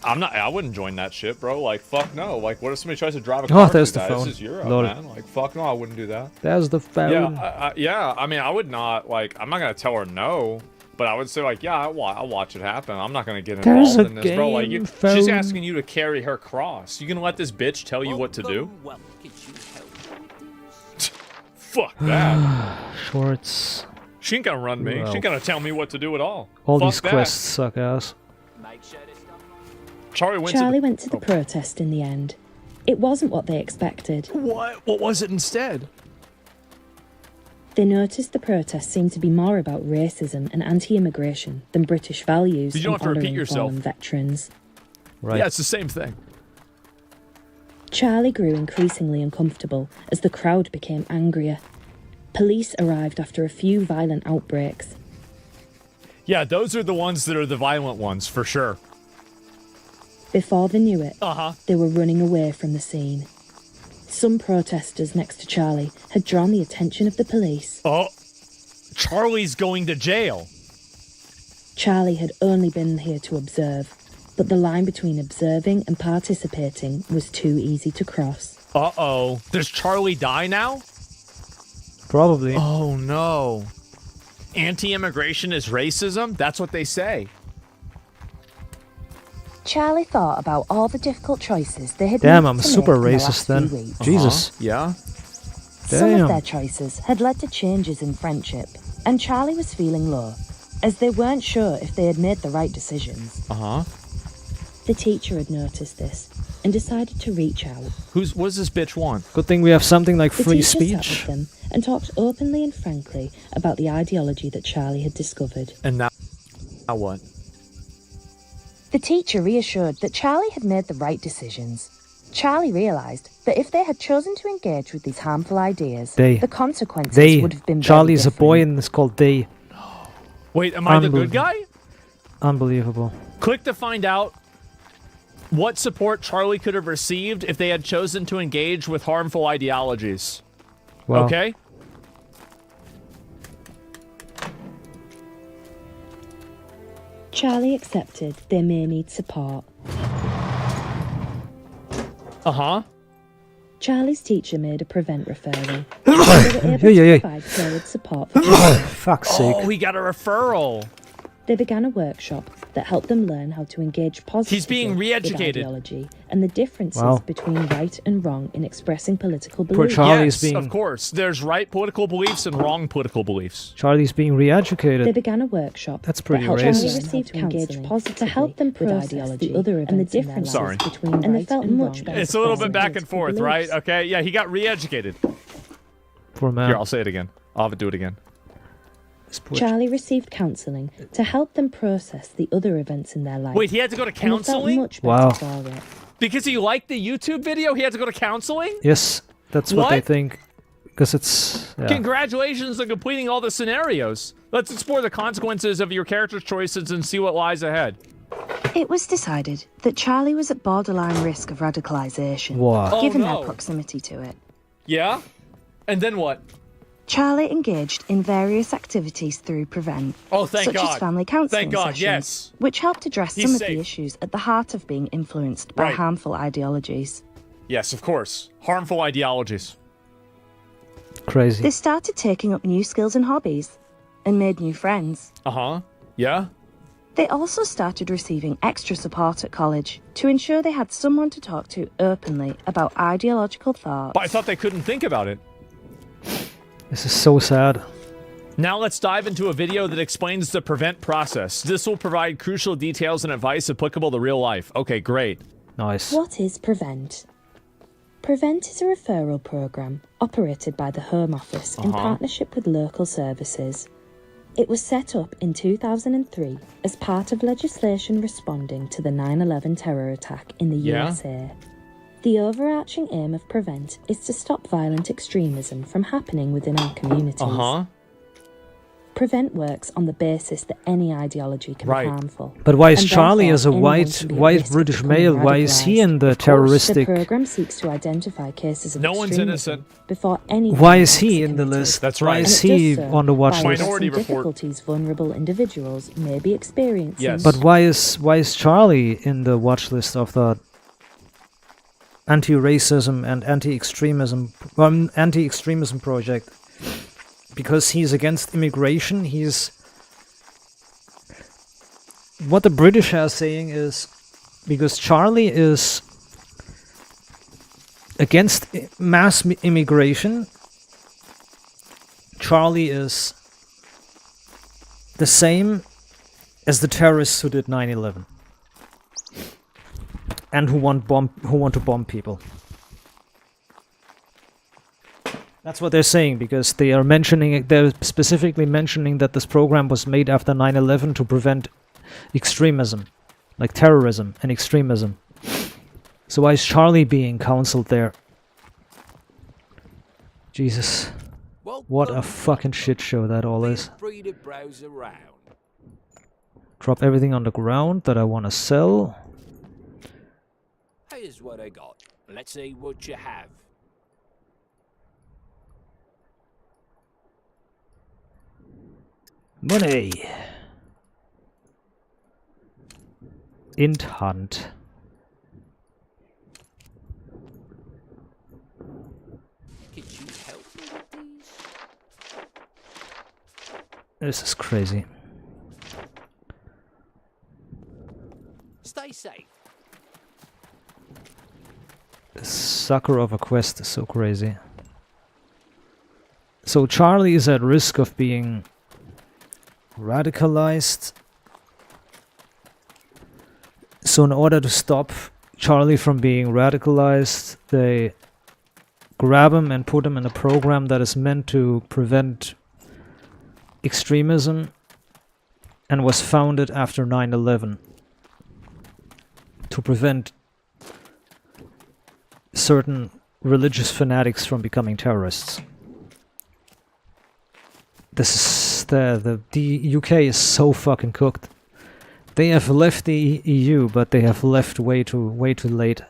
I wouldn't join that shit, bro. Like, fuck no. Like, what if somebody tries to drive a car through there's the that? phone. This is Europe, Lord. man. Like, fuck no, I wouldn't do that. There's the phone. Yeah, I mean, I would not, like, I'm not gonna tell her no, but I would say, like, yeah, I'll watch it happen. I'm not gonna get involved in this, bro. Like, she's asking you to carry her cross. You gonna let this bitch tell you what to do? Fuck that. Shorts. She ain't gonna run me. Well. She ain't gonna tell me what to do at all. All Fuck these that. quests suck ass. Charlie went to the protest in the end. It wasn't what they expected. What? What was it instead? They noticed the protest seemed to be more about racism and anti-immigration than British values You don't and have to repeat honouring yourself. fallen veterans. Right. Yeah, it's the same thing. Charlie grew increasingly uncomfortable as the crowd became angrier. Police arrived after a few violent outbreaks. Yeah, those are the ones that are the violent ones, for sure. Before they knew it, they were running away from the scene. Some protesters next to Charlie had drawn the attention of the police. Oh, Charlie's going to jail. Charlie had only been here to observe, but the line between observing and participating was too easy to cross. Uh-oh. Does Charlie die now? Probably. Oh, no. Anti-immigration is racism? That's what they say. Charlie thought about all the difficult choices they had Damn, made I'm to super make in the racist last then. few weeks. Jesus. Yeah? Some of their choices had led to changes in friendship, and Charlie was feeling low, as they weren't sure if they had made the right decisions. The teacher had noticed this and decided to reach out. What does this bitch want? Good thing we have something like The free teacher sat speech. with them and talked openly and frankly about the ideology that Charlie had discovered. And now what? The teacher reassured that Charlie had made the right decisions. Charlie realised that if they had chosen to engage with these harmful ideas, the consequences would have been Charlie's very a boy different. and it's called they. Wait, am I the good guy? Unbelievable. Click to find out what support Charlie could have received if they had chosen to engage with harmful ideologies. Well, Okay? Charlie accepted they may need support. Uh-huh. Charlie's teacher made a prevent referral. They were able to provide tailored support for children. Fuck's sake. Oh, he got a referral. They began a workshop that helped them learn how to engage positively He's being re-educated. with ideology and the differences Wow. between right and wrong in expressing political Poor beliefs. Charlie's Yes, being of course. There's right political beliefs and wrong political beliefs. Charlie's being They re-educated. began a workshop That's pretty that helped racist. Charlie receive counselling to help them process ideology the other events Sorry. and the differences between and they felt much better. It's a little bit back and expressing forth, beliefs. right? Okay, yeah, he got re-educated. Poor man. Here, I'll say it again. I'll have it do it again. This poor Charlie received counselling to help them process the other events in their life. Wait, he had to go to and they felt counseling? much better Wow. for it. Because he liked the YouTube video, he had to go to counseling? Yes, that's what they What? think. Because it's... Yeah. Congratulations on completing all the scenarios. Let's explore the consequences of your character's choices and see what lies ahead. It was decided that Charlie was at borderline risk of radicalisation, Wow. Oh, given no. their proximity to it. Yeah? And then what? Charlie engaged in various activities through Prevent, Oh, thank such God. as family counselling Thank God, sessions, yes. which helped address He's some of safe. the issues at the heart of being influenced by Right. harmful ideologies. Yes, of course. Harmful ideologies. Crazy. They started taking up new skills and hobbies, and made new friends. Uh-huh. Yeah? They also started receiving extra support at college to ensure they had someone to talk to openly about ideological thoughts. But I thought they couldn't think about it. This is so sad. Now let's dive into a video that explains the Prevent process. This will provide crucial details and advice applicable to real life. Okay, great. Nice. What is Prevent? Prevent is a referral program operated by the Home Office in partnership with local services. It was set up in 2003 as part of legislation responding to the 9/11 terror attack in the USA. The overarching aim of Prevent is to stop violent extremism from happening within our communities. Uh-huh. Prevent works on the basis that any ideology can Right. be harmful. But why is and Charlie, therefore as a anyone white can be at white risk of British becoming male, why is he radicalised? in the The terroristic... program seeks to identify cases of No one's extremism innocent. before any Why is he violence in the committed. list? That's Why right. is And it he does so on the watch by list? Minority addressing report. difficulties vulnerable individuals may be experiencing. Yes. But why is Charlie in the watch list of the anti-racism and anti-extremism project? Because he's against immigration. He's what the British are saying is because Charlie is against mass immigration. Charlie is the same as the terrorists who did 9/11 and who want to bomb people. That's what they're saying, because they are mentioning, they're specifically mentioning that this program was made after 9/11 to prevent extremism, like terrorism and extremism. So why is Charlie being counseled there? Jesus, what a fucking shit show that all is. Free to browse around. Drop everything on the ground that I want to sell. Here's what I got. Let's see what you have. Money. Int hunt. Could you help me with these? This is crazy. Stay safe. This sucker of a quest is so crazy. So Charlie is at risk of being radicalized. So in order to stop Charlie from being radicalized, they grab him and put him in a program that is meant to prevent extremism and was founded after 9/11 to prevent certain religious fanatics from becoming terrorists. This is the UK is so fucking cooked. They have left the EU, but they have left way too late.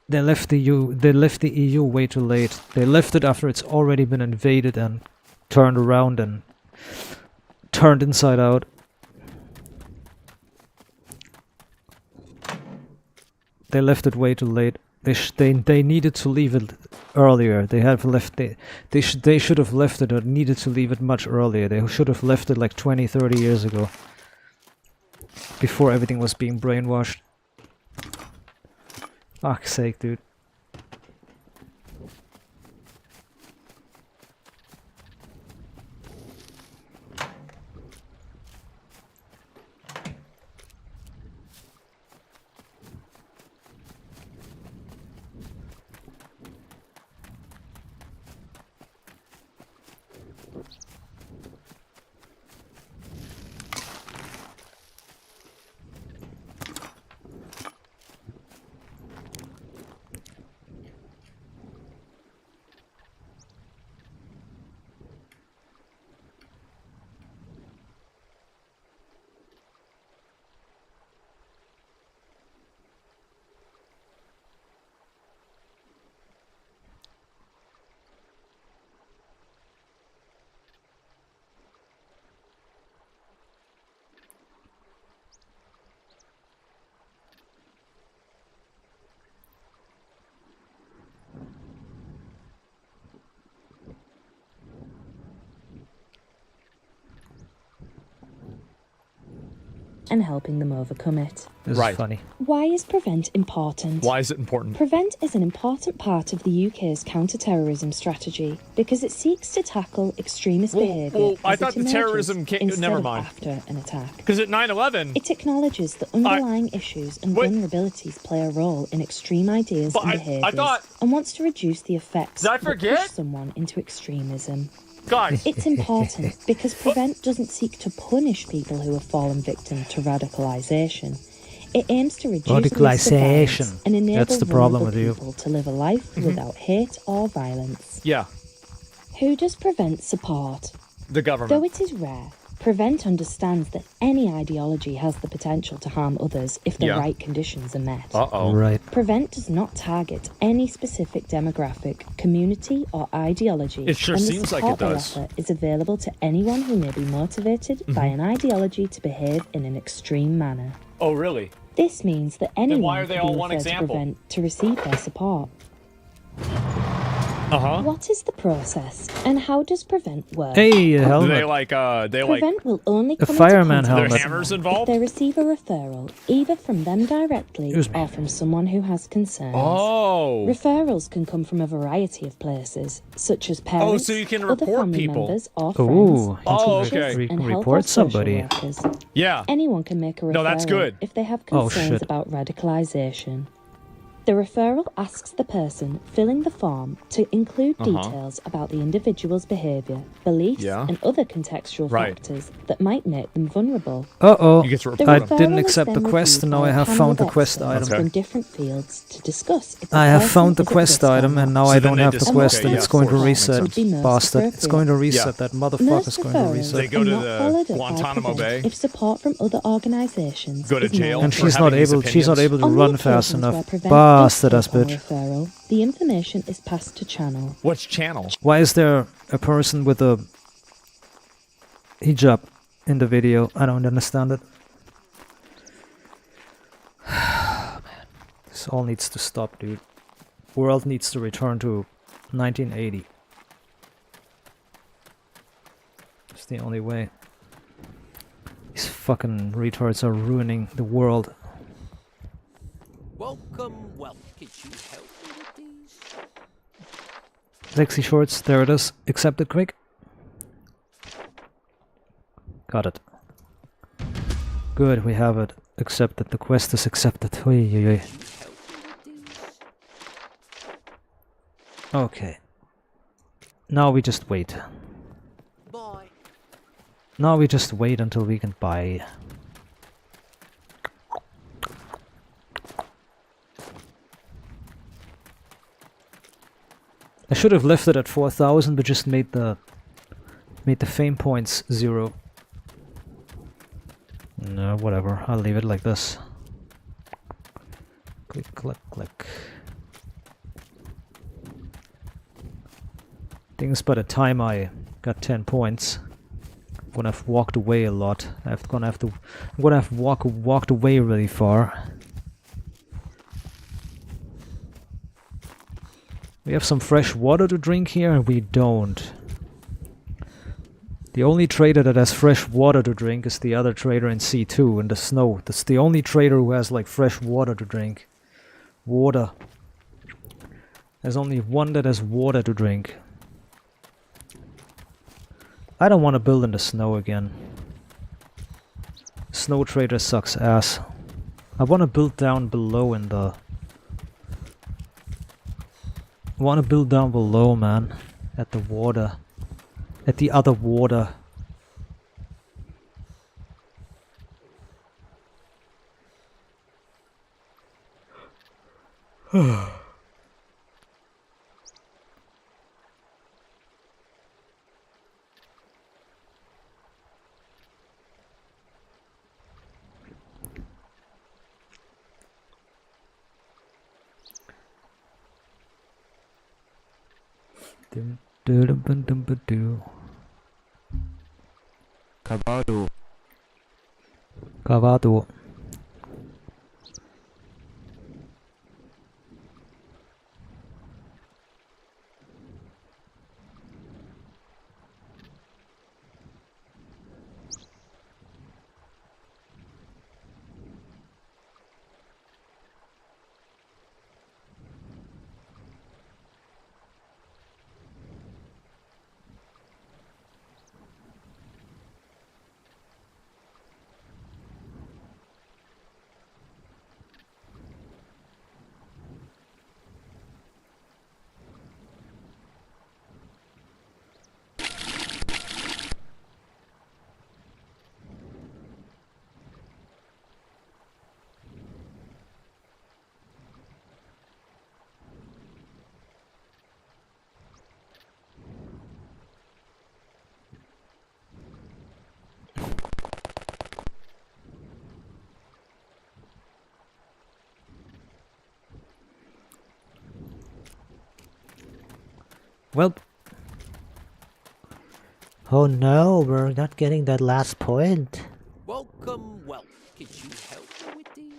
They left the EU way too late. They left it after it's already been invaded and turned around and turned inside out. They left it way too late. They needed to leave it earlier. They should have left it, or needed to leave it much earlier. They should have left it like 20-30 years ago, before everything was being brainwashed. Fuck's sake, dude. And helping them overcome it. This is funny. Why is Prevent important? Why is it important? Prevent is an important part of the UK's counter-terrorism strategy because it seeks to tackle extremist behaviour. I thought the terrorism came. Never mind. After an attack. Because at 9/11, it acknowledges that underlying issues and vulnerabilities play a role in extreme ideas and behaviours, and wants to reduce the effects that push someone into extremism. Guys. It's important because Prevent doesn't seek to punish people who have fallen victim to radicalisation. It aims to reduce radicalisation and enable vulnerable people to live a life without hate or violence. Yeah. Who does Prevent support? The government. Though it is rare, Prevent understands that any ideology has the potential to harm others if the right conditions are met. Right. Prevent does not target any specific demographic, community, or ideology. It sure seems like it does. The offer is available to anyone who may be motivated by an ideology to behave in an extreme manner. Oh, really? This means that anyone why are they can all be one referred to example? Prevent to receive their support. What is the process, and how does Prevent work? Hey, Do helmet. Prevent will only a come fireman into helmet. contact hammers with involved? if they receive a referral, either from them directly or from someone who has concerns. Oh. Referrals can come from a variety of places, such as parents, so you can other report family people. members or friends, okay. We and can health report or social somebody. workers. Yeah. Anyone can make a referral that's good. if they have Oh, concerns shit. about radicalisation. The referral asks the person filling the form to include details about the individual's behaviour, beliefs, and other contextual factors that might make them vulnerable. Uh-oh. You get to The report I them. didn't referral accept is the then quest, reviewed and now by I a have panel found the of quest experts item. from different fields to discuss if the I have person found the is at quest risk or item, not. and now So I then don't they have the just- quest, okay, and yeah, it's going to of course. reset. Would be most Bastard. It's going to reset. Yeah. That Most motherfucker's going to referrals reset. They go are to not the followed up by Guantanamo Prevent Bay? if support from other organisations Go to is jail? not And for she's having not these able. She's not opinions? able to On the run fast occasions enough. where Prevent Bastard does ass take on bitch. referral, the information is passed to channel. Which channel? Why is there a person with a hijab in the video? I don't understand it. Man, this all needs to stop, dude. World needs to return to 1980. It's the only way. These fucking retards are ruining the world. Welcome. Could you help me with these? Lexi shorts, there it is. Accept it quick. Got it. Good, we have it. Accepted. The quest is accepted. Oy, oy, oy. Okay. Now we just wait. Bye. Now we just wait until we can buy. I should have left it at 4,000, but just made the fame points 0. No, whatever. I'll leave it like this. Click, click, click. Things by the time I got 10 points. gonna have walked away a lot. I'm gonna have walked away really far. We have some fresh water to drink here, and we don't. The only trader that has fresh water to drink is the other trader in C2 in the snow. That's the only trader who has like fresh water to drink. Water. There's only one that has water to drink. I don't want to build in the snow again. Snow trader sucks ass. I want to build down below in the... I want to build down below, man. At the water. At the other water. Dum dum dum dum dum dum. Cavado. Cavado. Well. Oh no, we're not getting that last point. Welcome, well. Could you help me with these?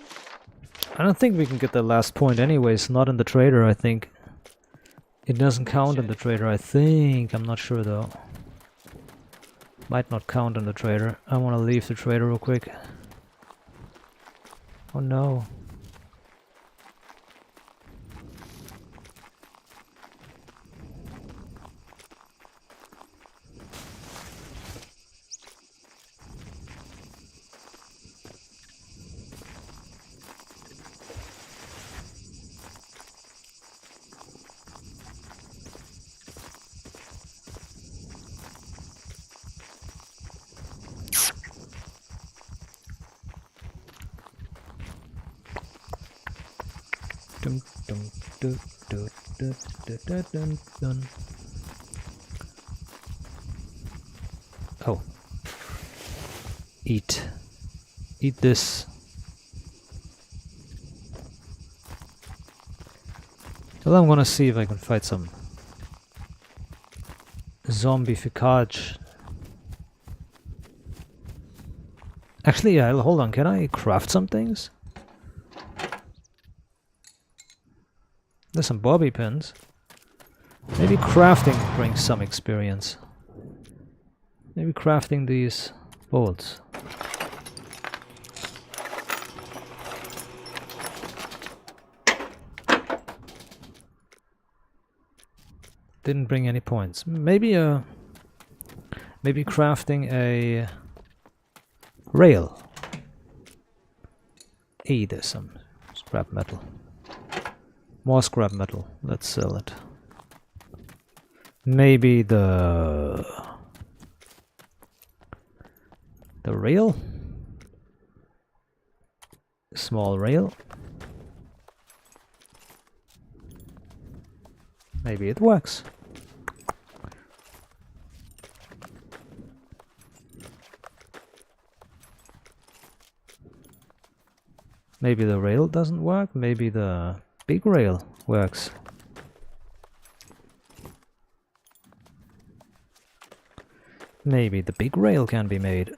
I don't think we can get the last point anyways, not in the trader, I think. It doesn't count in the trader, I think. I'm not sure though. Might not count in the trader. I want to leave the trader real quick. Oh no. Dum, dum, dum, dum, dum, dum, dum, dum, dum. Oh. Eat. Eat this. Well, I'm gonna see if I can fight some zombificage. Actually, yeah, hold on, can I craft some things? There's some bobby pins. Maybe crafting brings some experience. Maybe crafting these bolts. Didn't bring any points. Maybe crafting a rail. Hey, there's some scrap metal. More scrap metal. Let's sell it. Maybe the rail? Small rail? Maybe it works. Maybe the rail doesn't work, maybe the big rail works. Maybe the big rail can be made.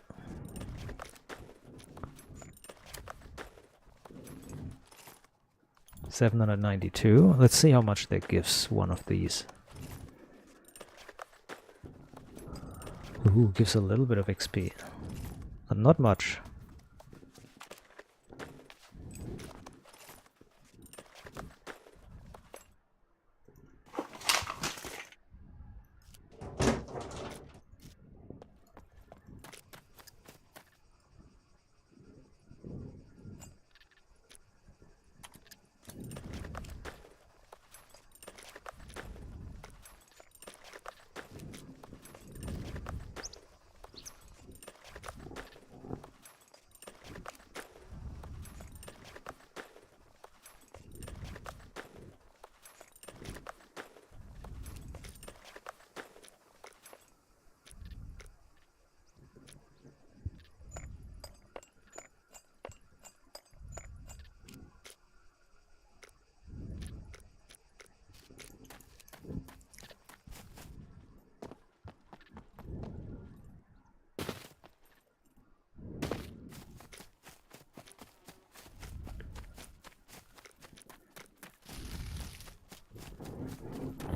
$792. Let's see how much that gives one of these. Ooh, gives a little bit of XP. But not much.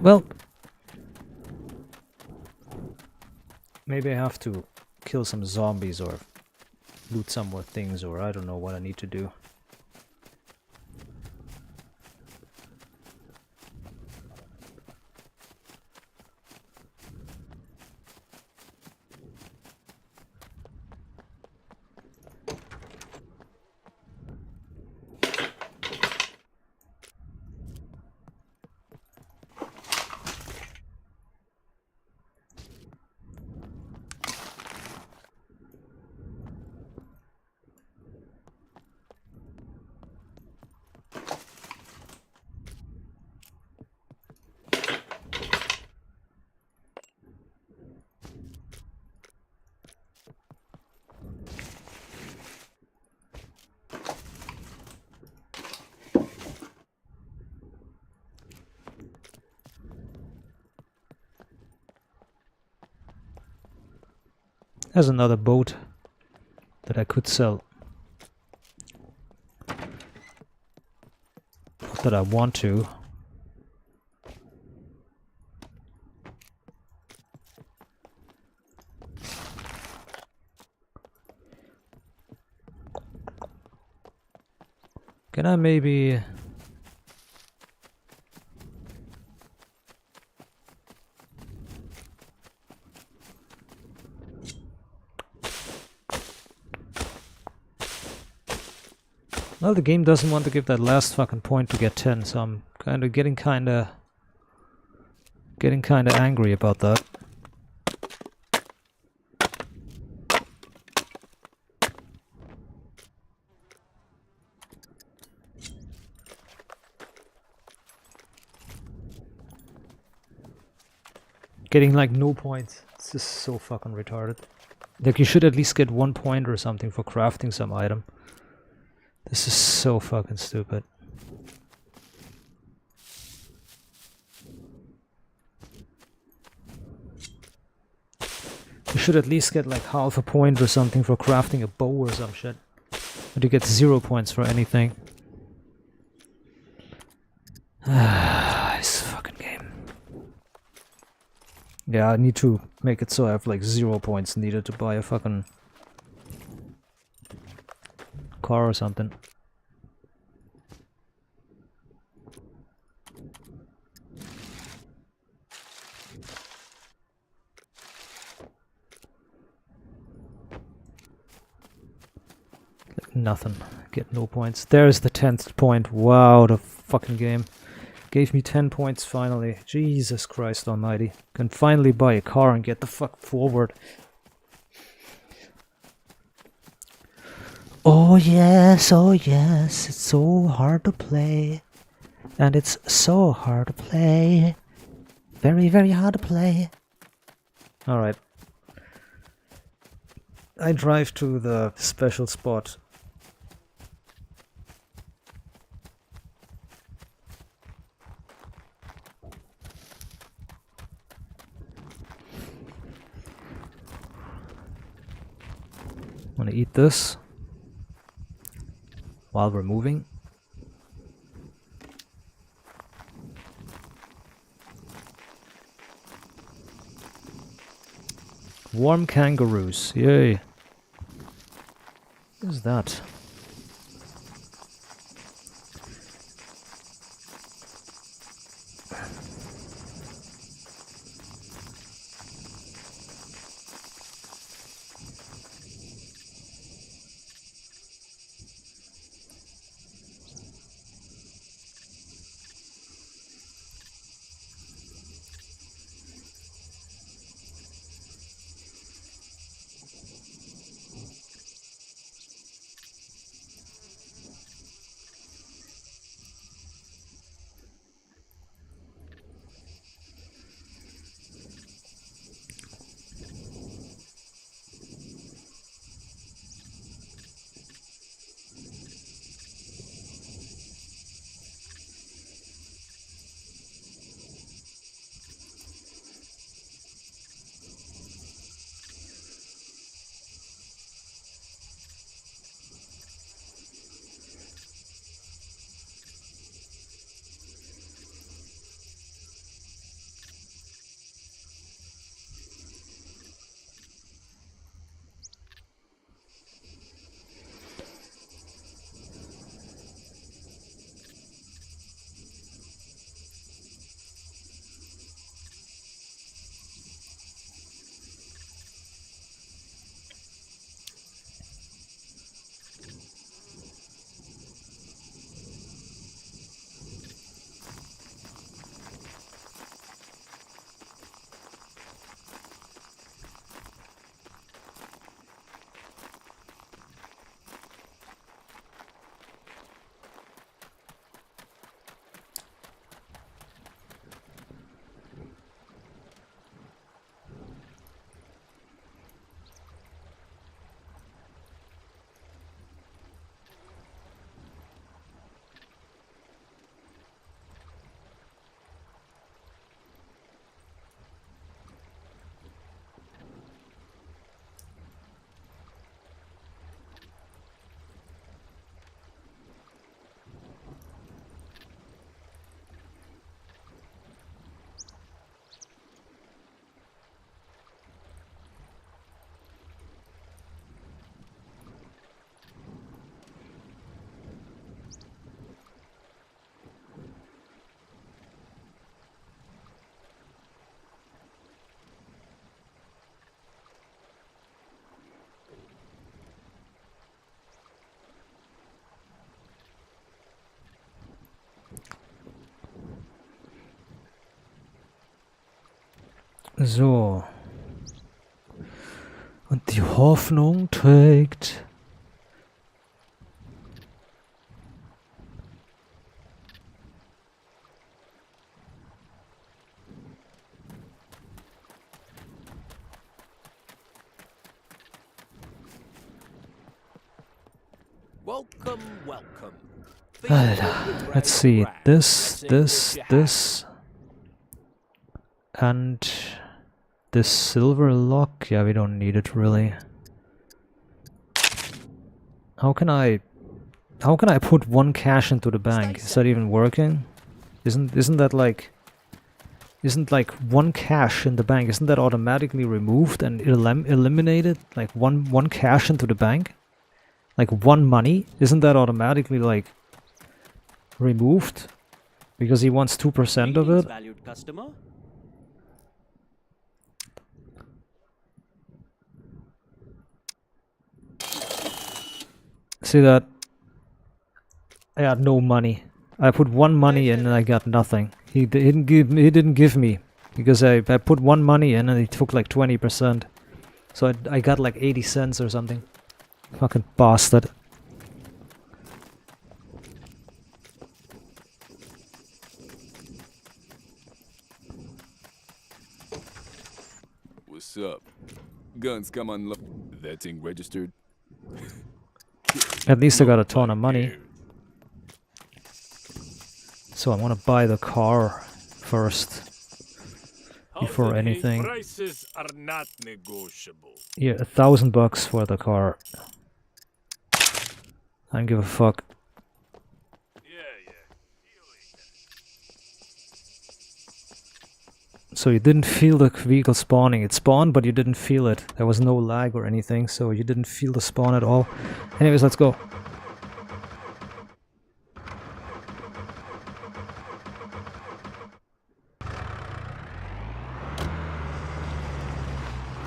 Well, maybe I have to kill some zombies or loot some more things, or I don't know what I need to do. There's another boat that I could sell. Not that I want to. Can I maybe... Well, the game doesn't want to give that last fucking point to get 10, so I'm getting kinda angry about that. Getting like no points. It's just so fucking retarded. Like you should at least get 1 point or something for crafting some item. This is so fucking stupid. You should at least get like half a point or something for crafting a bow or some shit. But you get 0 points for anything. This fucking game. Yeah, I need to make it so I have like 0 points needed to buy a fucking car or something. Like nothing. Get no points. There's the 10th point. Wow, the fucking game gave me 10 points finally. Jesus Christ almighty. Can finally buy a car and get the fuck forward. Oh yes, it's so hard to play. And it's so hard to play. Very, very hard to play. Alright. I drive to the special spot. Wanna eat this while we're moving. Warm kangaroos, yay. What is that? So. Und die Hoffnung trägt. Welcome, welcome. Alter, let's see. This. And this silver lock, yeah, we don't need it really. How can I put one cash into the bank? Is that even working? Isn't that like one cash in the bank? Isn't that automatically removed and eliminated? Like one cash into the bank, like one money. Isn't that automatically like removed because he wants 2% of it? Valued customer. See that? I had no money. I put one money in and I got nothing. He didn't give me because I put one money in and he took like 20%. So I got like 80 cents or something. Fucking bastard. What's up? Guns come on. That thing registered. At least I got a ton of money. So I want to buy the car first before anything. Prices are not negotiable. Yeah, $1,000 for the car. I don't give a fuck. So you didn't feel the vehicle spawning. It spawned, but you didn't feel it. There was no lag or anything, so you didn't feel the spawn at all. Anyways, let's go.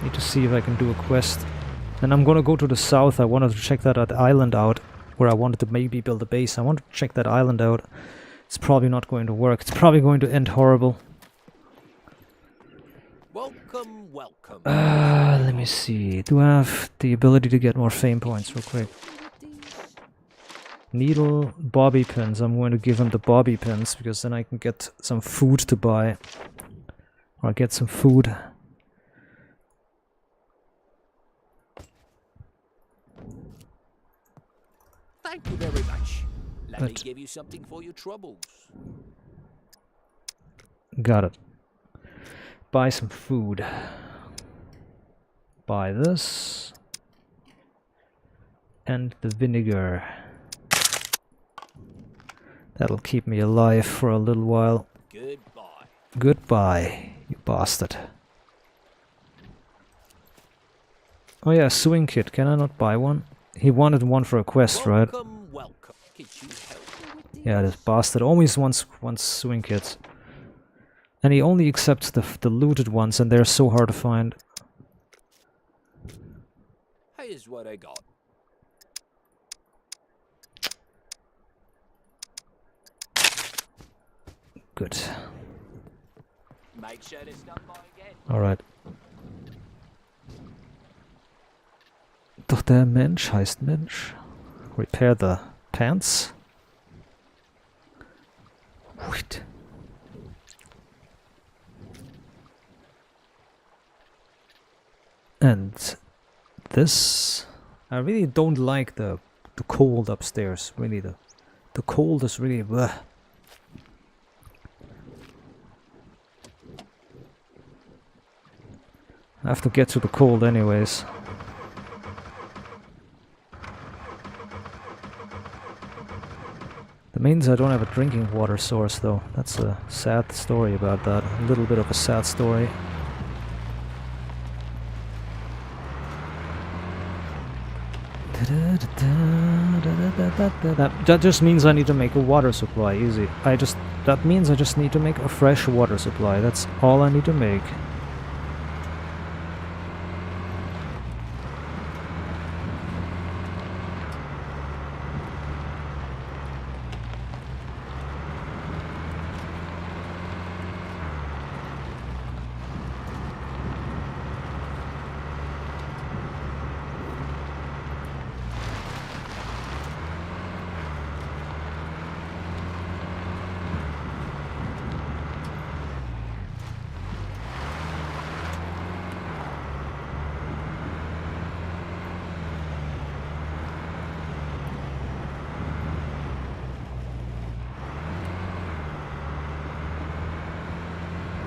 Need to see if I can do a quest. Then I'm gonna go to the south. I wanted to check that island out, where I wanted to maybe build a base. I want to check that island out. It's probably not going to work. It's probably going to end horrible. Welcome, welcome. Let me see. Do I have the ability to get more fame points real quick? Needle, bobby pins. I'm going to give him the bobby pins because then I can get some food to buy. Or get some food. Thank you very much. Let me give you something for your troubles. Got it. Buy some food. Buy this. And the vinegar. That'll keep me alive for a little while. Goodbye. Goodbye, you bastard. Oh yeah, sewing kit. Can I not buy one? He wanted one for a quest, right? Welcome. Could you help me with this? Yeah, this bastard always wants sewing kits. And he only accepts the looted ones, and they're so hard to find. Here's what I got. Good. Make sure it's done by again. Alright. Doch der Mensch heißt Mensch. Repair the pants. Wait. And this, I really don't like the cold upstairs. Really, the cold is really bleh. I have to get to the cold anyways. That means I don't have a drinking water source though. That's a sad story about that. A little bit of a sad story. That just means I need to make a water supply, easy. That means I just need to make a fresh water supply. That's all I need to make.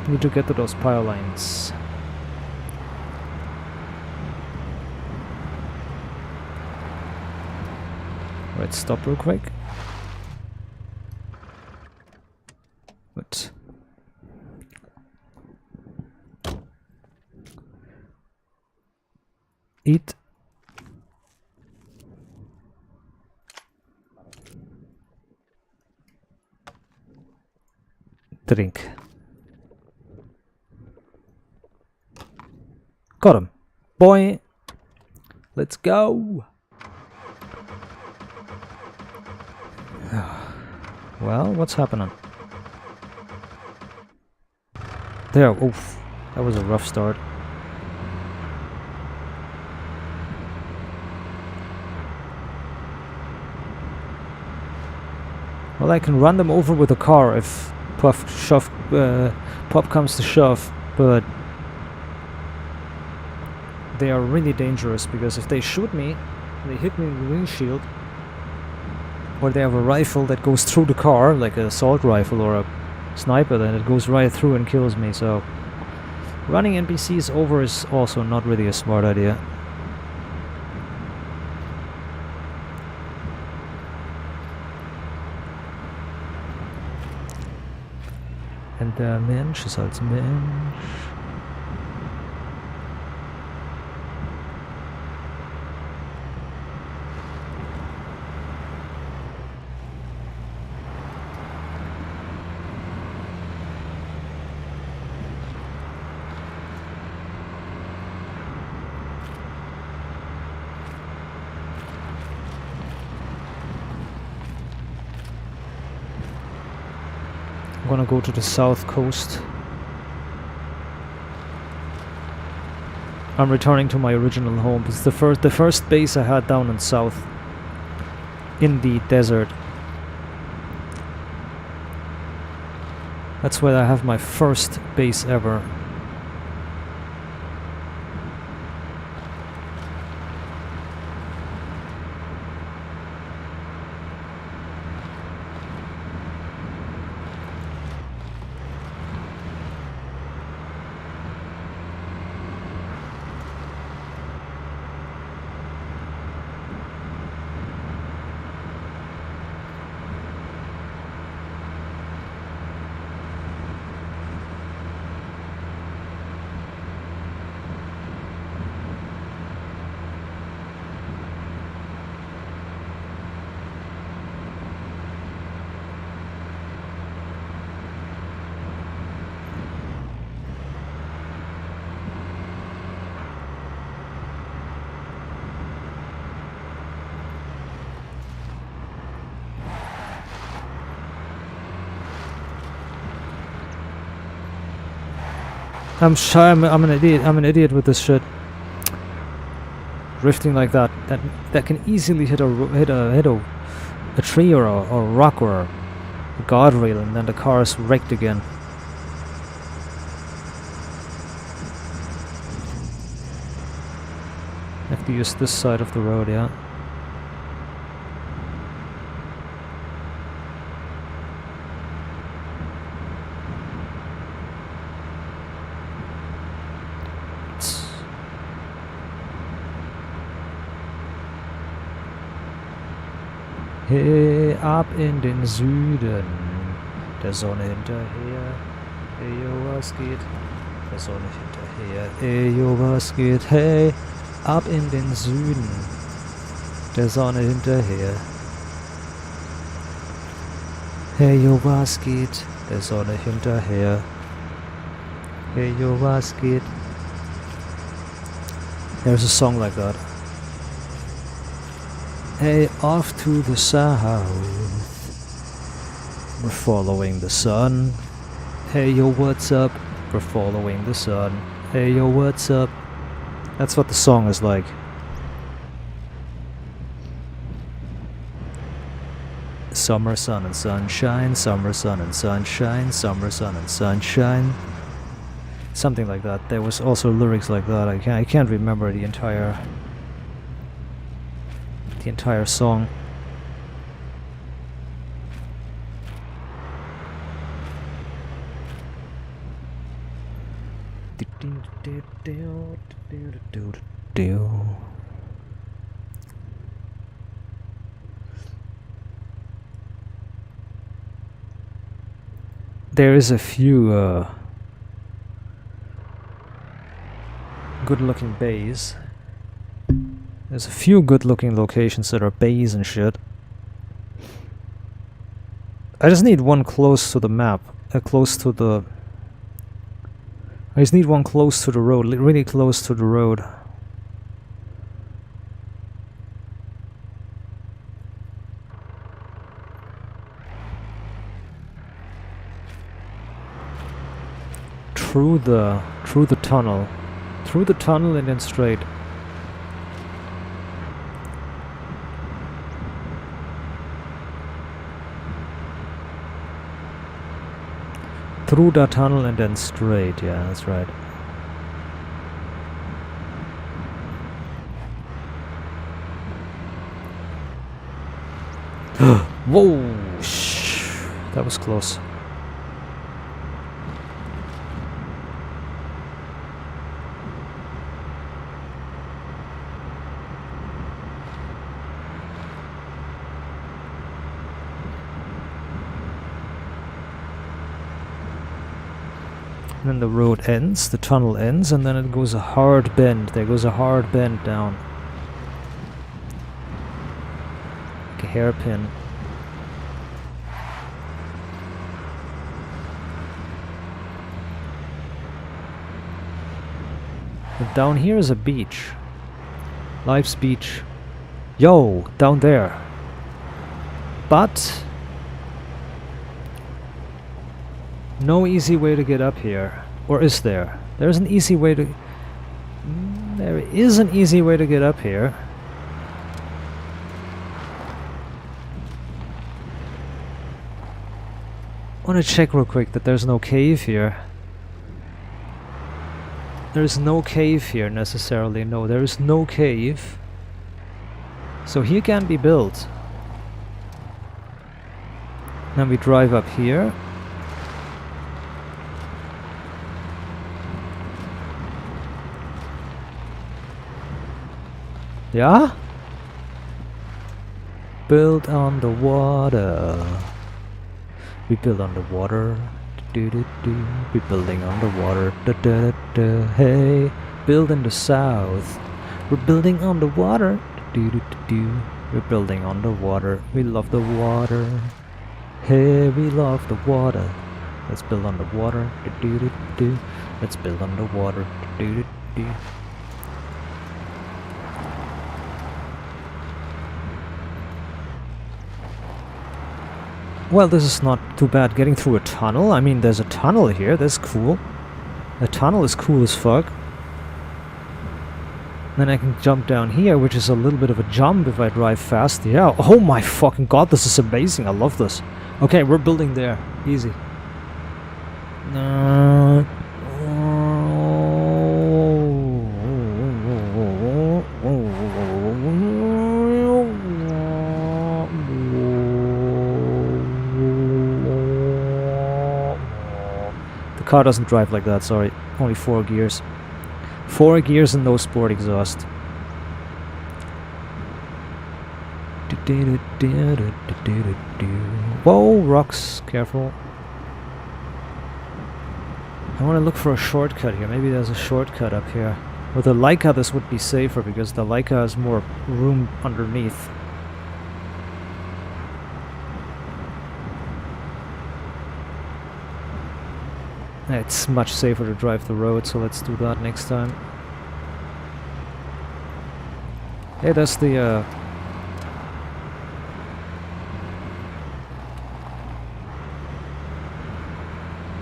Need to get to those power lines. Right, stop real quick. But eat. Drink. Got him. Boy. Let's go. Well, what's happening? There. Oof. That was a rough start. Well, I can run them over with a car if pop comes to shove, but they are really dangerous because if they shoot me, they hit me in the windshield, or they have a rifle that goes through the car, like an assault rifle or a sniper, then it goes right through and kills me, so running NPCs over is also not really a smart idea. Und der Mensch ist als Mensch. I'm gonna go to the south coast. I'm returning to my original home. It's the first base I had down in south, in the desert. That's where I have my first base ever. I'm shy. I'm an idiot. I'm an idiot with this shit. Drifting like that can easily hit a tree or a rock or a guardrail, and then the car is wrecked again. I have to use this side of the road, yeah. Hey, ab in den Süden, der Sonne hinterher. Hey, yo, was geht? Der Sonne hinterher. Hey, yo, was geht? Hey, ab in den Süden, der Sonne hinterher. Hey, yo, was geht? Der Sonne hinterher. Hey, yo, was geht? There's a song like that. Hey, off to the south, we're following the sun. Hey, yo, what's up? We're following the sun. Hey, yo, what's up? That's what the song is like. Summer sun and sunshine, summer sun and sunshine, summer sun and sunshine. Something like that. There was also lyrics like that. I can't remember the entire song. There is a few good-looking bays. There's a few good-looking locations that are bays and shit. I just need one close to the map, I just need one close to the road, really close to the road. Through the tunnel. Through the tunnel and then straight. Through the tunnel and then straight, yeah, that's right. Whoa! That was close. And then the road ends, the tunnel ends, and then it goes a hard bend. There goes a hard bend down. Like a hairpin. And down here is a beach. Life's beach. Yo, down there. But no easy way to get up here. Or is there? There's an easy way to... There is an easy way to get up here. I want to check real quick that there's no cave here. There's no cave here necessarily. No, there is no cave. So here can be built. Then we drive up here. Yeah? Build on the water. We build on the water. Do do do. We're building on the water. Da da da da. Hey, build in the south. We're building on the water. Do do do do. We're building on the water. We love the water. Hey, we love the water. Let's build on the water. Do do do do. Let's build on the water. Do do do. Well, this is not too bad getting through a tunnel. I mean, there's a tunnel here. That's cool. The tunnel is cool as fuck. Then I can jump down here, which is a little bit of a jump if I drive fast. Yeah. Oh my fucking god, this is amazing. I love this. Okay, we're building there. Easy. The car doesn't drive like that, sorry. Only 4 gears. 4 gears and no sport exhaust. Whoa, rocks, careful. I want to look for a shortcut here. Maybe there's a shortcut up here. With the Leica this would be safer because the Leica has more room underneath. It's much safer to drive the road, so let's do that next time. Hey, that's the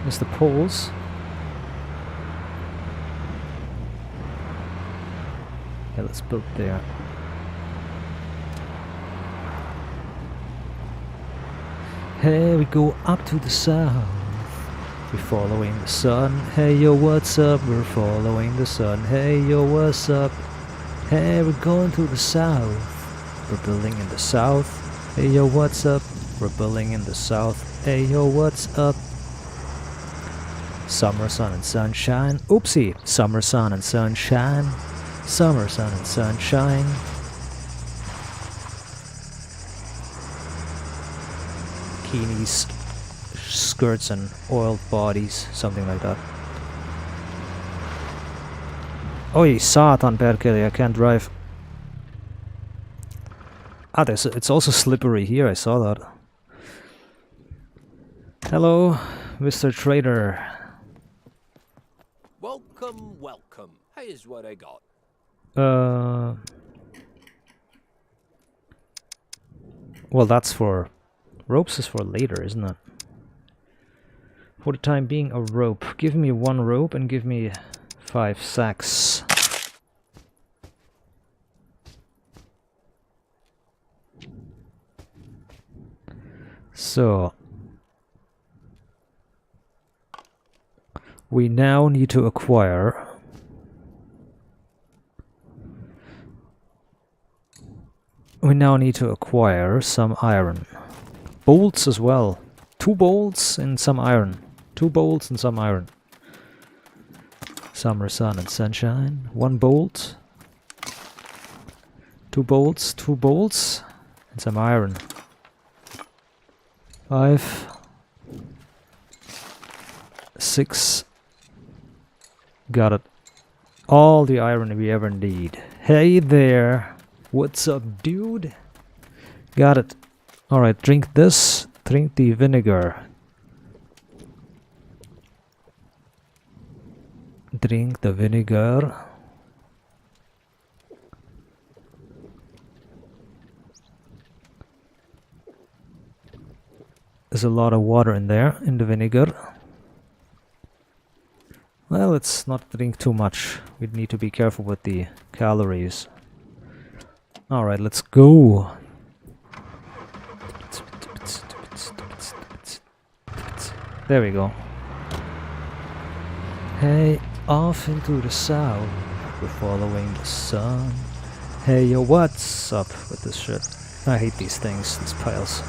there's the poles. Yeah, let's build there. Hey, we go up to the south. We're following the sun. Hey yo, what's up? We're following the sun. Hey yo, what's up? Hey, we're going to the south. We're building in the south. Hey yo, what's up? We're building in the south. Hey yo, what's up? Summer sun and sunshine. Oopsie. Summer sun and sunshine. Summer sun and sunshine. Bikinis, skirts and oiled bodies, something like that. Oi, saatan perkele, I can't drive. Ah, it's also slippery here, I saw that. Hello, Mr. Trader. Welcome, welcome. Here's what I got. Well, that's for... Ropes is for later, isn't it? For the time being, a rope. Give me 1 rope and give me 5 sacks. So... we now need to acquire... some iron. Bolts as well. 2 bolts and some iron. 2 bolts and some iron. Summer sun and sunshine. 1 bolt. 2 bolts, 2 bolts, and some iron. 5, 6, Got it. All the iron we ever need. Hey there. What's up, dude? Got it. Alright, drink this. Drink the vinegar. Drink the vinegar. There's a lot of water in there, in the vinegar. Well, let's not drink too much. We need to be careful with the calories. Alright, let's go. There we go. Hey, off into the south. We're following the sun. Hey, yo, what's up with this shit? I hate these things, these piles.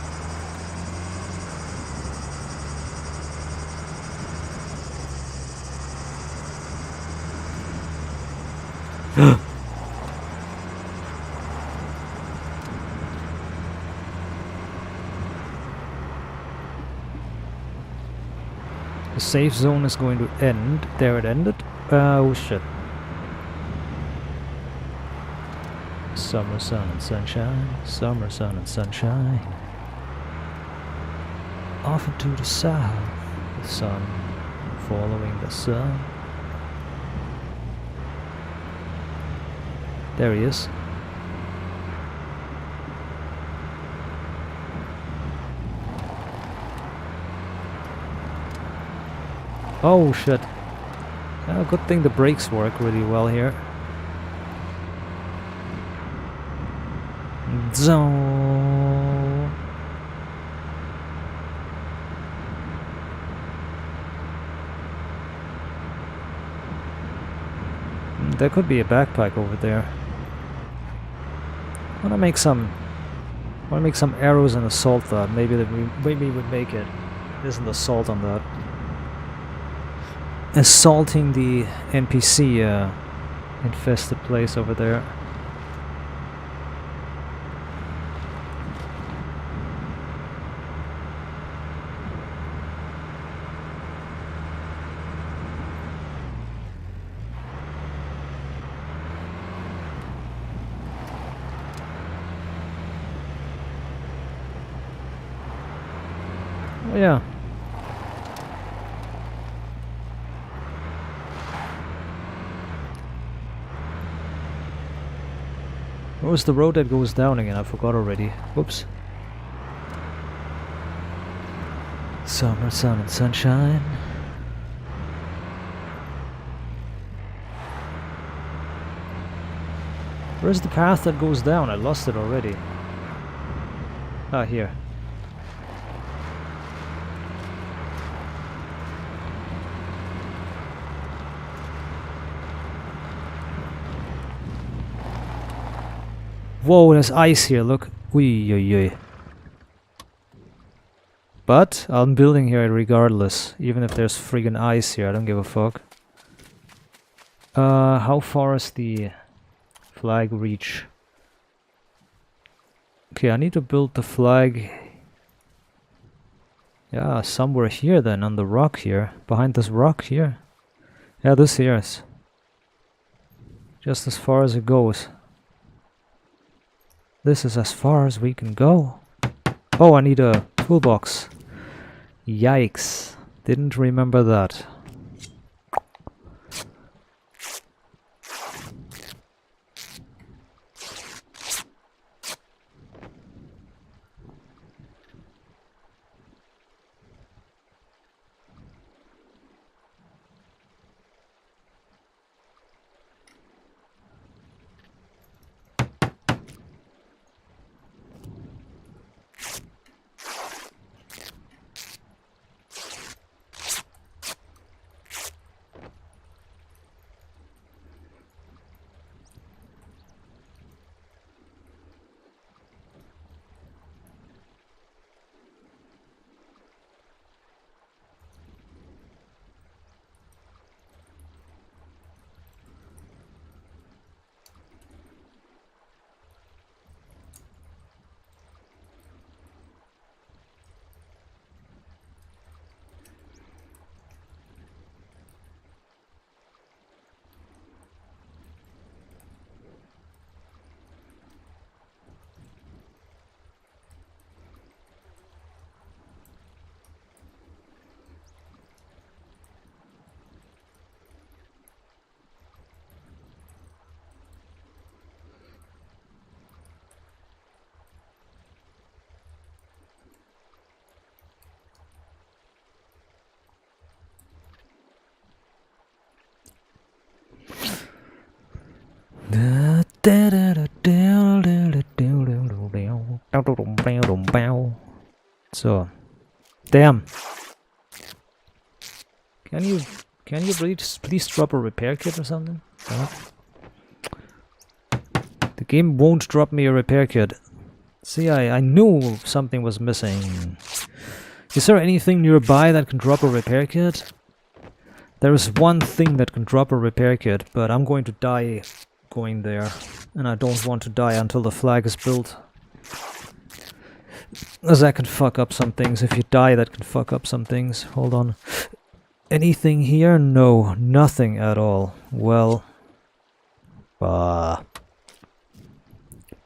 The safe zone is going to end. There it ended. Oh shit. Summer sun and sunshine. Summer sun and sunshine. Off into the south. The sun following the sun. There he is. Oh shit. Good thing the brakes work really well here. Zone. There could be a backpack over there. I wanna make some arrows and assault that. Maybe we would make it. There's an assault on that. Assaulting the NPC infested place over there. Oh yeah. Where was the road that goes down again? I forgot already. Whoops. Summer, sun and sunshine. Where's the path that goes down? I lost it already. Ah, here. Whoa, there's ice here, look. Ui. But I'm building here regardless, even if there's friggin' ice here, I don't give a fuck. How far is the flag reach? Okay, I need to build the flag. Yeah, somewhere here then, on the rock here. Behind this rock here. Yeah, this here is just as far as it goes. This is as far as we can go. Oh, I need a toolbox. Yikes. Didn't remember that. So, damn. Can you please drop a repair kit or something? The game won't drop me a repair kit. See, I knew something was missing. Is there anything nearby that can drop a repair kit? There is one thing that can drop a repair kit, but I'm going to die going there. And I don't want to die until the flag is built. As that can fuck up some things. If you die, that can fuck up some things. Hold on. Anything here? No, nothing at all. Well...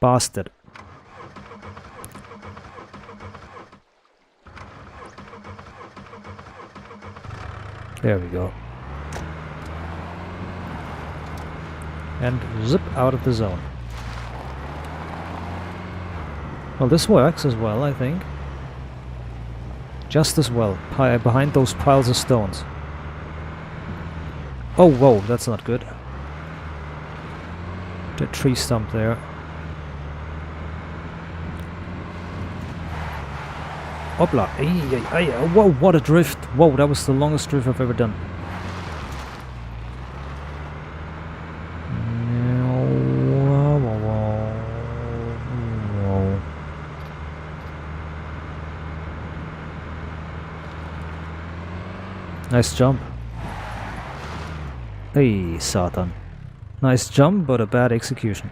bastard. There we go. And zip out of the zone. Well, this works as well, I think. Just as well. Behind those piles of stones. Oh, whoa, that's not good. The tree stump there. Hopla. Whoa, what a drift. Whoa, that was the longest drift I've ever done. Nice jump. Hey, Satan. Nice jump, but a bad execution.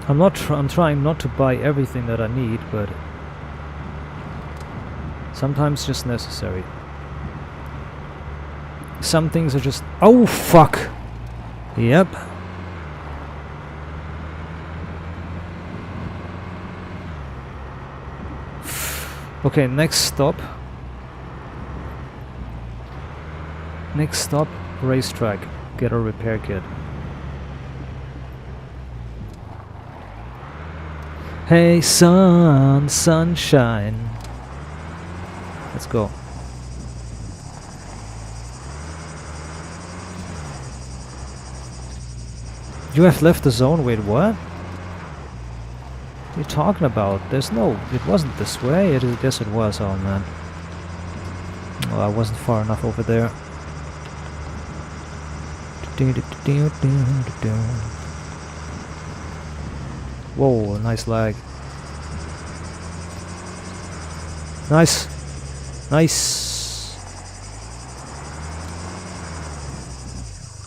I'm trying not to buy everything that I need, but sometimes just necessary. Some things are just... Oh, fuck! Yep. Okay, next stop. Next stop, racetrack. Get a repair kit. Hey, sunshine. Let's go. You have left the zone? Wait, what? What are you talking about? There's no... It wasn't this way. Yes, it was. Oh, man. Oh, I wasn't far enough over there. Whoa, nice lag. Nice. Nice.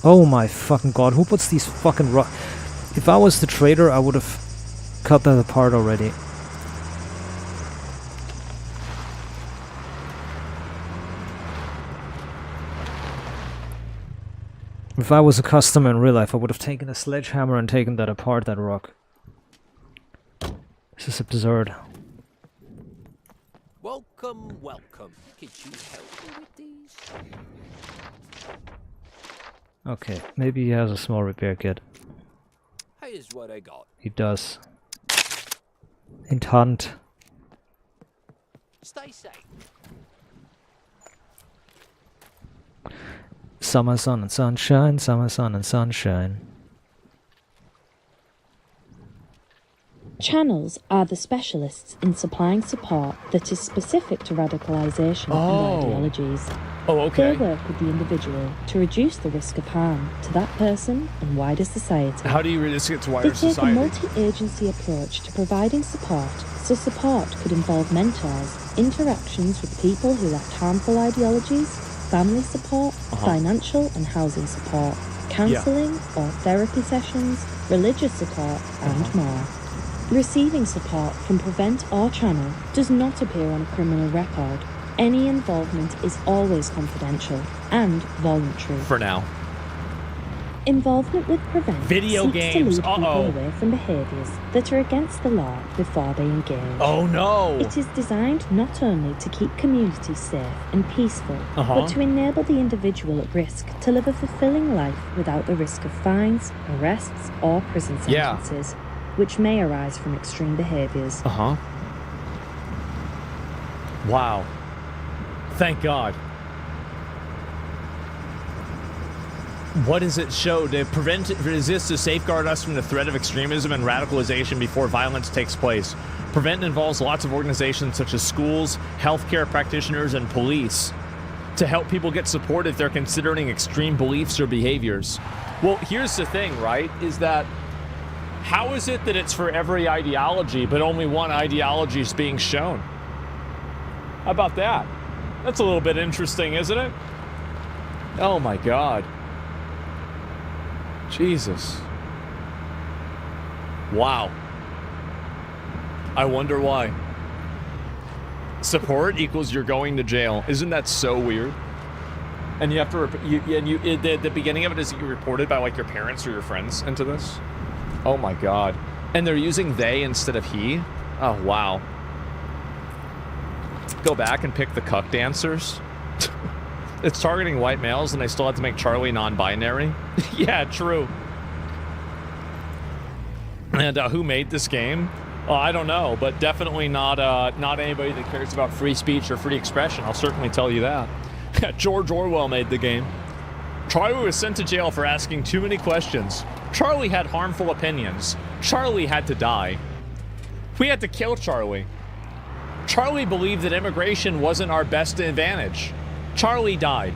Oh my fucking god, who puts these fucking rock... If I was the trader, I would have cut that apart already. If I was a customer in real life, I would have taken a sledgehammer and taken that apart, that rock. This is absurd. Welcome, welcome. Could you help me with these? Okay, maybe he has a small repair kit. Here's what I got. He does. Int hunt. Stay safe. Summer sun and sunshine, summer sun and sunshine. Channels are the specialists in supplying support that is specific to radicalisation and ideologies. Oh, okay. They work with the individual to reduce the risk of harm to that person and wider society. How do you reduce it to They wider take society? a multi-agency approach to providing support, so support could involve mentors, interactions with people who lack harmful ideologies, family support, financial and housing support, counselling or therapy sessions, religious support, and more. Receiving support from Prevent or Channel does not appear on a criminal record. Any involvement is always confidential and voluntary. For now. Involvement with Prevent Video seeks games, to lead people uh-oh. away from behaviours that are against the law before they engage. Oh no! It is designed not only to keep communities safe and peaceful, Uh-huh. but to enable the individual at risk to live a fulfilling life without the risk of fines, arrests, or prison Yeah. sentences, which may arise from extreme behaviours. Uh-huh. Wow. Thank God. What does it show? To prevent, resist, to safeguard us from the threat of extremism and radicalization before violence takes place. Prevent involves lots of organizations such as schools, healthcare practitioners, and police to help people get support if they're considering extreme beliefs or behaviors. Well, here's the thing, right? Is that how is it that it's for every ideology, but only one ideology is being shown? How about that? That's a little bit interesting, isn't it? Oh my God. Jesus. Wow. I wonder why. Support equals you're going to jail. Isn't that so weird? And you have to, the beginning of it is that you're reported by like your parents or your friends into this. Oh my God. And they're using they instead of he. Oh, wow. Go back and pick the cuck dancers. It's targeting white males and they still have to make Charlie non-binary. Yeah, true. And who made this game? I don't know, but definitely not anybody that cares about free speech or free expression. I'll certainly tell you that. George Orwell made the game. Charlie was sent to jail for asking too many questions. Charlie had harmful opinions. Charlie had to die. We had to kill Charlie. Charlie believed that immigration wasn't our best advantage. Charlie died.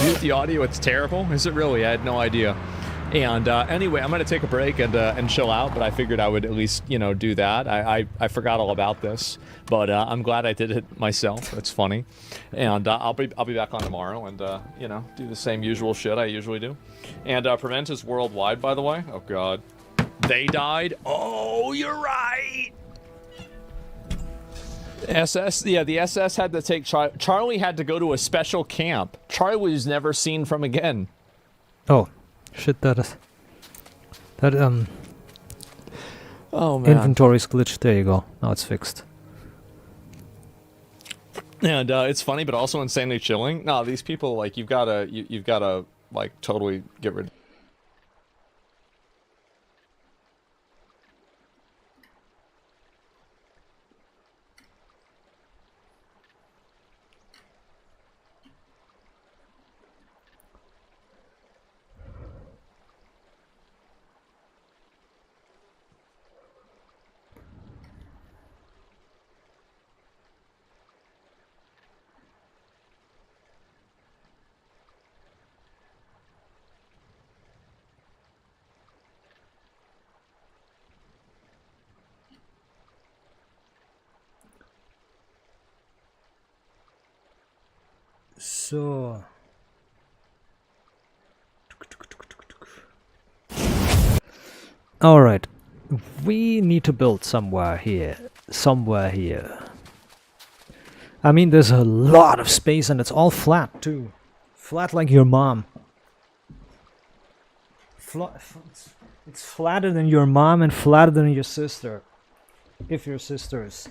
Mute the audio, it's terrible. Is it really? I had no idea. And anyway, I'm going to take a break and chill out, but I figured I would at least, you know, do that. I forgot all about this, but I'm glad I did it myself. It's funny. And I'll be back on tomorrow and, you know, do the same usual shit I usually do. And Prevent is worldwide, by the way. Oh, God. They died? Oh, you're right! SS, yeah, the SS had to take Charlie had to go to a special camp. Charlie was never seen from again. Oh, shit! That oh man, inventory's glitched. There you go. Now it's fixed. And it's funny, but also insanely chilling. No, these people like you've gotta like totally get rid. So. Alright. We need to build somewhere here. Somewhere here. I mean, there's a lot of space and it's all flat too. Flat like your mom. It's flatter than your mom and flatter than your sister. If your sister is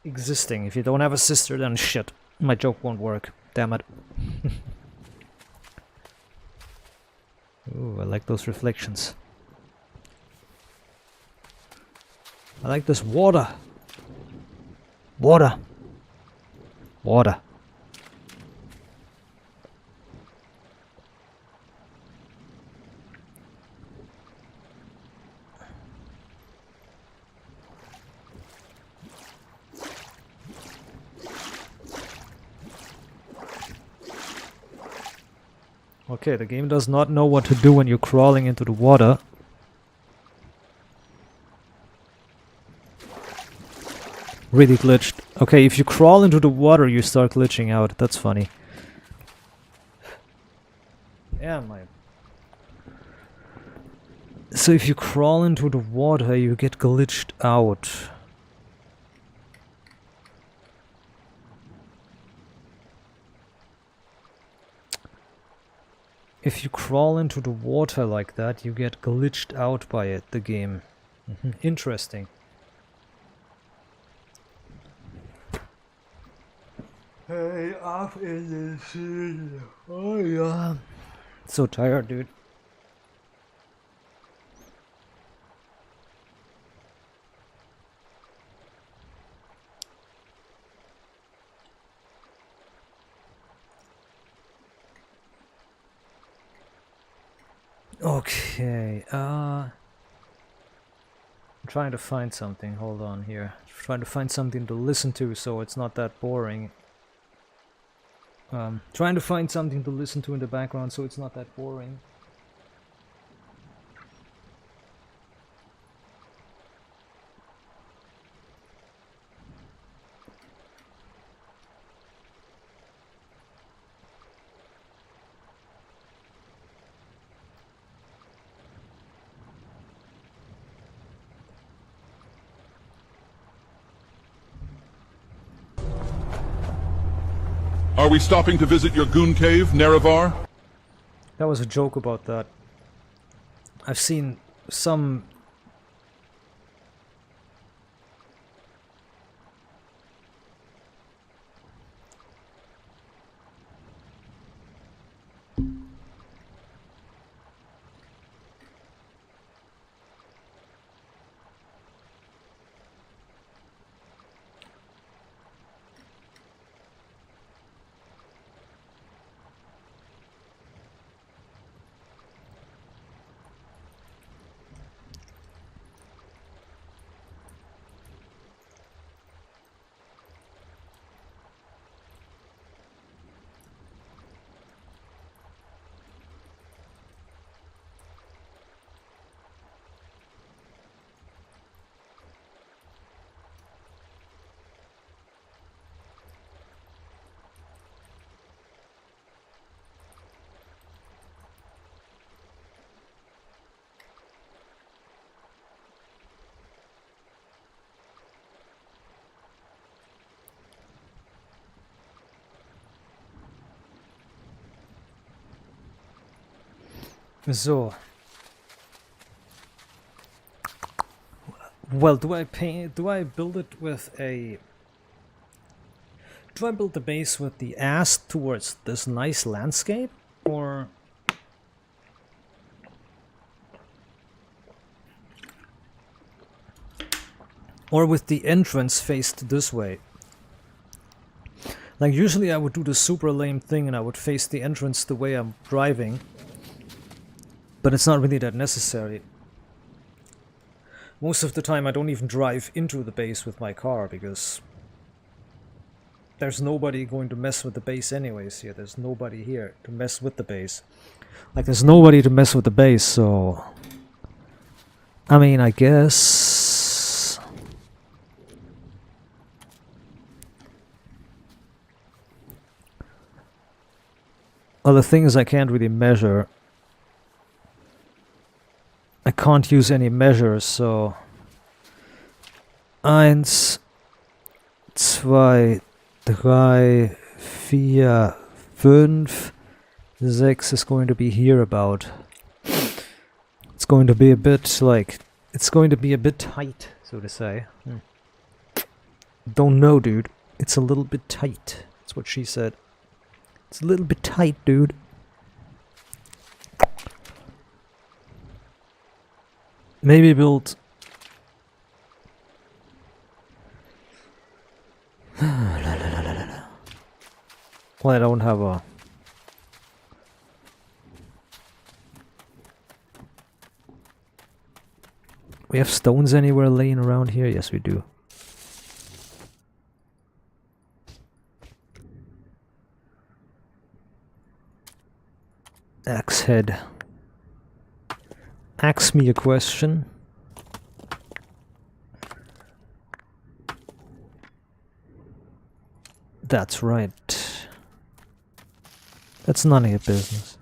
existing. If you don't have a sister, then shit. My joke won't work. Damn it. Ooh, I like those reflections. I like this water. Water. Water. Okay, the game does not know what to do when you're crawling into the water. Really glitched. Okay, if you crawl into the water, you start glitching out. That's funny. Yeah, my... So if you crawl into the water, you get glitched out. if you crawl into the water like that, you get glitched out by it, the game. Interesting. Hey, up in the sea. Oh yeah. So tired, dude. Okay, I'm trying to find something. Hold on here. Trying to find something to listen to so it's not that boring. Trying to find something to listen to in the background so it's not that boring. Are we stopping to visit your goon cave, Nerevar? That was a joke about that. I've seen some... So... Well, do I build it with a... Do I build the base with the ass towards this nice landscape? Or with the entrance faced this way? Like, usually I would do the super lame thing and I would face the entrance the way I'm driving. But it's not really that necessary. Most of the time I don't even drive into the base with my car, because there's nobody going to mess with the base anyways here. There's nobody here to mess with the base. Like, there's nobody to mess with the base, so... I mean, I guess... Well, the thing is, I can't really measure. I can't use any measures, so... 1, 2, 3, 4, 5, 6 is going to be here about. It's going to be a bit like... It's going to be a bit tight, so to say. Don't know, dude. It's a little bit tight. That's what she said. It's a little bit tight, dude. Maybe build... Well, I don't have a... We have stones anywhere laying around here? Yes, we do. Axe head. Ask me a question. That's right. That's none of your business.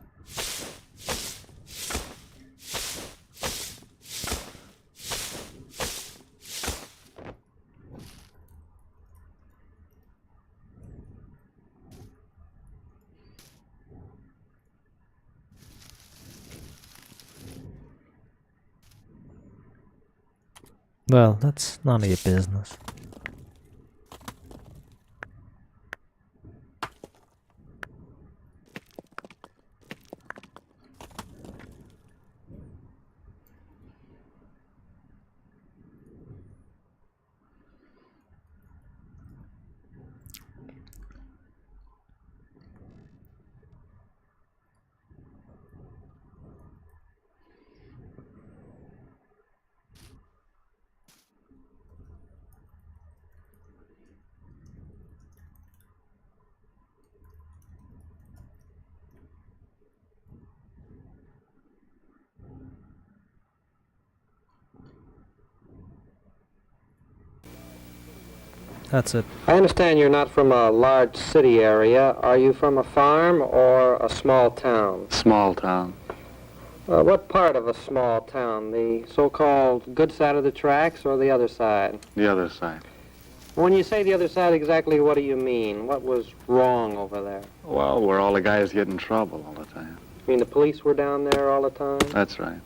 Well, that's none of your business. That's it. I understand you're not from a large city area. Are you from a farm or a small town? Small town. What part of a small town? The so-called good side of the tracks or the other side? The other side. When you say the other side, exactly what do you mean? What was wrong over there? Well, where all the guys get in trouble all the time. You mean the police were down there all the time? That's right.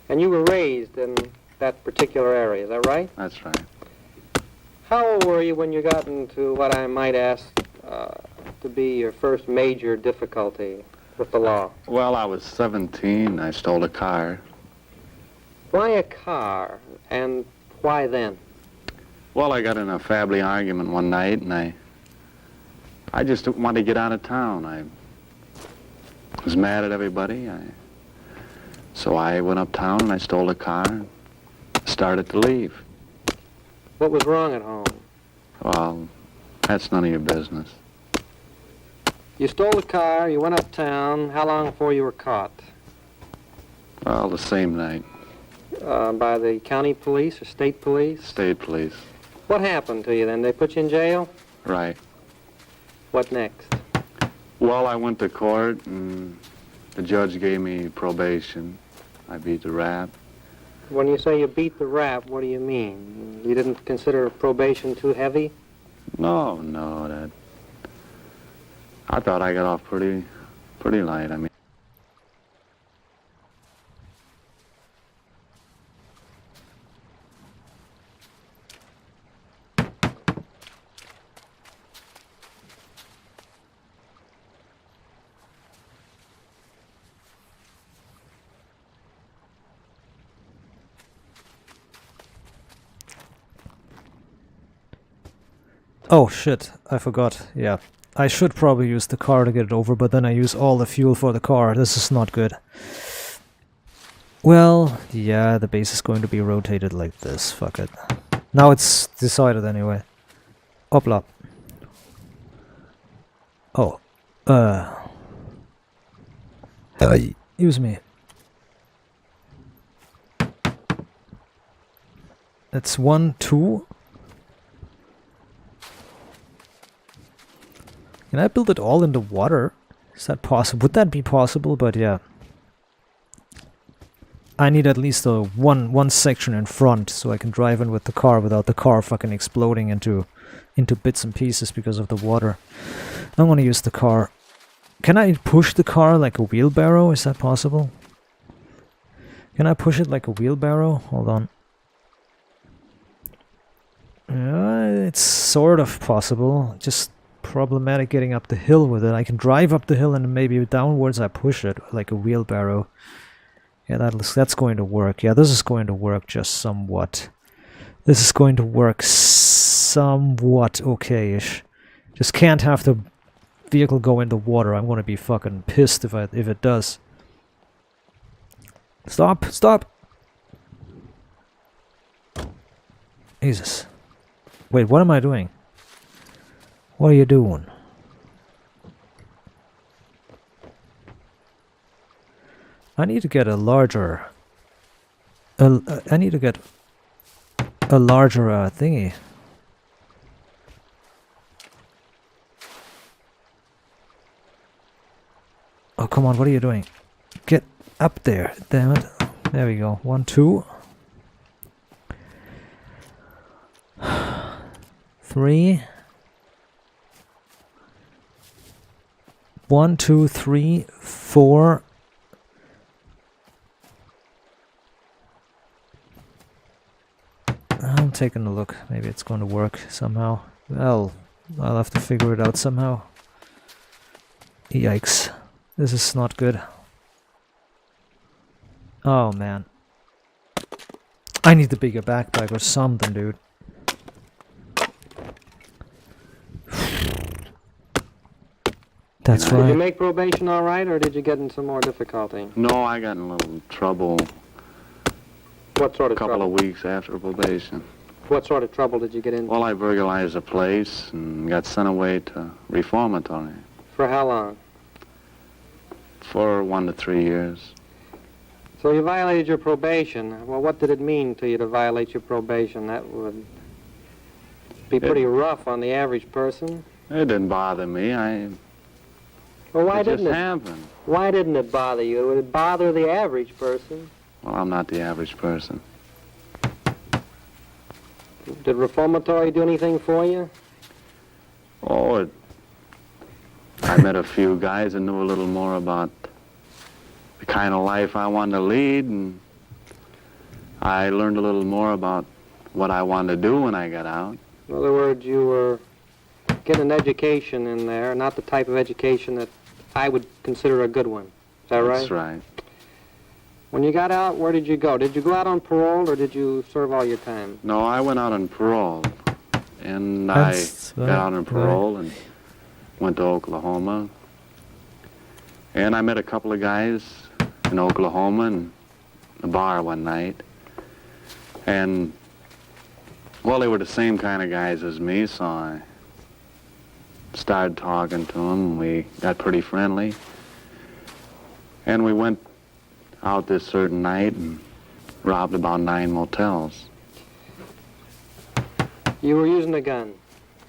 And you were raised in that particular area, is that right? That's right. How old were you when you got into what I might ask to be your first major difficulty with the law? Well, I was 17. I stole a car. Why a car, and why then? Well, I got in a family argument one night, and I just wanted to get out of town. I was mad at everybody. So I went uptown and I stole a car and started to leave. What was wrong at home? Well, that's none of your business. You stole the car, you went uptown. How long before you were caught? Well, the same night. By the county police or state police? State police. What happened to you then? They put you in jail? Right. What next? Well, I went to court and the judge gave me probation. I beat the rap. When you say you beat the rap, what do you mean? You didn't consider probation too heavy? No, I thought I got off pretty light. I mean. Oh shit, I forgot. Yeah. I should probably use the car to get it over, but then I use all the fuel for the car. This is not good. Well, yeah, the base is going to be rotated like this. Fuck it. Now it's decided anyway. Hopla. Oh. Use me. That's 1, 2. Can I build it all in the water? Is that possible? Would that be possible? But yeah. I need at least a one section in front so I can drive in with the car without the car fucking exploding into bits and pieces because of the water. I'm gonna use the car. Can I push the car like a wheelbarrow? Is that possible? Can I push it like a wheelbarrow? Hold on. It's sort of possible. Just problematic getting up the hill with it. I can drive up the hill and maybe downwards I push it like a wheelbarrow. Yeah, that's going to work. Yeah, this is going to work just somewhat. This is going to work somewhat okay-ish. Just can't have the vehicle go in the water. I'm gonna be fucking pissed if it does. Stop! Stop! Jesus. Wait, what am I doing? What are you doing? I need to get a larger... I need to get a larger thingy. Oh, come on, what are you doing? Get up there, damn it. There we go. 1, 2. 3. 1, 2, 3, 4. taking a look. Maybe it's going to work somehow. Well, I'll have to figure it out somehow. Yikes. This is not good. Oh man. I need the bigger backpack or something, dude. That's Did you right. make probation all right, or did you get in some more difficulty? No, I got in a little trouble What sort a of couple trouble? of weeks after probation. What sort of trouble did you get in? Well, I burglarized a place and got sent away to reformatory For how long? for 1 to 3 years. So you violated your probation. Well, what did it mean to you to violate your probation? That would be pretty rough on the average person. It didn't bother me. Well, why It just didn't it? happened. Why didn't it bother you? It would bother the average person. Well, I'm not the average person. Did reformatory do anything for you? Oh, I met a few guys that knew a little more about the kind of life I wanted to lead, and I learned a little more about what I wanted to do when I got out. In other words, you were getting an education in there, not the type of education that I would consider a good one. Is that right? That's right. When you got out, where did you go? Did you go out on parole, or did you serve all your time? No, I went out on parole, and That's I got out on parole and went to Oklahoma. And I met a couple of guys in Oklahoma in a bar one night. And, well, they were the same kind of guys as me, so I started talking to them. We got pretty friendly. And we went out this certain night and robbed about 9 motels. You were using a gun,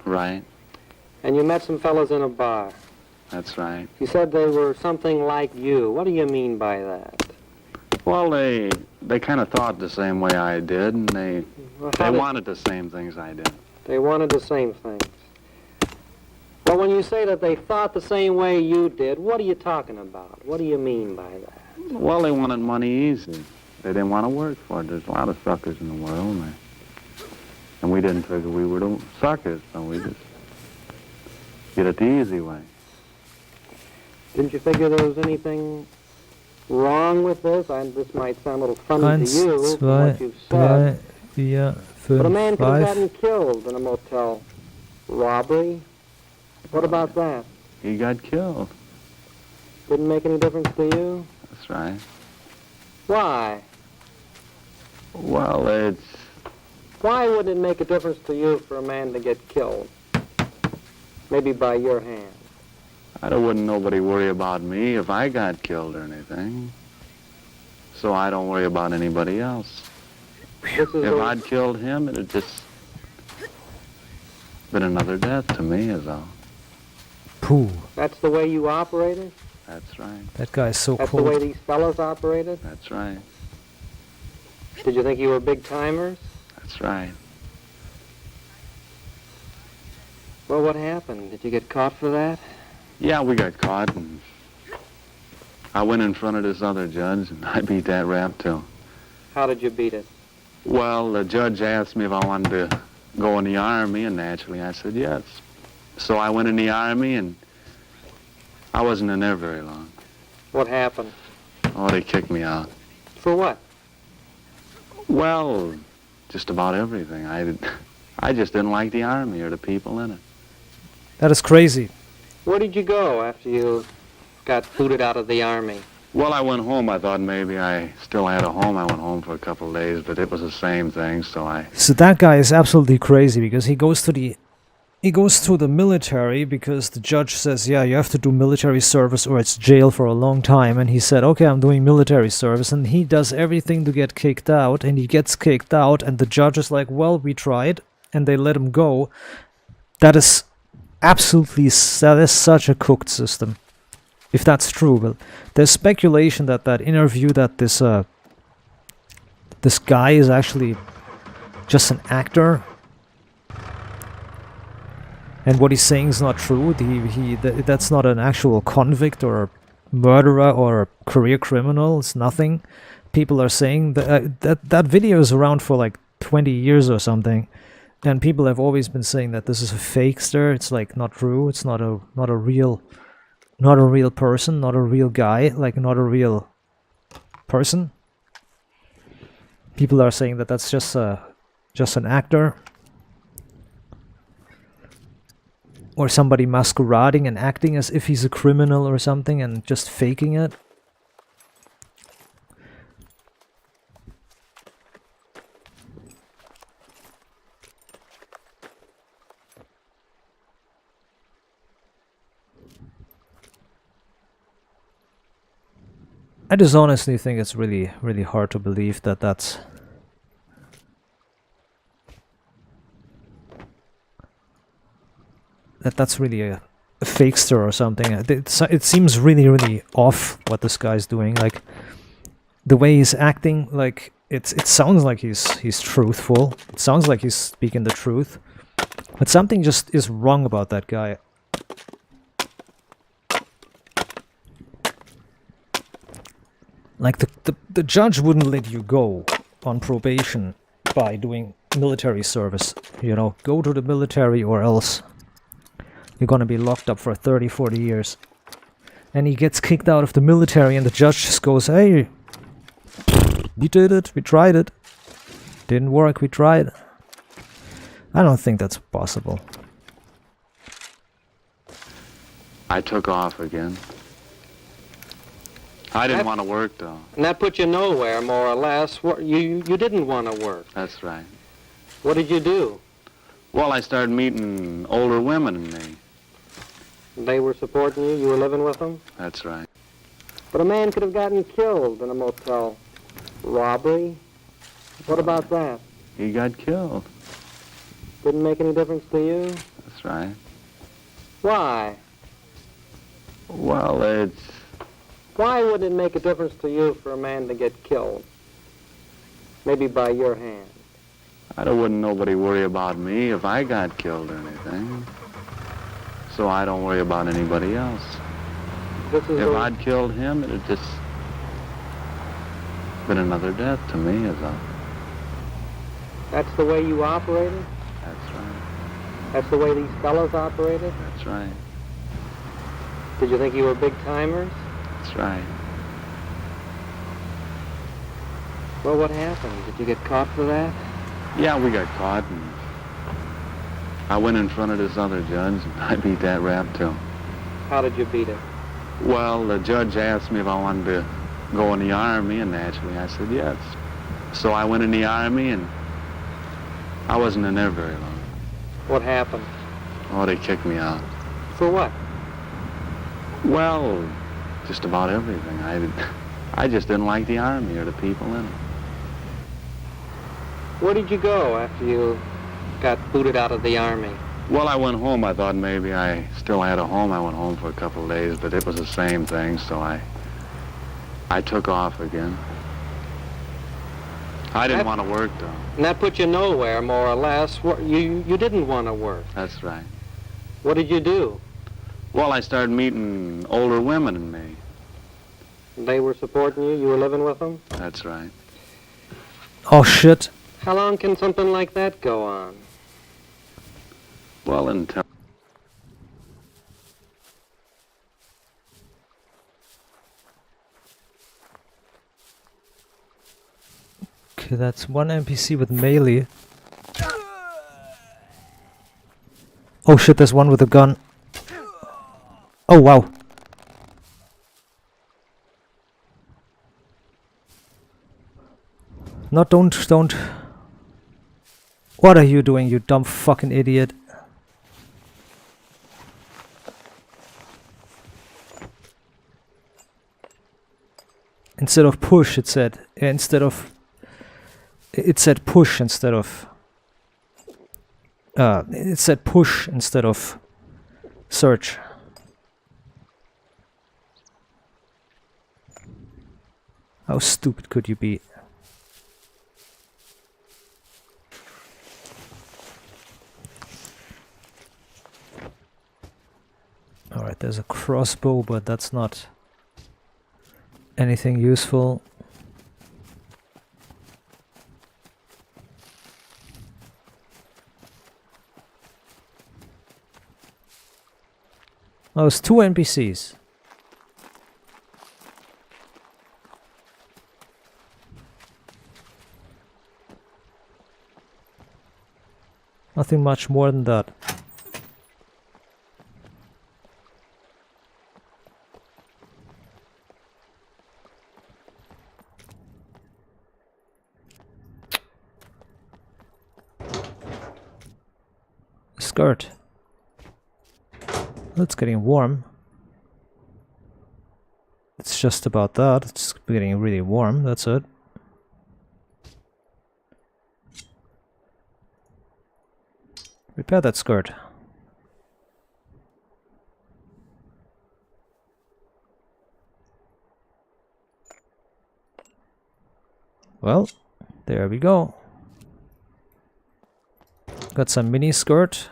Right? and you met some fellas in a bar. That's right. You said they were something like you. What do you mean by that? Well, they kind of thought the same way I did, and they wanted the same things I did. They wanted the same things. Well, when you say that they thought the same way you did, what are you talking about? What do you mean by that? Well, they wanted money easy. They didn't want to work for it. There's a lot of suckers in the world, and we didn't figure we were the suckers, so we just did it the easy way. Didn't you figure there was anything wrong with this? This might sound a little funny to you, from what you've said. But a man could have gotten killed in a motel robbery. What about that? He got killed. Didn't make any difference to you? That's right. Why? Well, Why wouldn't it make a difference to you for a man to get killed? Maybe by your hand. I wouldn't nobody worry about me if I got killed or anything. So I don't worry about anybody else. If I'd killed him, it'd just been another death to me, is all. Pooh. That's the way you operated? That's right. That guy's so That's cold. the way these fellas operated? That's right. Did you think you were big timers? That's right. Well, what happened? Did you get caught for that? Yeah, we got caught, and I went in front of this other judge, and I beat that rap too. How did you beat it? Well, the judge asked me if I wanted to go in the Army, and naturally I said yes. So I went in the Army, and I wasn't in there very long. What happened? Oh, they kicked me out. For what? Well, just about everything. I just didn't like the Army or the people in it. That is crazy. Where did you go after you got booted out of the Army? Well, I went home. I thought maybe I still had a home. I went home for a couple of days, but it was the same thing, so So that guy is absolutely crazy because he goes to the military because the judge says, yeah, you have to do military service or it's jail for a long time. And he said, okay, I'm doing military service. And he does everything to get kicked out, and he gets kicked out. And the judge is like, well, we tried, and they let him go. That is absolutely, that is such a cooked system. If that's true, well, there's speculation that that interview that this guy is actually just an actor. And what he's saying is not true. That's not an actual convict or a murderer or a career criminal. It's nothing. People are saying that video is around for like 20 years or something, and people have always been saying that this is a fakester. It's like not true. It's not a real person, not a real guy, like not a real person. People are saying that that's just an actor, or somebody masquerading and acting as if he's a criminal or something and just faking it. I just honestly think it's really, really hard to believe that that's really a fakester or something. It seems really, really off what this guy's doing. Like the way he's acting, like it sounds like he's truthful. It sounds like he's speaking the truth, but something just is wrong about that guy. Like the judge wouldn't let you go on probation by doing military service. You know, go to the military or else you're gonna be locked up for 30, 40 years. And he gets kicked out of the military and the judge just goes, hey, we did it, we tried it. Didn't work, we tried. I don't think that's possible. I took off again. I didn't want to work, though. And that put you nowhere, more or less. You didn't want to work. That's right. What did you do? Well, I started meeting older women than me. They were supporting you? You were living with them? That's right. But a man could have gotten killed in a motel. Robbery? What about that? He got killed. Didn't make any difference to you? That's right. Why? Well, it's... Why would it make a difference to you for a man to get killed? Maybe by your hand. I wouldn't nobody worry about me if I got killed or anything. So I don't worry about anybody else. If I'd killed him, it'd just been another death to me, as a... That's the way you operated? That's right. That's the way these fellows operated? That's right. Did you think you were big timers? That's right. Well, what happened? Did you get caught for that? Yeah, we got caught, and I went in front of this other judge, and I beat that rap too. How did you beat it? Well, the judge asked me if I wanted to go in the Army, and naturally I said yes. So I went in the Army, and I wasn't in there very long. What happened? Oh, they kicked me out. For what? Well, just about everything. I just didn't like the Army or the people in it. Where did you go after you got booted out of the Army? Well, I went home. I thought maybe I still had a home. I went home for a couple of days, but it was the same thing, so I took off again. I didn't want to work, though. And that put you nowhere, more or less. You didn't want to work. That's right. What did you do? Well, I started meeting older women than me. They were supporting you? You were living with them? That's right. Oh, shit. How long can something like that go on? Well, until... Okay, that's one NPC with melee. Oh shit, there's one with a gun. Oh wow. No, don't. What are you doing, you dumb fucking idiot? Instead of push, it said push instead of it said push instead of search. How stupid could you be? Alright, there's a crossbow, but that's not anything useful. Oh, it's 2 NPCs. Nothing much more than that. Skirt. It's getting warm. It's just about that. It's getting really warm, that's it. Repair that skirt. Well, there we go. Got some mini skirt.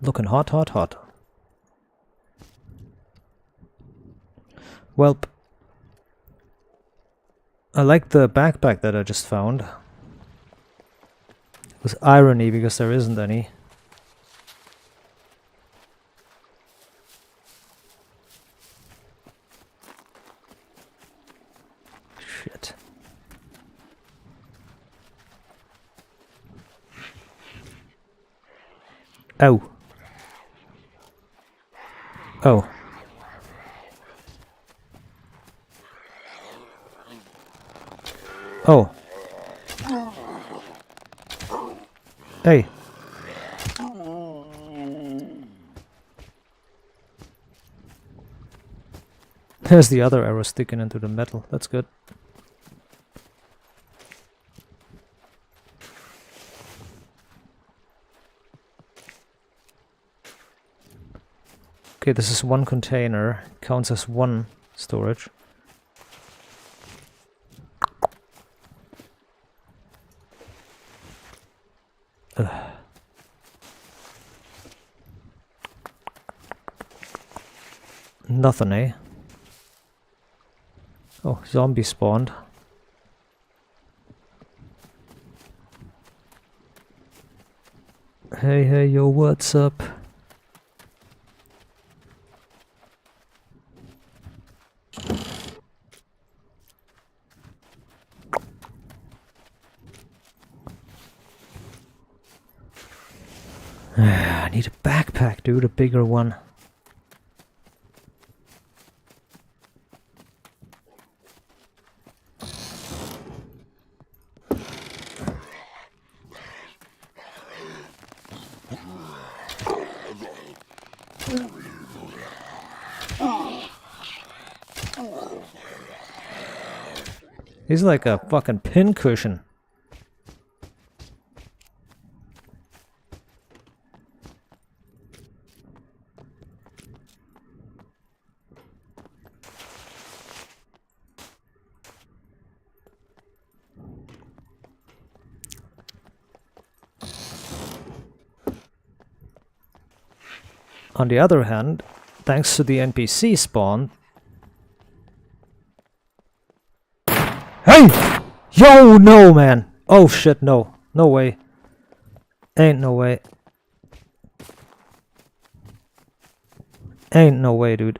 Looking hot, hot, hot. Welp. I like the backpack that I just found. It was irony because there isn't any. Shit. Oh. Oh. Oh. Hey. There's the other arrow sticking into the metal. That's good. Okay, this is 1 container. Counts as 1 storage. Ugh. Nothing, eh? Oh, zombie spawned. Hey, hey, yo, what's up? I need a backpack, dude, a bigger one. He's like a fucking pincushion. On the other hand, thanks to the NPC spawn... Hey! Yo, no, man! Oh shit, no. No way. Ain't no way. Ain't no way, dude.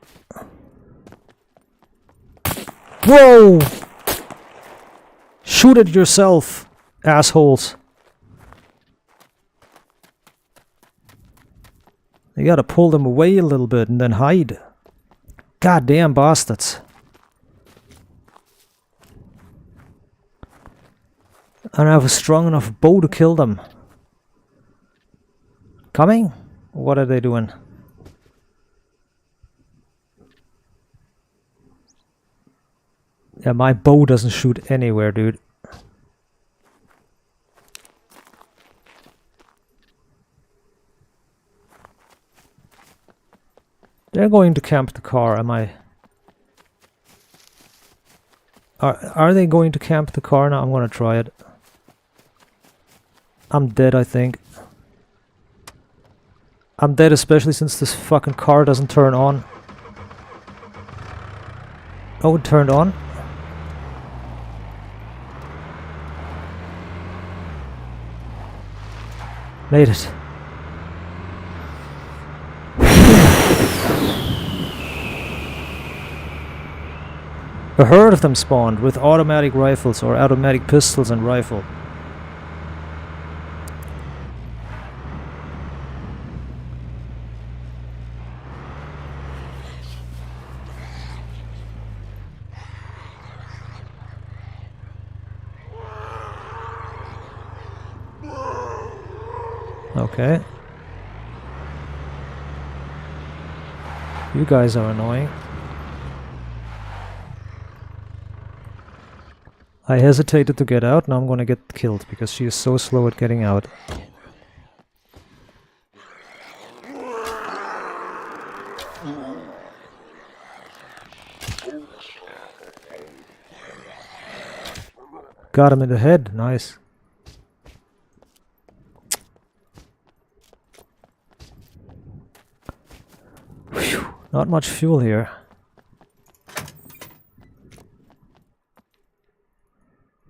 Whoa! Shoot it yourself, assholes. You gotta pull them away a little bit and then hide. Goddamn bastards. I don't have a strong enough bow to kill them. Coming? What are they doing? Yeah, my bow doesn't shoot anywhere, dude. They're going to camp the car, am I? Are they going to camp the car now? I'm gonna try it. I'm dead, I think. I'm dead, especially since this fucking car doesn't turn on. Oh, it turned on? Made it. A herd of them spawned with automatic rifles or automatic pistols and rifle. Okay. You guys are annoying. I hesitated to get out, now I'm gonna get killed because she is so slow at getting out. Got him in the head, nice. Whew, not much fuel here.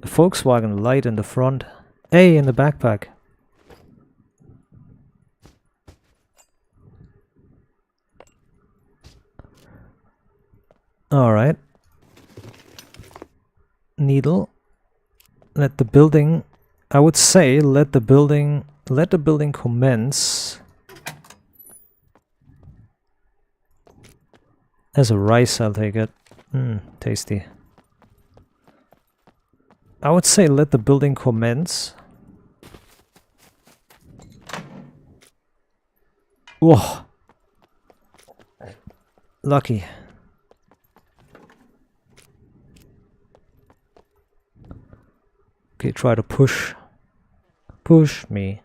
The Volkswagen light in the front. A in the backpack. Alright. Needle. Let the building, I would say let the building commence as a rice. I'll take it. Tasty. I would say let the building commence. Whoa. Lucky. Okay, try to push. Push me.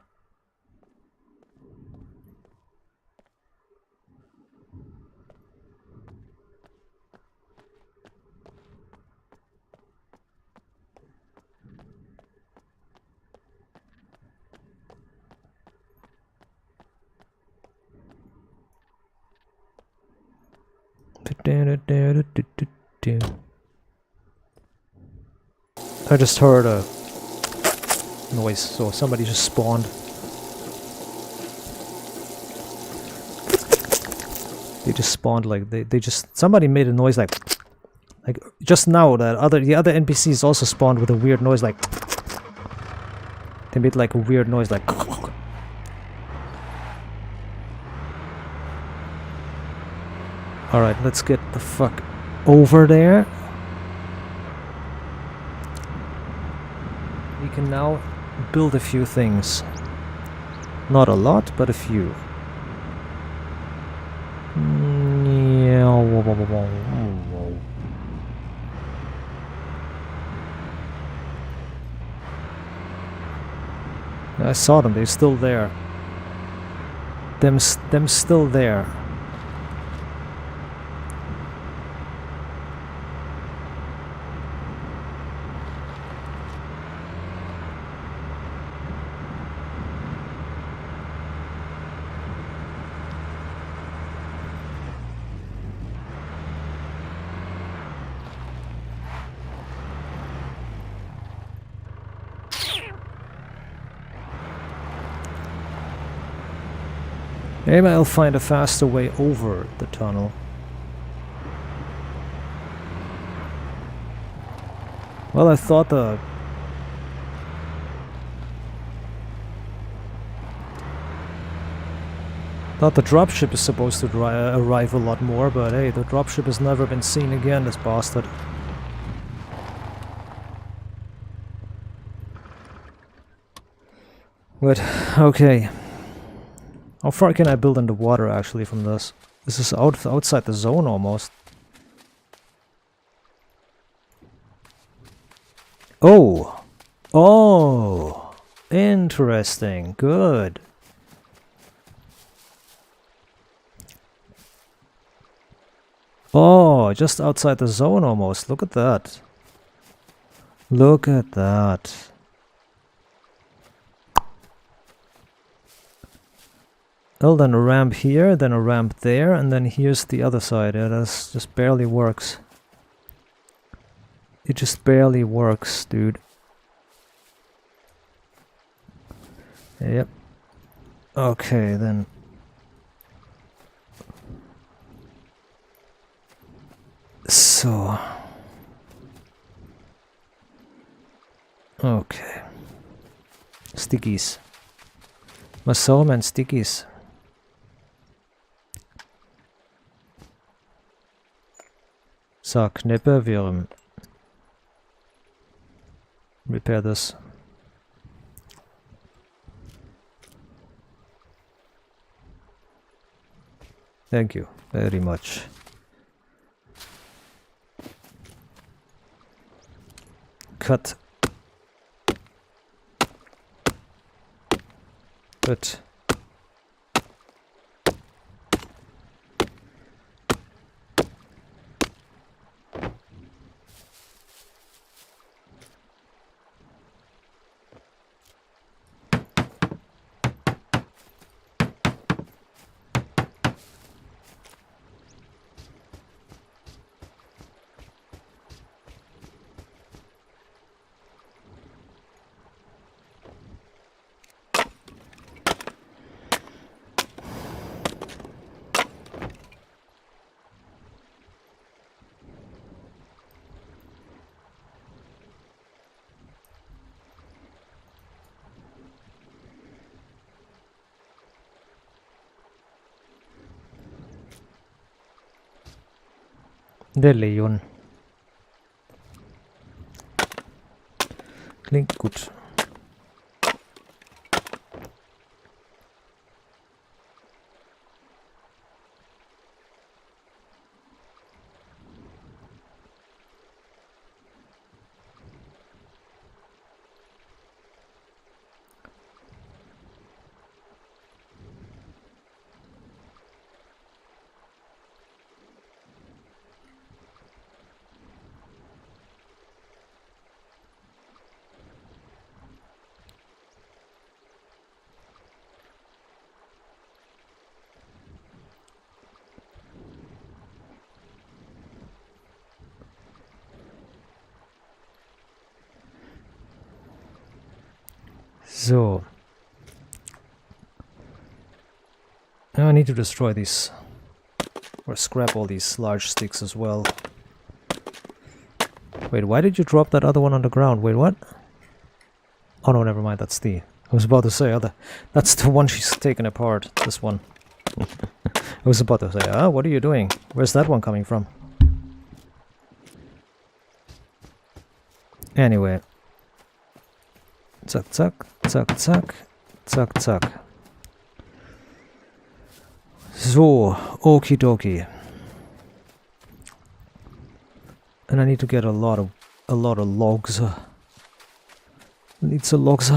I just heard a noise, so somebody just spawned. They just spawned like they just somebody made a noise like just now. The other NPCs also spawned with a weird noise like they made like a weird noise like. All right, let's get the fuck over there. We can now build a few things. Not a lot, but a few. I saw them, they're still there. Them still there. Maybe I'll find a faster way over the tunnel. Well, I thought the dropship is supposed to arrive a lot more, but hey, the dropship has never been seen again, this bastard. Good, okay. How far can I build in the water actually from this? This is outside the zone almost. Oh! Oh! Interesting. Good. Oh, just outside the zone almost. Look at that. Look at that. Well, then a ramp here, then a ramp there, and then here's the other side. Yeah, that's just barely works. It just barely works, dude. Yep. Okay, then. So. Okay. Stickies. Was soll man Stickies? So, Knippe, wir repair this. Thank you very much. Cut. Good. Der Leon. Klingt gut. So. Now I need to destroy these. Or scrap all these large sticks as well. Wait, why did you drop that other one on the ground? Wait, what? Oh no, never mind, that's the... I was about to say, that's the one she's taken apart, this one. I was about to say, what are you doing? Where's that one coming from? Anyway. Zack, zack, zack, zack, zack, zack. So, okie dokie. And I need to get a lot of logs. Need some logs.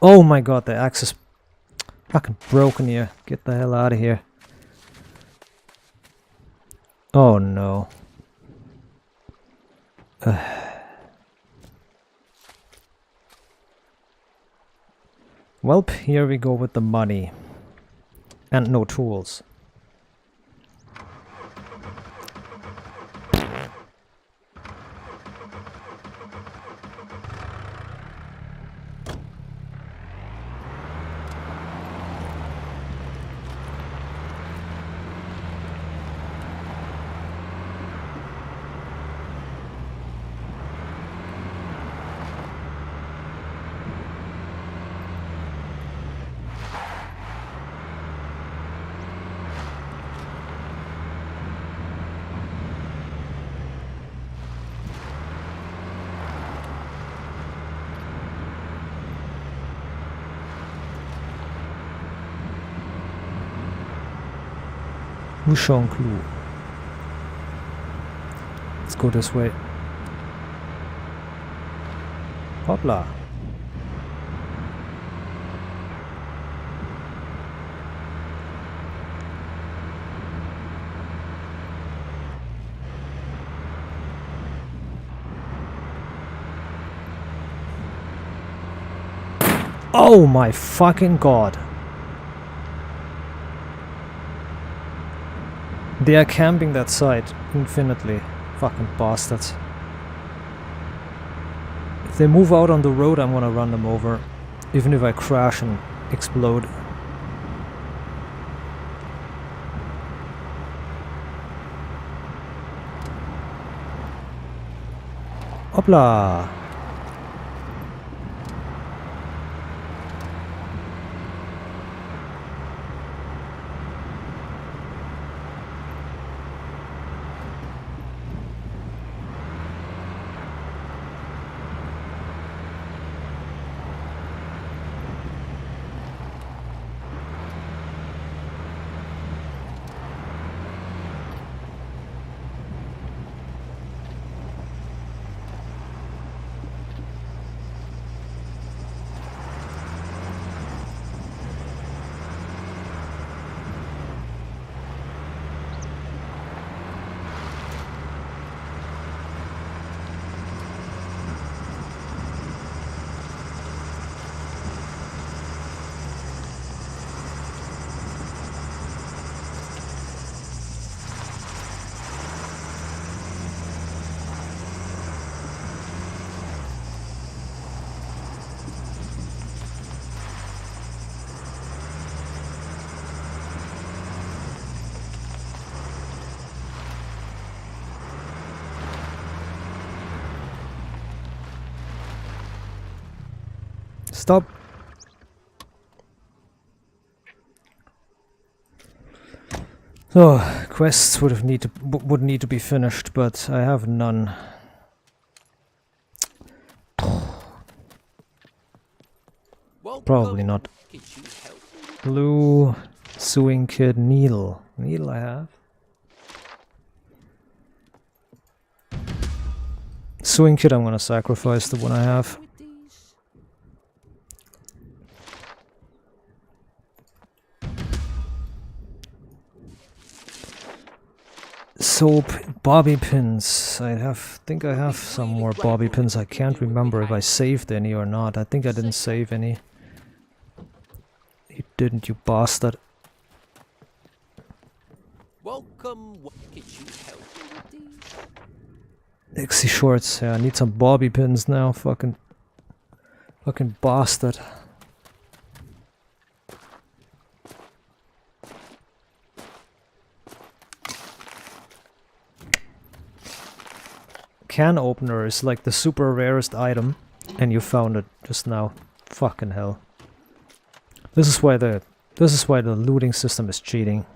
Oh my god, the axe is fucking broken here. Get the hell out of here. Oh no. Welp, here we go with the money. And no tools. Bouchon Clou. Let's go this way. Hoppla. Oh my fucking god. They are camping that site infinitely. Fucking bastards. If they move out on the road, I'm gonna run them over. Even if I crash and explode. Hoppla! Stop. So, quests would need to be finished, but I have none. Probably not. Blue sewing kit needle. Needle I have. Sewing kit I'm gonna sacrifice the one I have. Soap, bobby pins. Think I have some more bobby pins. I can't remember if I saved any or not. I think I didn't save any. You didn't, you bastard. Welcome. Dixie shorts. Yeah, I need some bobby pins now. Fucking bastard. Can opener is like the super rarest item, and you found it just now. Fucking hell. This is why the looting system is cheating.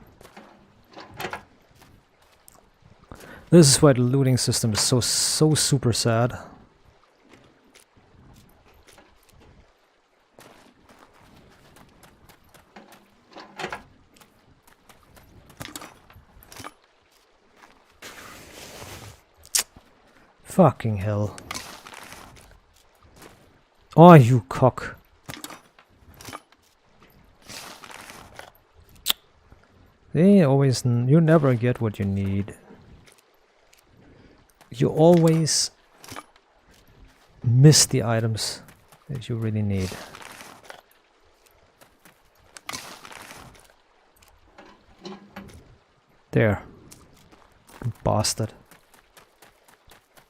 This is why the looting system is so super sad. Fucking hell. Oh, you cock. You never get what you need. You always miss the items that you really need. There. Bastard.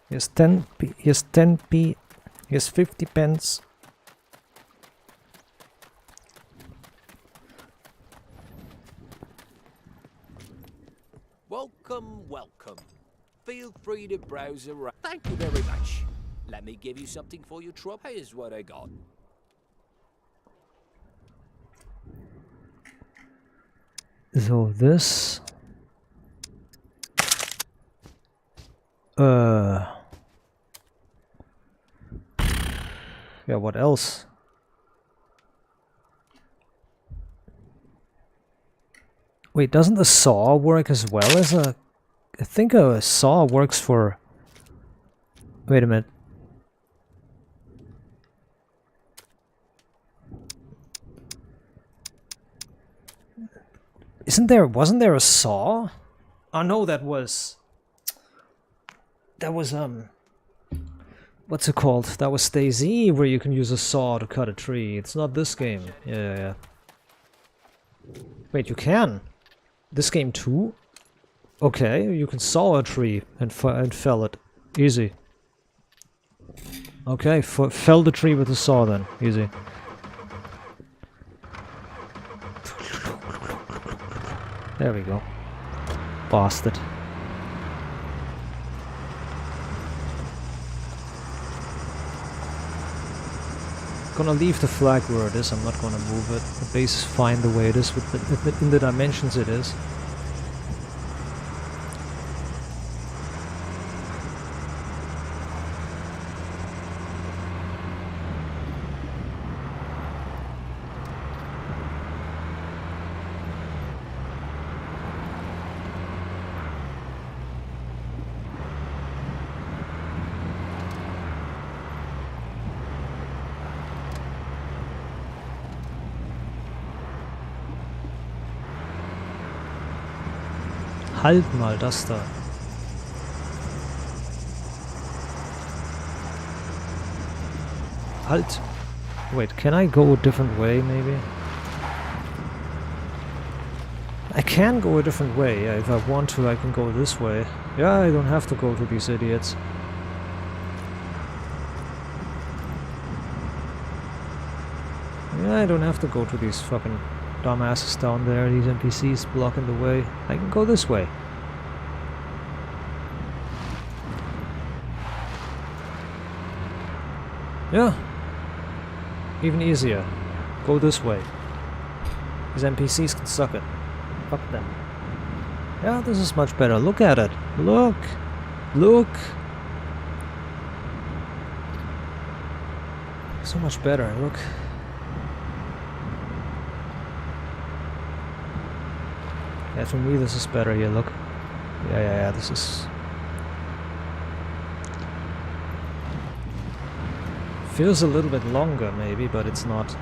Here's 10p, here's 10p, here's 50 pence. Welcome, welcome. Feel free to browse around. Thank you very much. Let me give you something for your trouble. Here's what I got. So this... Yeah, what else? Wait, doesn't the saw work as well as a... I think a saw works for... Wait a minute. Wasn't there a saw? Oh no, that was... What's it called? That was DayZ, where you can use a saw to cut a tree. It's not this game. Yeah. Wait, you can? This game too? Okay, you can saw a tree and fell it. Easy. Okay, fell the tree with a saw then. Easy. There we go. Bastard. Gonna leave the flag where it is. I'm not gonna move it. The base is fine the way it is in the dimensions it is. Halt mal das da. Halt. Wait, can I go a different way maybe? I can go a different way. Yeah, if I want to I can go this way. Yeah, I don't have to go to these idiots. Yeah, I don't have to go to these fucking dumbasses down there, these NPCs blocking the way. I can go this way. Yeah. Even easier. Go this way. These NPCs can suck it. Fuck them. Yeah, this is much better. Look at it. Look! Look! So much better. Look. Yeah, for me this is better here. Look. Yeah. This is... Feels a little bit longer maybe, but it's not.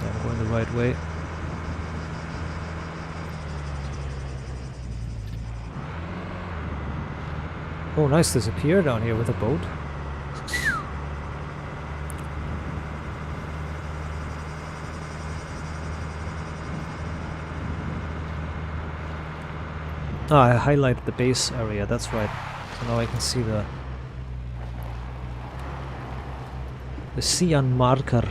I'm going the right way. Oh, nice, there's a pier down here with a boat. Ah, I highlighted the base area, that's right. So now I can see the cyan marker.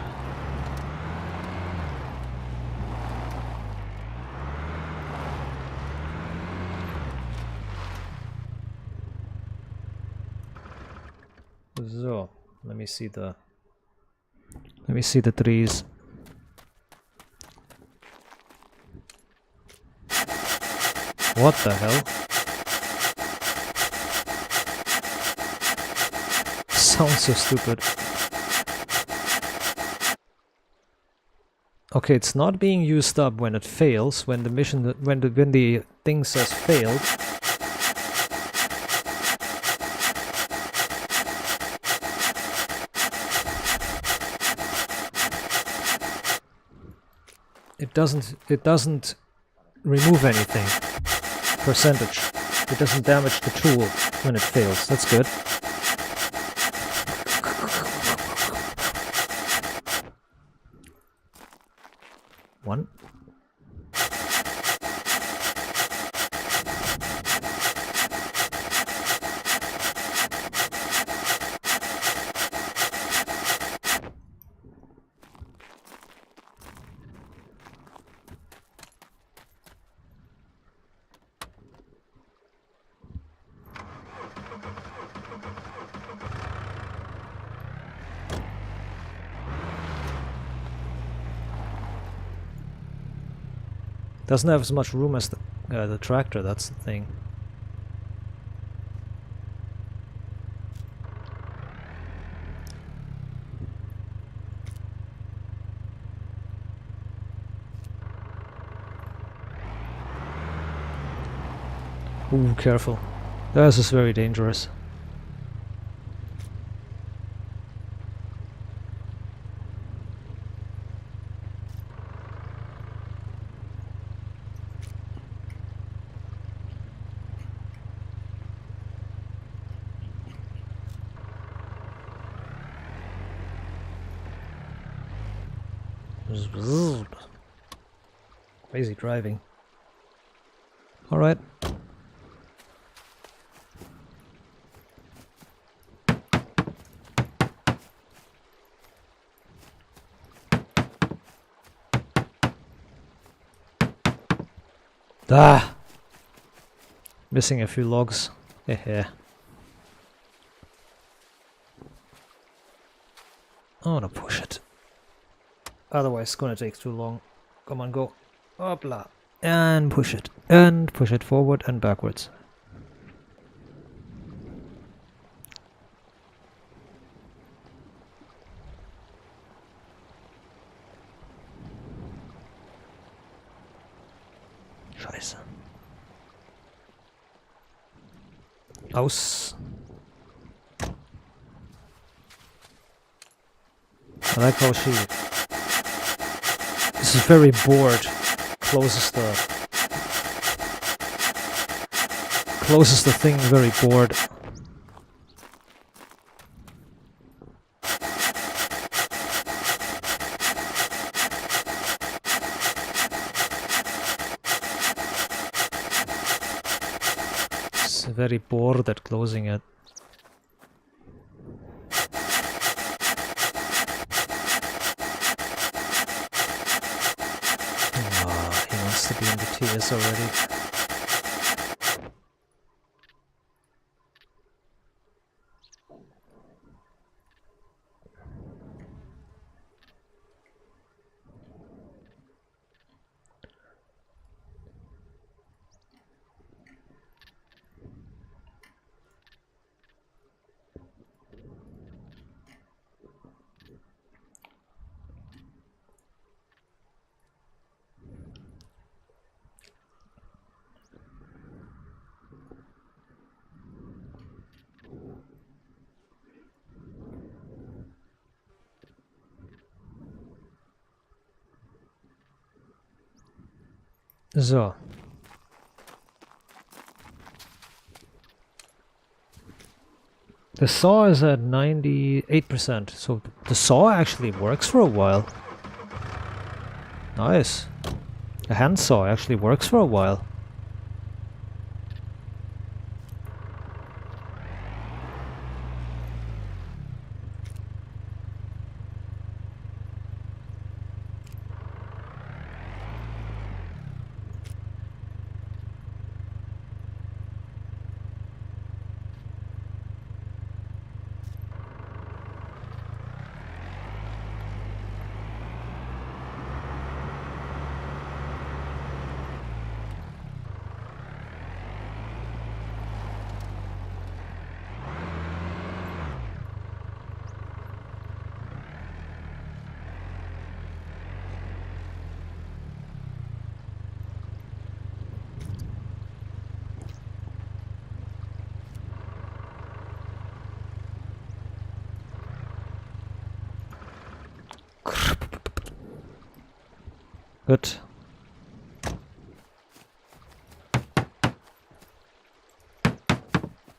So, let me see the trees. What the hell? Sounds so stupid. Okay, it's not being used up when it fails, when the mission, when the thing says failed. It doesn't remove anything. Percentage. It doesn't damage the tool when it fails. That's good. One. Doesn't have as much room as the tractor, that's the thing. Ooh, careful. This is very dangerous. Crazy driving. All right. Ah! Missing a few logs. Yeah. I wanna push it. Otherwise it's gonna take too long. Come on, go. Hopla. And push it. And push it forward and backwards. Scheiße. Aus. I like how she... This is very bored. Closes the thing very bored. very bored at closing it. Oh, he wants to be in the TS already. So. The saw is at 98%, so the saw actually works for a while. Nice. A hand saw actually works for a while. Good.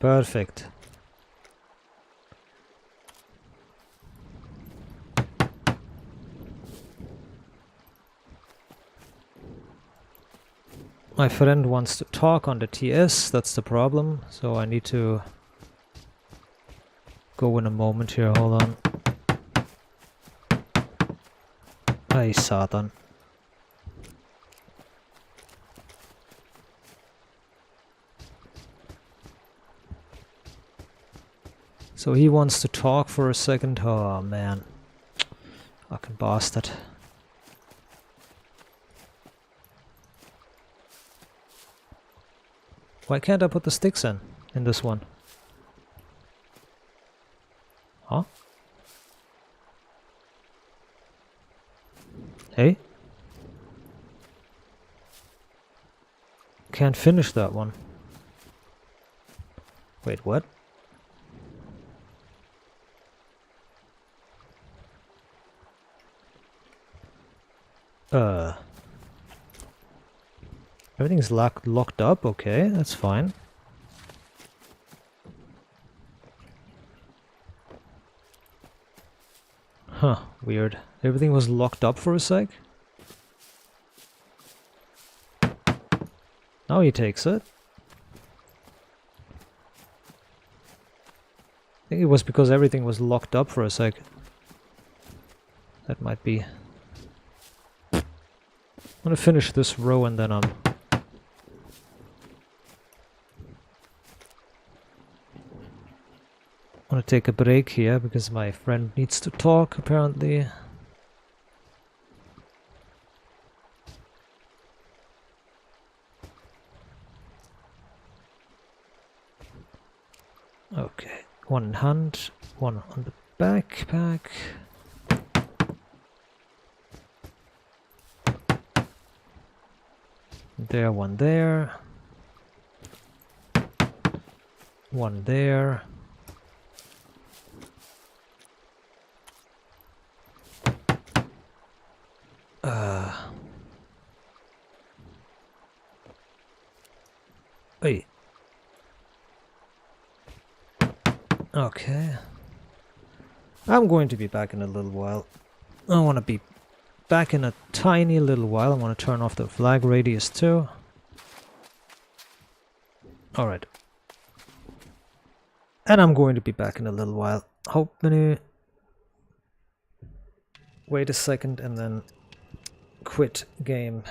Perfect. My friend wants to talk on the TS, that's the problem, so I need to go in a moment here, hold on. Ay, Satan. So he wants to talk for a second. Oh man. Fucking bastard. Why can't I put the sticks in this one? Huh? Hey? Can't finish that one. Wait, what? Everything's locked up, okay, that's fine. Huh, weird. Everything was locked up for a sec. Now he takes it. I think it was because everything was locked up for a sec. That might be. I'm gonna finish this row and then I'm gonna take a break here because my friend needs to talk apparently. Okay, one in hand, one on the backpack. There, one there. One there. Wait. Okay. I'm going to be back in a little while. I want to be back in a tiny little while. I want to turn off the flag radius too. Alright. And I'm going to be back in a little while. How many... Wait a second and then quit game.